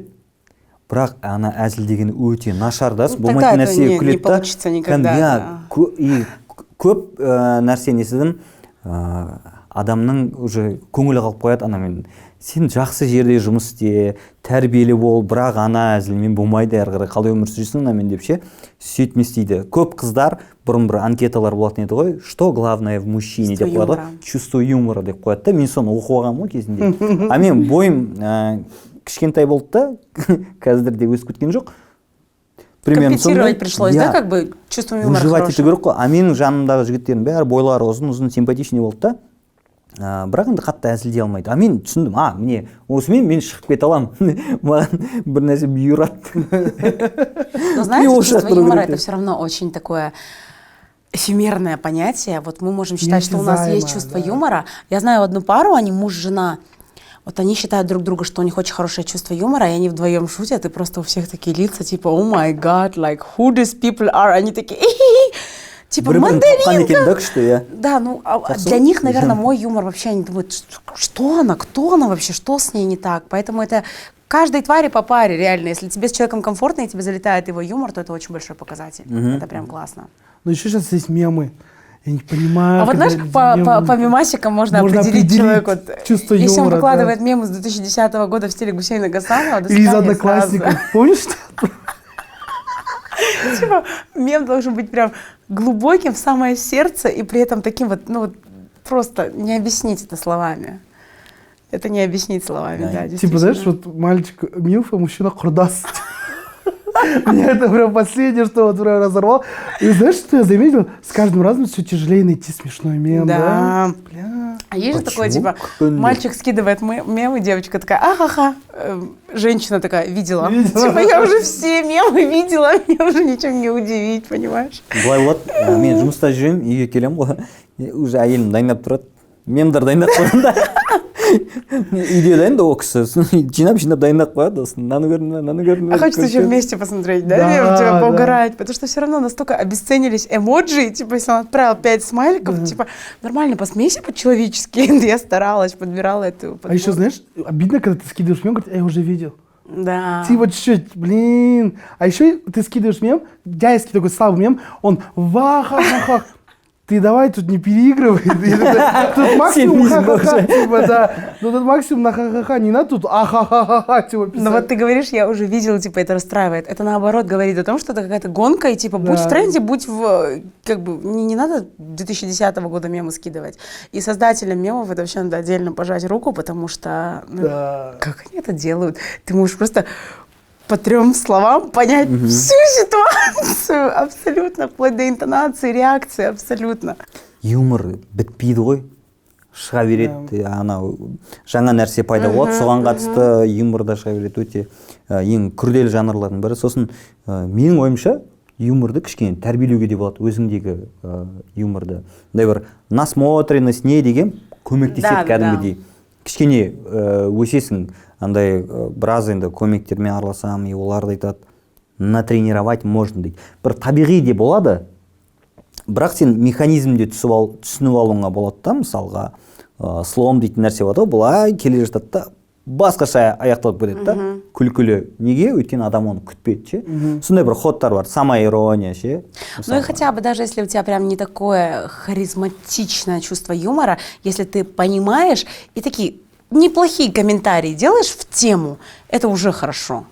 бірақ ана әзілдегені өте нашар да, болмайтын нәрсеге күледі да. Не получится никогда. И көп нәрсені естідім, адамның уже көңілі қалып қояды, ана мен сен жақсы жерде жұмыс істе, тәрбиелі бол, бірақ ана әзілмен болмайды, әрі қарай қалай өмір сүресің анамен деп ше, сөйтмес дейді. Көп қыздар бұрын бір анкеталар болатын еді ғой, что главное в мужчине деп қояды, чувство юмора деп қояды да, мен соны оқып алғанмын ғой кезінде. А мен бойым кішкентай болды да, қазір де өсіп кеткен жоқ. Компенсировать пришлось, да, как бы чувство юмора хорошее. Выживать ету керек қой. А менің жанымдағы жігіттердің бәрі бойлары ұзын симпатичный болды да. Бірақ енді қатты әзілдей алмайды. А мен түсіндім, міне осымен мен шығып кете аламын. Маған бір нәрсе бұйырады. Но знаете, чувство юмора это все равно очень такое эфемерное понятие. Вот мы можем считать, что у нас есть чувство юмора. Я знаю одну пару, они муж-жена. Вот они считают друг друга, что у них очень хорошее чувство юмора, и они вдвоем шутят, и просто у всех такие лица, типа, oh my god, like, who these people are? Они такие, типа, мандаринка. Да, ну, для них, наверное, мой юмор вообще, они думают, что она, кто она вообще, что с ней не так? Поэтому это каждой твари по паре, реально. Если тебе с человеком комфортно, и тебе залетает его юмор, то это очень большой показатель. Это прям классно. Ну, еще сейчас есть мемы. Я не понимаю. А вот знаешь, по мемасикам можно определить человеку. Чувство юмора. Если он выкладывает мемы с 2010 года в стиле Гусейна Гасанова, или из Одноклассников. Помнишь, что? Типа, мем должен быть прям глубоким в самое сердце и при этом таким вот, ну вот, просто не объяснить это словами. Это не объяснить словами, да, действительно. Типа, знаешь, вот мальчик милф, а мужчина хурдас. Меня это прям последнее, что вот прям разорвал. И знаешь, что я заметил? С каждым разом все тяжелее найти смешной мем, да? Бля. А есть же такое, типа, мальчик скидывает мемы, девочка такая, ахаха. Женщина такая, видела. Типа, я уже все мемы видела, меня уже ничем не удивить, понимаешь? Былай болады, мен жұмыста жүремін, үйге келемін ғой, уже әйелім дайындап тұрады, мемдар дайындап қойғанда. Үйде да енді ол кісі жинап дайындап қояды, мынаны көрдім. А хочется еще вместе посмотреть, да, типа поугарать, потому что все равно настолько обесценились эмоджи, типа если он отправил 5 смайликов, типа нормально посмейся по-человечески, я старалась, подбирала эту. А еще знаешь, обидно, когда ты скидываешь мем, говорит, я уже видел. Да. Типа чуть-чуть, блин. А еще ты скидываешь мем, дядьский такой слабый мем, он вах-ха-ха-ха. Ты давай тут не переигрывай. Тут максимум ха-ха-ха. Типа, да. Ну тут максимум на ха-ха-ха. Не надо тут а-ха-ха-ха. Типа писать. Но вот ты говоришь, я уже видела, типа это расстраивает. Это наоборот говорит о том, что это какая-то гонка. И типа будь в тренде, будь в... Как бы не надо 2010 года мемы скидывать. И создателям мемов это вообще надо отдельно пожать руку, потому что... Как они это делают? Ты можешь просто... по 3 словам понять всю ситуацию, абсолютно, вплоть до интонации, реакции, абсолютно. Юмор бітпейді ғой, шыға береді, анау жаңа нәрсе пайда болады, соған қатысты юмор да шыға береді, өте ең күрделі жанрлардың бірі. Сосын менің ойымша юморды кішкене тәрбиелеуге де болады, өзіңдегі юморды. Бір насмотренность не деген көмектеседі кәдімгідей. Кішкене өсесің, андай біраз енді көмектермен араласам, и оларды айтады, натренировать можно дейді. Бір табиғи де болады, бірақ сен механизмде түсініп алуыңа болады да, мысалға слом дейтін нәрсе болады, бұлай келе жатады да, басқаша аяқталып кетеді да, күлкілі. Неге? Өйткені адам оны күтпейді ше. Сондай бір ходтар бар, самоирония ше. Ну и хотя бы даже если у тебя прям не такое харизматичное чувство юмора, если ты понимаешь и такие неплохие комментарии делаешь в тему, это уже хорошо.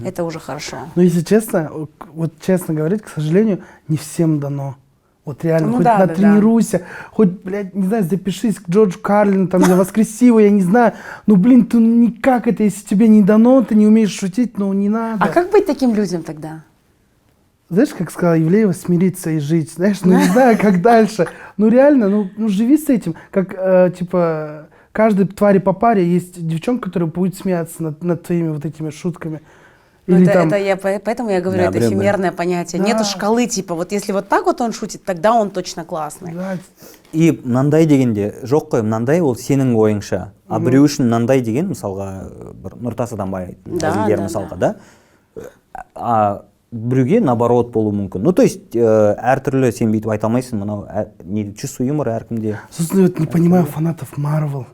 Это уже хорошо. Но если честно, вот честно говорить, к сожалению, не всем дано. Вот реально, ну, хоть да, натренируйся, хоть, блядь, не знаю, запишись к Джорджу Карлину, там, за воскреси его, я не знаю. Ну, блин, ты никак это, если тебе не дано, ты не умеешь шутить, ну, не надо. А как быть таким людям тогда? знаешь, как сказала Ивлеева, смириться и жить, знаешь, ну не знаю, как дальше. Ну реально, ну живи с этим, как, типа, каждой твари по паре есть девчонка, которая будет смеяться над твоими вот этими шутками. Ну, Или там, поэтому я говорю, Да, это прям, эфемерное понятие. Да. Нету шкалы, типа, вот если вот так вот он шутит, тогда он точно классный. да, И мынандай дегенде жоқ қой, мынандай ол сенің ойыңша. А біреу үшін мынандай деген мысалға бір Нұртас Адамбай Да, әзілдер да, мысалға да. А біреуге наоборот болуы мүмкін. Ну то есть әртүрлі сен бүйтіп айта алмайсың, мынау чувство юмора әркімде. собственно, вот не понимаю фанатов Марвел.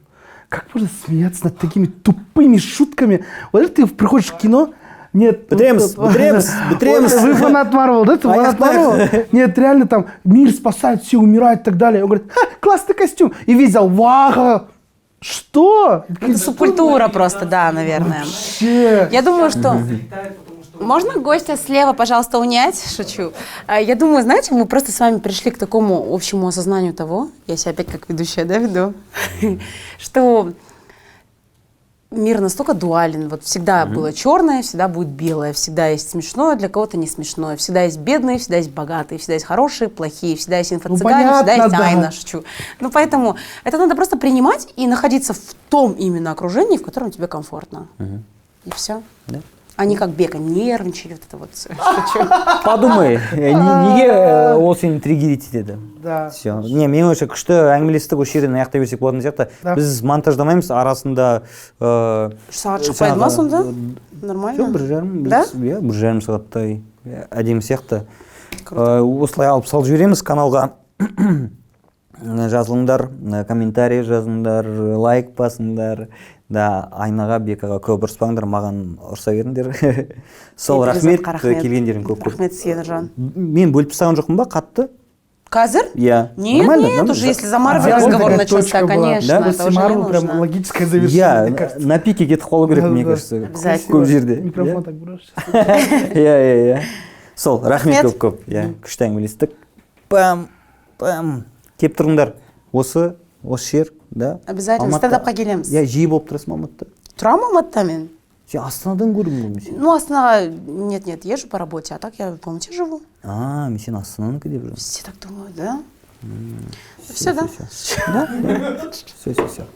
Как можно смеяться над такими тупыми шутками? Вот это ты приходишь в кино, нет. Бітіреміз. Вы фанат Марвел, да? Ты фанат Марвел? Нет, реально там мир спасает, все умирают и так далее. Он говорит, классный костюм. И весь зал, вау, что? Это субкультура просто, да, наверное. Вообще. Я думаю, что... Можно гостя слева, пожалуйста, унять? Шучу. Я думаю, знаете, мы просто с вами пришли к такому общему осознанию того, я себя опять как ведущая, да, веду, что мир настолько дуален. Вот всегда было черное, всегда будет белое, всегда есть смешное, для кого-то не смешное. Всегда есть бедные, всегда есть богатые, всегда есть хорошие, плохие, всегда есть инфо-цыгане, всегда есть понятно, Айна, да. шучу. Ну, поэтому это надо просто принимать и находиться в том именно окружении, в котором тебе комфортно. И все. Да. А не как Бека, нервничали, вот это вот всё. Шучу. Подумай, неге ол сені триггерить етеді? Да. Все. Не, мен ойымша күшті әңгімелестік осы жерден аяқтай берсек болатын сияқты. Да. Біз монтаждамаймыз, арасында Сағат шықпайды ма сонда? Нормально? Жоқ, 1,5 Да? иә, 1,5 сағаттай әдемі сияқты. Осылай алып салып жібереміз каналға. Жазылыңдар, комментарий жазыңдар, лайк басыңдар. Да, Айнаға, Бекаға көп ұрыспаңдар, маған ұрса беріңдер. Сол, рахмет, келгендерің көп. Рахмет сізге, Нұржан. Мен бөліп тастаған жоқпын ба, қатты? Казір? Иә. Нет, Нормально, нет, да? уже если за Марвел А, разговор такая начался, точка была. конечно, Да? это уже не Марвел прям нужно. логическое завершение, мне Иә, кажется. на пике кетіп қалу керек, Да, мне да. кажется. Обязательно. Көп жерде. Микрофон так брошь. Иә. Сол, рахмет Рахмет. көп. Иә, күшті әңгімелестік. Пам. Кеп тұрыңдар. Осы жер, да? Обязательно, стендапқа келеміз. Иә, жиі болып тұрасың Алматыда. Тұрамын Алматыда мен. Сен Астанадан көрдім ғой сен. Ну, Астанаға, нет, езжу по работе, а так я в Алмате живу. Мен сен Астананыкі деп жүрмін. Все так думают, да? Все, да? Все.